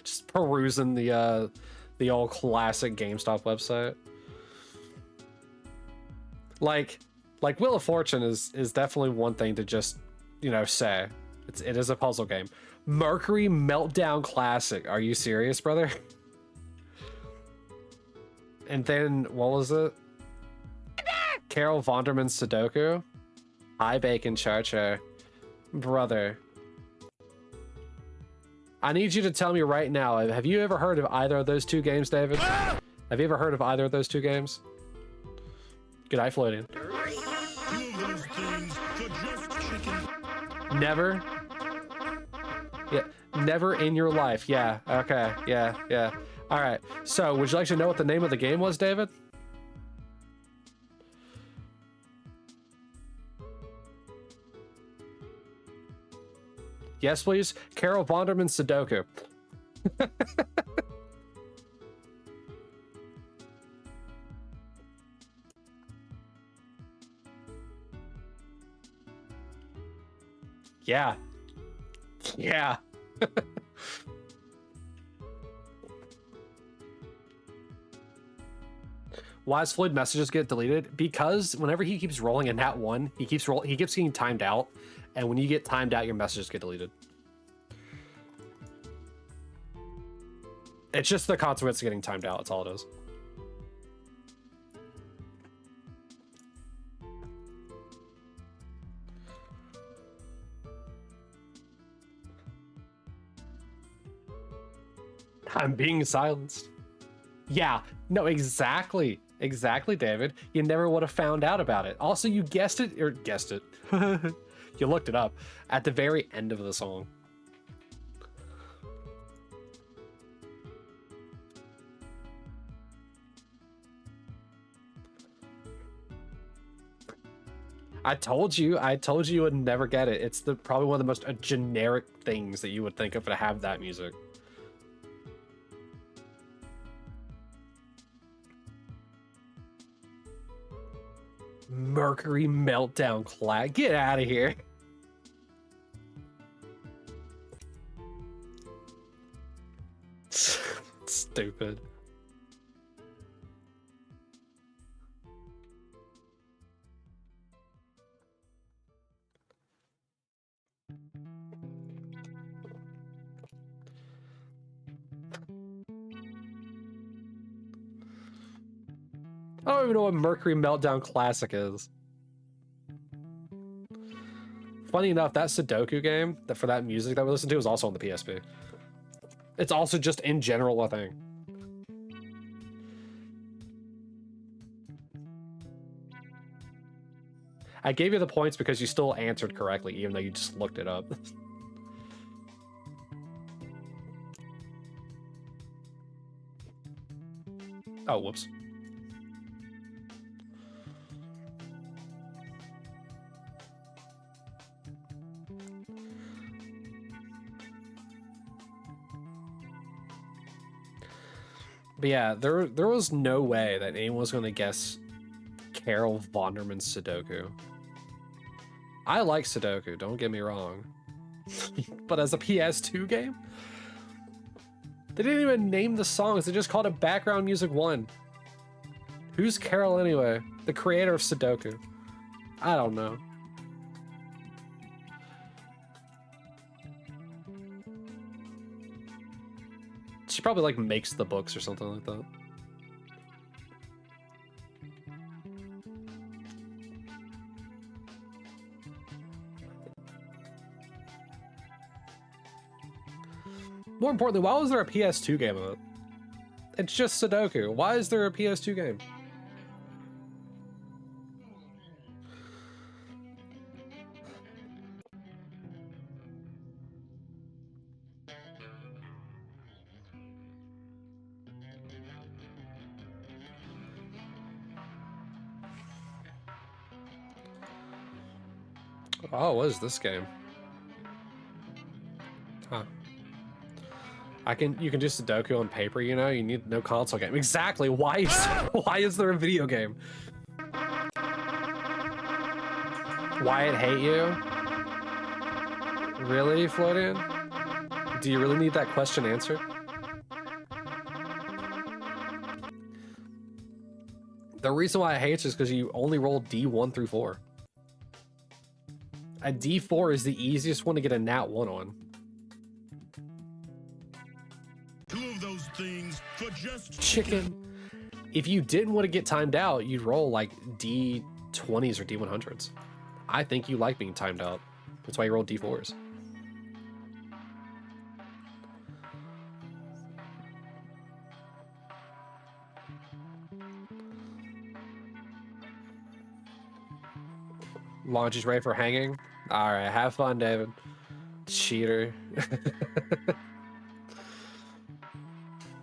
just perusing the old classic GameStop website. Like Wheel of Fortune is definitely one thing to just, say. It is a puzzle game. Mercury Meltdown Classic. Are you serious, brother? And then what was it? Carol Vonderman's Sudoku. Hi, Bacon Charcher. Brother. I need you to tell me right now, have you ever heard of either of those two games, David? Have you ever heard of either of those two games? Good eye, Floating. Never? Yeah, never in your life. Yeah, okay, yeah. All right, so would you like to know what the name of the game was, David? Yes, please. Carol Vonderman's Sudoku. Yeah. Yeah. Why does Floyd messages get deleted? Because whenever he keeps rolling in that one, he keeps getting timed out, and when you get timed out, your messages get deleted. It's just the consequence of getting timed out. That's all it is. I'm being silenced. Yeah, no, exactly. Exactly, David. You never would have found out about it. Also, you guessed it. You looked it up at the very end of the song. I told you you would never get it. It's probably one of the most generic things that you would think of to have that music. Mercury Meltdown Class. Get out of here. Stupid. I don't even know what Mercury Meltdown Classic is. Funny enough, that Sudoku game for that music that we listened to was also on the PSP. It's also just in general a thing. I gave you the points because you still answered correctly, even though you just looked it up. Oh, whoops. But yeah, there was no way that anyone was going to guess Carol Vonderman's Sudoku. I like Sudoku, don't get me wrong. But as a PS2 game? They didn't even name the songs, they just called it Background Music 1. Who's Carol anyway? The creator of Sudoku. I don't know. She probably like makes the books or something like that. More importantly, why was there a PS2 game of it? It's just Sudoku. Why is there a PS2 game? Oh, what is this game? Huh. You can do Sudoku on paper, you know? You need no console game. Exactly. Why is there a video game? Wyatt hate you? Really, Florian? Do you really need that question answered? The reason why I hate you is because you only roll D1 through 4. A D4 is the easiest one to get a nat 1 on. Two of those things for just Chicken. If you didn't want to get timed out, you'd roll like D20s or D100s. I think you like being timed out. That's why you roll D4s. Launch ready for hanging. All right, have fun, David. Cheater.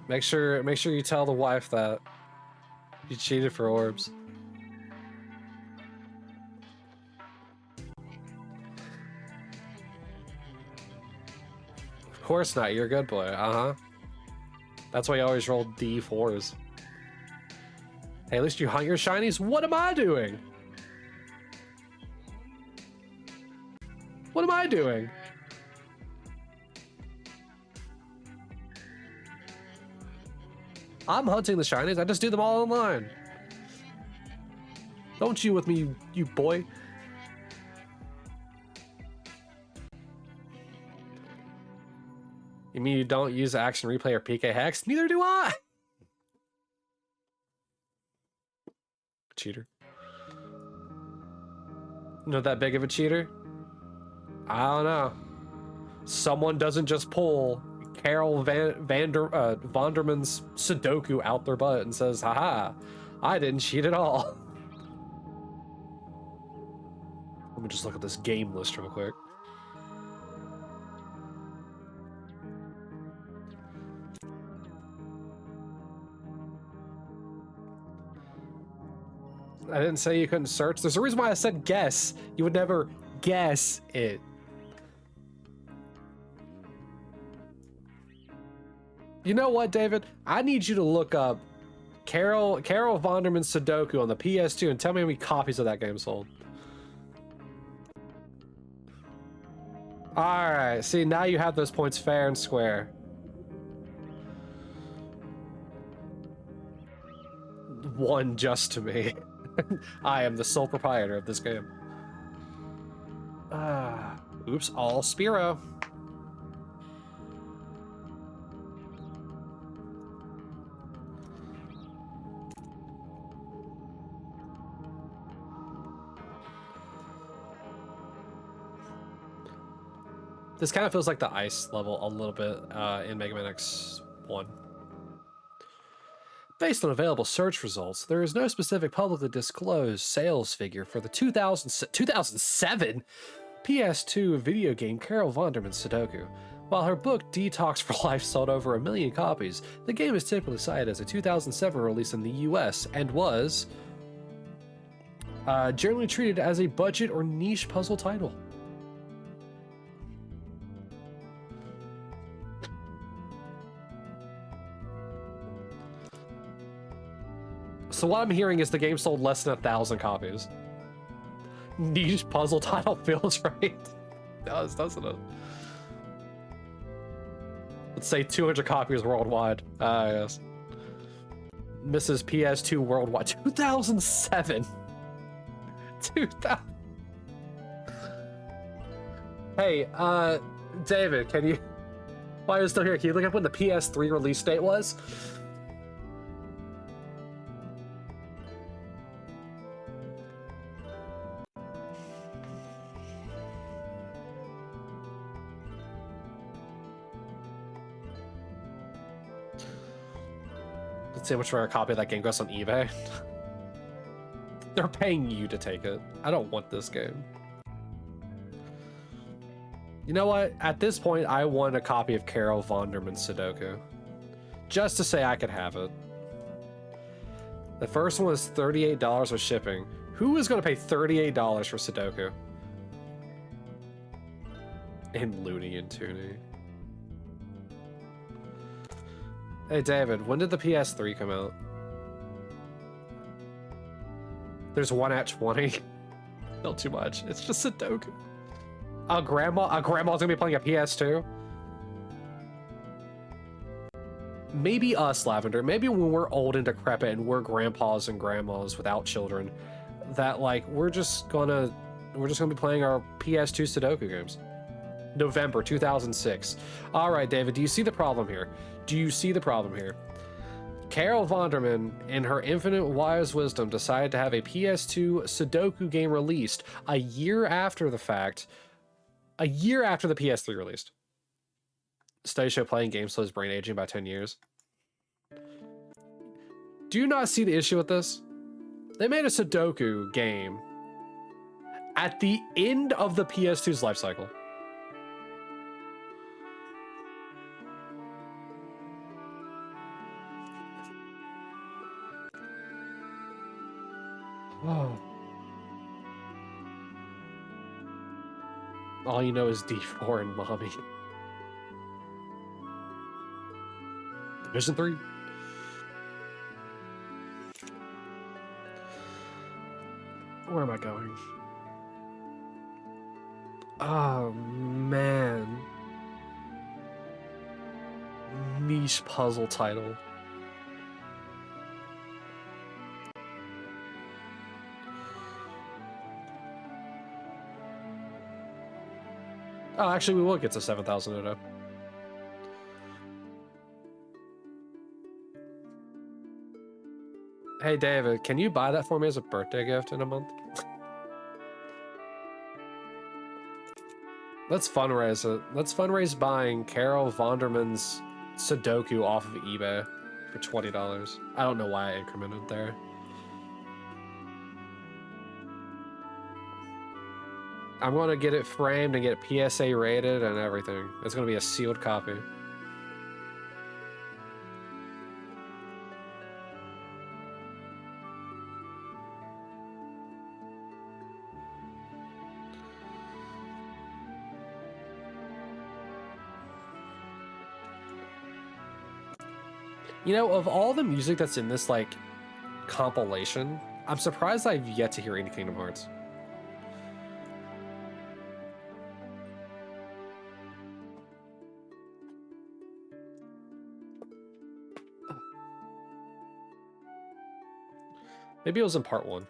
Make sure you tell the wife that you cheated for orbs. Of course not. You're a good boy. That's why you always roll D4s. Hey, at least you hunt your shinies. What am I doing? What am I doing? I'm hunting the shinies. I just do them all online. Don't you with me, you boy. You mean you don't use action replay or PK hex? Neither do I. Cheater. Not that big of a cheater? I don't know. Someone doesn't just pull Carol Vonderman's Sudoku out their butt and says, haha, I didn't cheat at all. Let me just look at this game list real quick. I didn't say you couldn't search. There's a reason why I said guess. You would never guess it. You know what, David? I need you to look up Carol Vonderman's Sudoku on the PS2 and tell me how many copies of that game sold. Alright, see, now you have those points fair and square. One just to me. I am the sole proprietor of this game. Oops, all Spearow. This kind of feels like the ice level a little bit in Mega Man X1. Based on available search results, there is no specific publicly disclosed sales figure for the 2007 PS2 video game Carol Vonderman's Sudoku. While her book Detox for Life sold over 1 million copies, the game is typically cited as a 2007 release in the US and was generally treated as a budget or niche puzzle title. So what I'm hearing is the game sold less than 1,000 copies. Niche puzzle title feels right. It does, doesn't it? Let's say 200 copies worldwide. Yes. Mrs. PS2 worldwide. 2007. 2000. Hey, David, can you... While you're still here, can you look up when the PS3 release date was? Let's see how much for a copy of that game goes on eBay. They're paying you to take it. I don't want this game. You know what? At this point, I want a copy of Carol Vonderman's Sudoku. Just to say I could have it. The first one was $38 with shipping. Who is going to pay $38 for Sudoku? And Looney and Tooney. Hey David, when did the PS3 come out? There's one at 20. Not too much. It's just Sudoku. Grandma's gonna be playing a PS2. Maybe us, Lavender. Maybe when we're old and decrepit and we're grandpas and grandmas without children, that like we're just gonna be playing our PS2 Sudoku games. November 2006. All right, David. Do you see the problem here? Carol Vonderman, in her infinite wise wisdom, decided to have a PS2 Sudoku game released a year after the fact. A year after the PS3 released. Studies show playing games slows brain aging by 10 years. Do you not see the issue with this? They made a Sudoku game at the end of the PS2's life cycle. Oh. All you know is D4 and Mommy. Division 3. Where am I going? Oh, man. Niche puzzle title. Oh, actually, we will get to 7,000 Udo. Hey, David, can you buy that for me as a birthday gift in a month? Let's fundraise it. Let's fundraise buying Carol Vonderman's Sudoku off of eBay for $20. I don't know why I incremented there. I'm going to get it framed and get it PSA rated and everything. It's going to be a sealed copy. You know, of all the music that's in this, like, compilation, I'm surprised I've yet to hear any Kingdom Hearts. Maybe it was in part 1.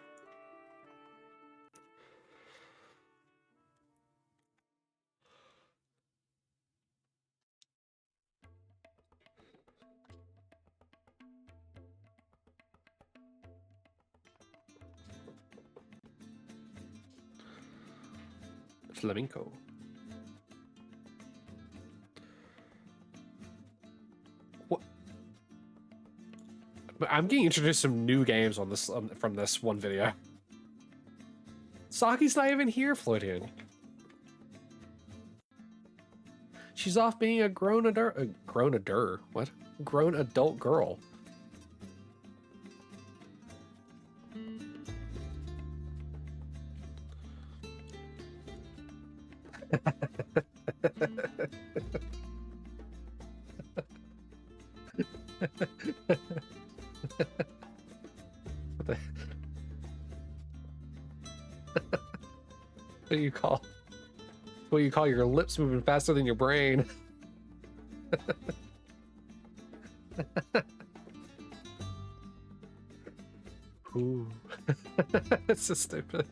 Flamenco. What? I'm getting introduced to some new games on this from this one video. Saki's not even here, Floridian. She's off being a grown adult girl. What do you call your lips moving faster than your brain? Ooh. It's so stupid.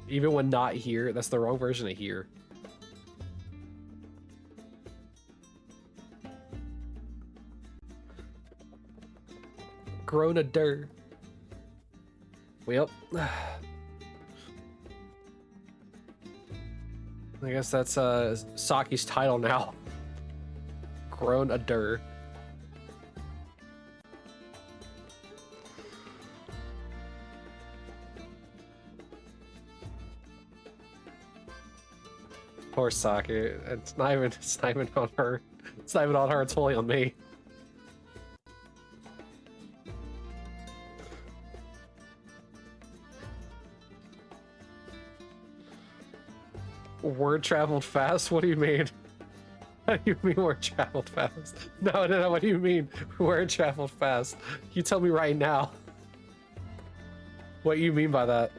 Even when not here, that's the wrong version of here. Grown a dirt. Well, I guess that's Saki's title now. Grown a dirt. Poor Saki. It's not even on her. It's not even on her, it's fully on me. Word traveled fast? What do you mean? What do you mean word traveled fast? No, no, no, what do you mean word traveled fast? You tell me right now what you mean by that.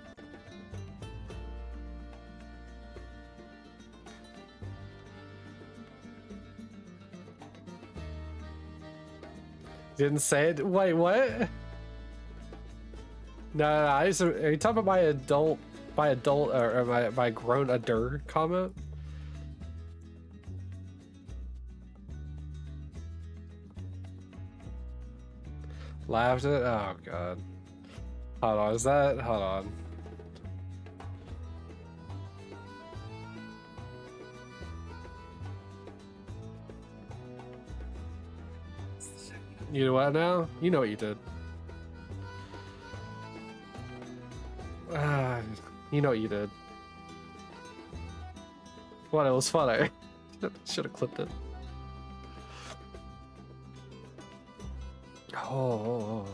Didn't say it? Wait, what? No, are you talking about my adult, or my grown adult comment? Laughed at? Oh god. Hold on, is that? Hold on. You know what now? You know what you did. You know what you did. What, it was funny. Should have clipped it. Oh.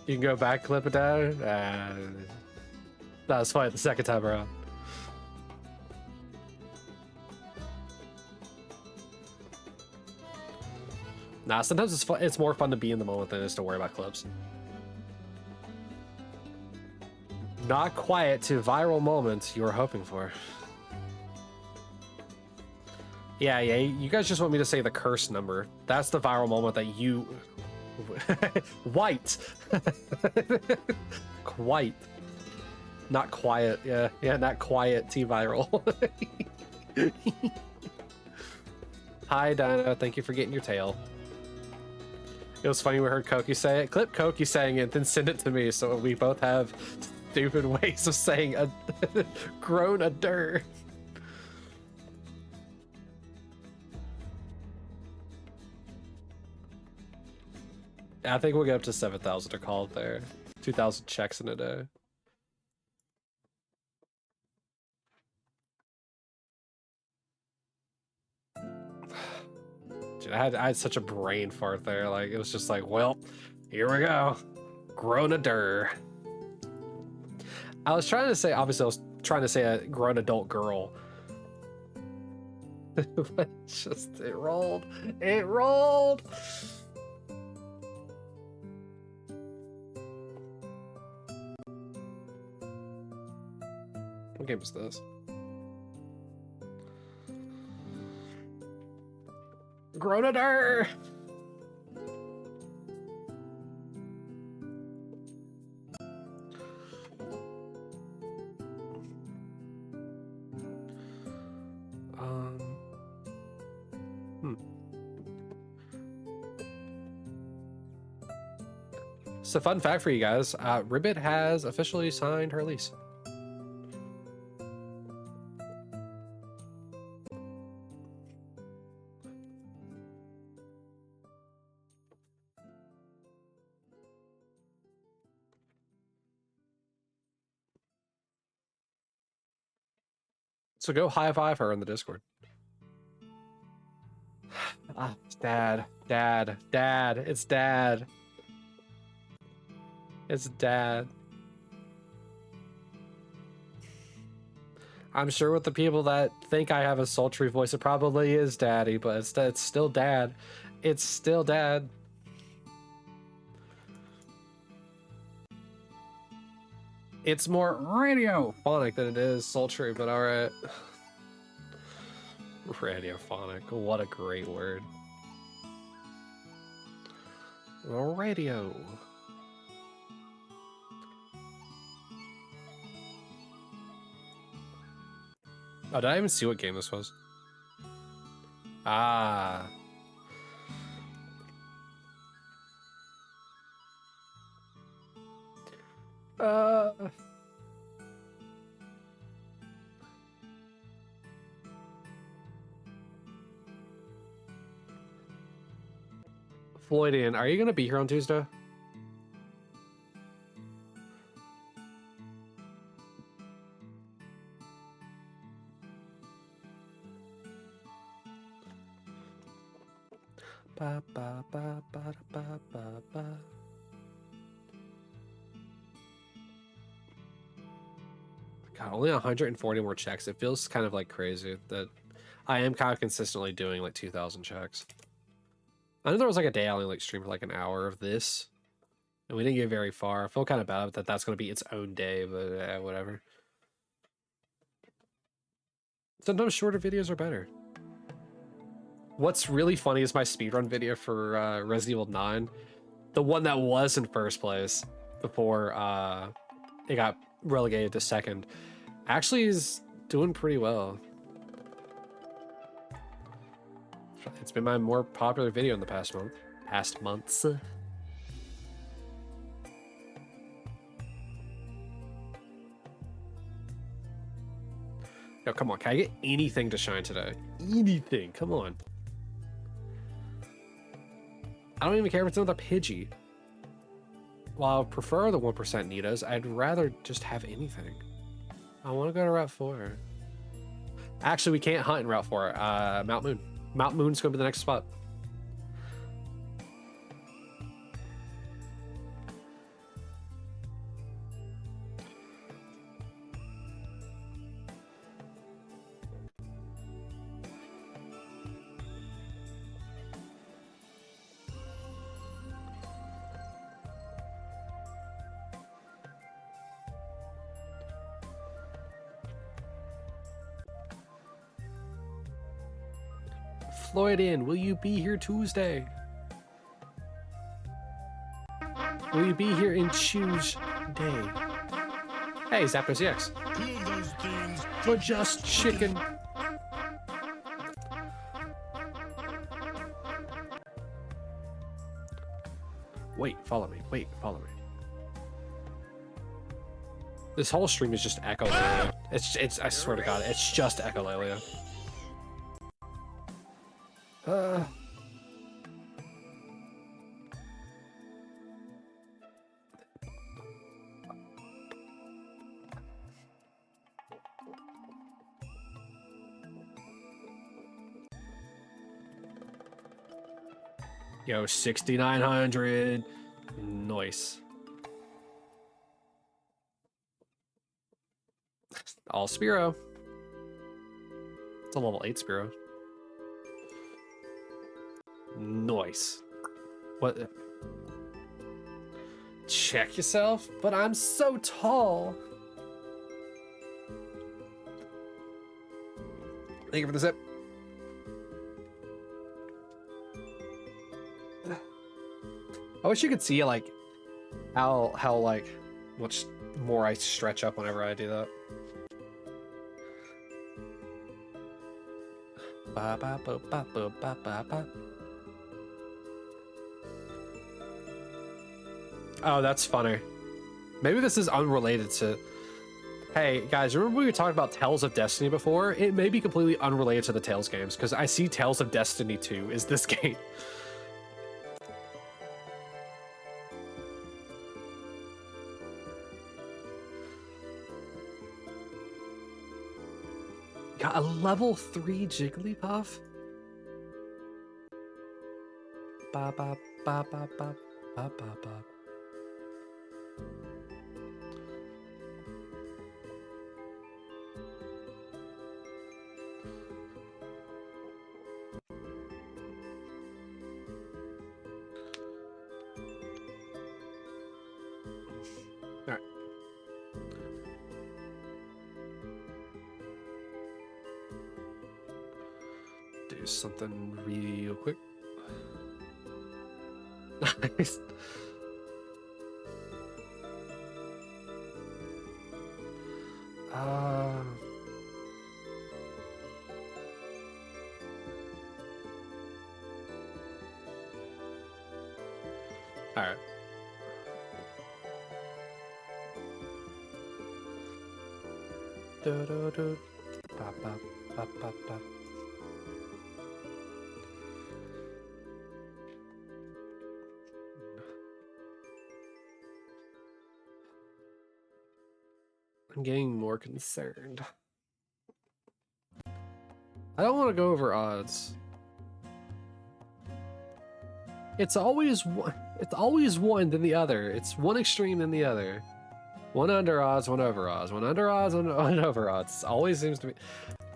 You can go back, clip it down. That was funny the second time around. Nah, sometimes it's fun. It's more fun to be in the moment than it is to worry about clips. Not quiet to viral moments you were hoping for. Yeah, you guys just want me to say the curse number. That's the viral moment that you... White! Quite. Not quiet, yeah, not quiet T-viral. Hi, Dino, thank you for getting your tail. It was funny we heard Koki say it. Clip Koki saying it, then send it to me so we both have stupid ways of saying a grown a dir. I think we'll get up to 7,000 to call it there. 2,000 checks in a day. Dude, I had such a brain fart there. Like, it was just like, well, here we go. Grown a dir. I was trying to say, obviously, I was trying to say a grown adult girl. But it rolled. It rolled. What game is this? Gronader! So, fun fact for you guys, Ribbit has officially signed her lease. So go high five her in the Discord. Ah, it's Dad. Dad. Dad. It's Dad. It's Dad. I'm sure with the people that think I have a sultry voice, it probably is Daddy, but it's still Dad. It's still Dad. It's more radiophonic than it is sultry, but alright. Radiophonic, what a great word. Radio. Oh, did I even see what game this was? Ah. Floydian, are you gonna be here on Tuesday? Ba ba ba ba ba ba ba. God, only 140 more checks. It feels kind of like crazy that I am kind of consistently doing like 2,000 checks. I know there was like a day I only like streamed for like an hour of this, and we didn't get very far. I feel kind of bad that that's going to be its own day, but whatever. Sometimes shorter videos are better. What's really funny is my speedrun video for Resident Evil 9. The one that was in first place before it got relegated to second. Actually is doing pretty well. It's been my more popular video in the past months. Yo, come on, can I get anything to shine today? Anything, come on. I don't even care if it's another Pidgey. While I prefer the 1% Nitas, I'd rather just have anything. I want to go to Route 4. Actually, we can't hunt in Route 4. Mount Moon. Mount Moon's going to be the next spot. Floyd in, will you be here Tuesday? Will you be here in Tuesday? Hey, Zapdos EX. Two of those things For just chicken. Wait, follow me. Wait, follow me. This whole stream is just echolalia. It's I swear to God, it's just echolalia. Yo, 6,900. Nice. All Spearow. It's a level 8 Spearow. Nice. What? Check yourself, but I'm so tall. Thank you for the zip. I wish you could see like how like much more I stretch up whenever I do that. Ba ba ba ba ba ba ba ba. Oh, that's funny. Maybe this is unrelated to... Hey, guys, remember we were talking about Tales of Destiny before? It may be completely unrelated to the Tales games, because I see Tales of Destiny 2 is this game. Got a level 3 Jigglypuff? Ba ba ba ba ba ba ba ba. Alright. Do something real quick. Nice. All right. Do do do. Ba ba ba ba ba. I'm getting more concerned. I don't want to go over odds. It's always one then the other. It's one extreme then the other. One under odds, one over odds, one under odds, one over odds. It always seems to be.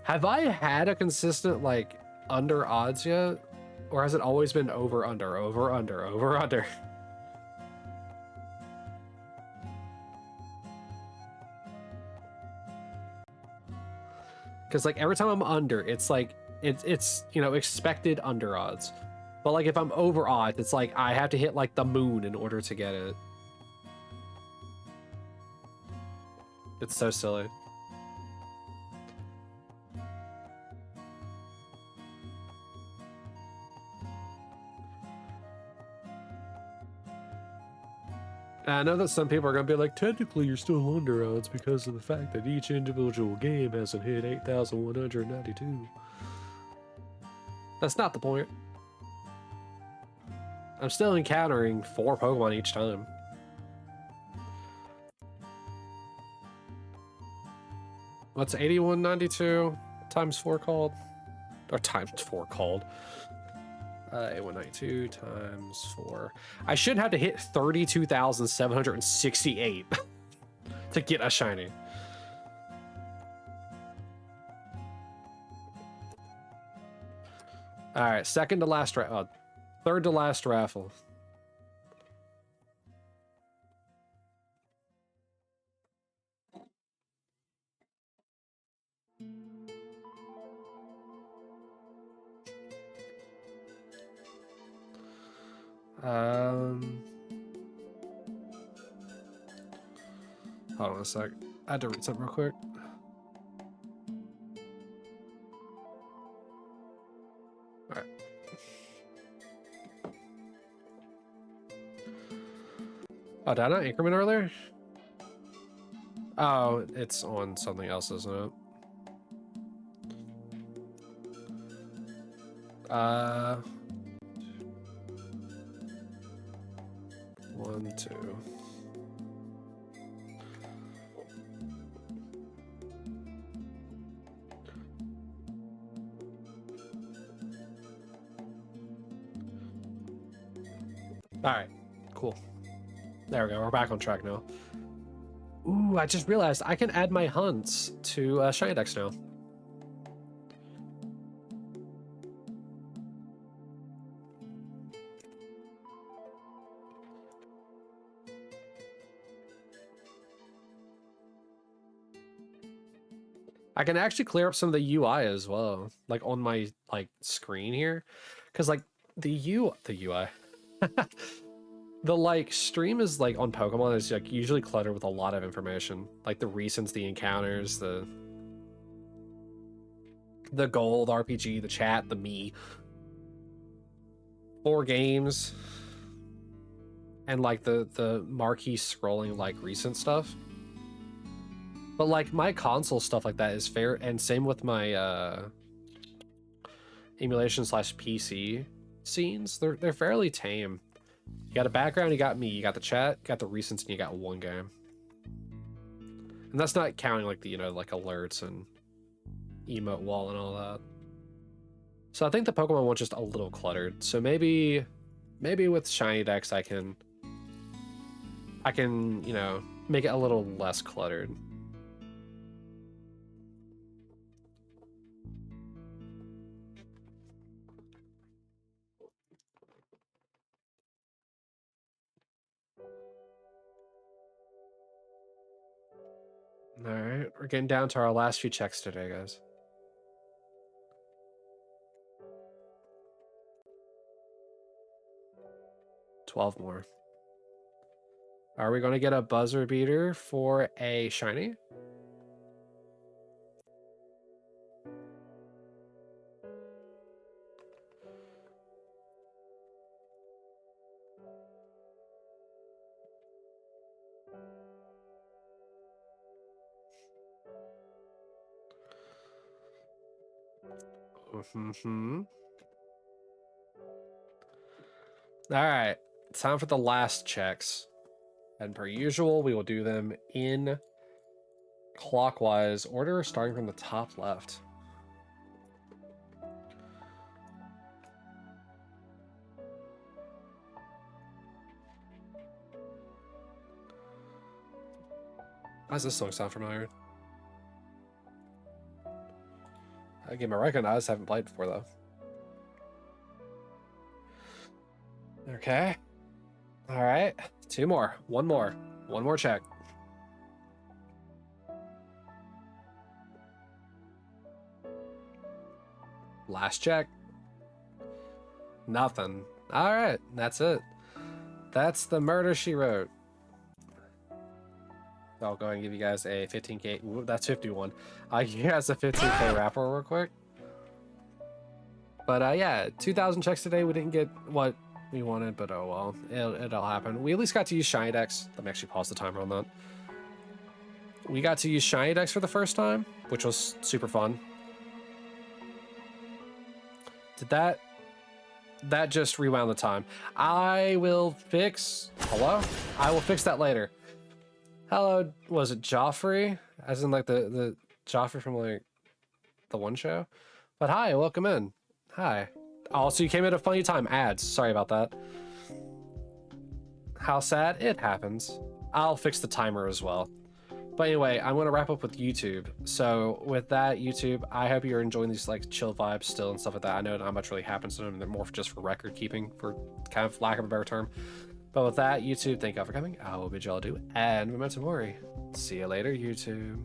Have I had a consistent like under odds yet? Or has it always been over, under, over, under, over, under? Because like every time I'm under, it's like it's you know, expected under odds. But like if I'm over odds, it's like I have to hit like the moon in order to get it. It's so silly. I know that some people are going to be like, technically you're still under odds because of the fact that each individual game hasn't hit 8,192. That's not the point. I'm still encountering 4 Pokemon each time. What's 8192 times 4 called? Or times 4 called? 8192 times 4. I should have to hit 32,768 to get a shiny. All right, second to last third to last raffle. Hold on a sec. I had to read something real quick. All right. Oh, did I not increment earlier? Oh, it's on something else, isn't it? 1, 2. All right, cool. There we go. We're back on track now. Ooh, I just realized I can add my hunts to ShinyDex now. I can actually clear up some of the UI as well, like on my like screen here, because like the UI, the like stream is like on Pokemon is like usually cluttered with a lot of information, like the recents, the encounters, the gold RPG, the chat, the me, 4 games, and like the marquee scrolling like recent stuff. But like my console stuff like that is fair, and same with my emulation / PC scenes. They're fairly tame. You got a background, you got me, you got the chat, you got the recents, and you got 1 game. And that's not counting like the, you know, like alerts and emote wall and all that. So I think the Pokemon one's just a little cluttered. So maybe with ShinyDex I can, you know, make it a little less cluttered. All right, we're getting down to our last few checks today, guys. $12 more. Are we going to get a buzzer beater for a shiny? Mm-hmm. All right, time for the last checks. And per usual, we will do them in clockwise order, starting from the top left. Why does this song sound familiar? A game I recognize, haven't played before though. Okay. All right. Two more. One more. One more check. Last check. Nothing. All right. That's it. That's the Murder She Wrote. I'll go and give you guys a 15K. Ooh, that's 51. I'll give you guys a 15K wrapper real quick. But yeah, 2,000 checks today. We didn't get what we wanted, but oh well. It'll happen. We at least got to use ShinyDex. Let me actually pause the timer on that. We got to use ShinyDex for the first time, which was super fun. Did that just rewound the time? I will fix. Hello? I will fix that later. Hello, was it Joffrey? As in like the Joffrey from like the one show? But hi, welcome in. Hi. Also, you came at a funny time. Ads. Sorry about that. How sad? It happens. I'll fix the timer as well. But anyway, I'm going to wrap up with YouTube. So with that, YouTube, I hope you're enjoying these like chill vibes still and stuff like that. I know not much really happens to them. They're more just for record keeping, for kind of lack of a better term. But with that, YouTube, thank you all for coming. I will bid y'all adieu, and memento mori. See you later, YouTube.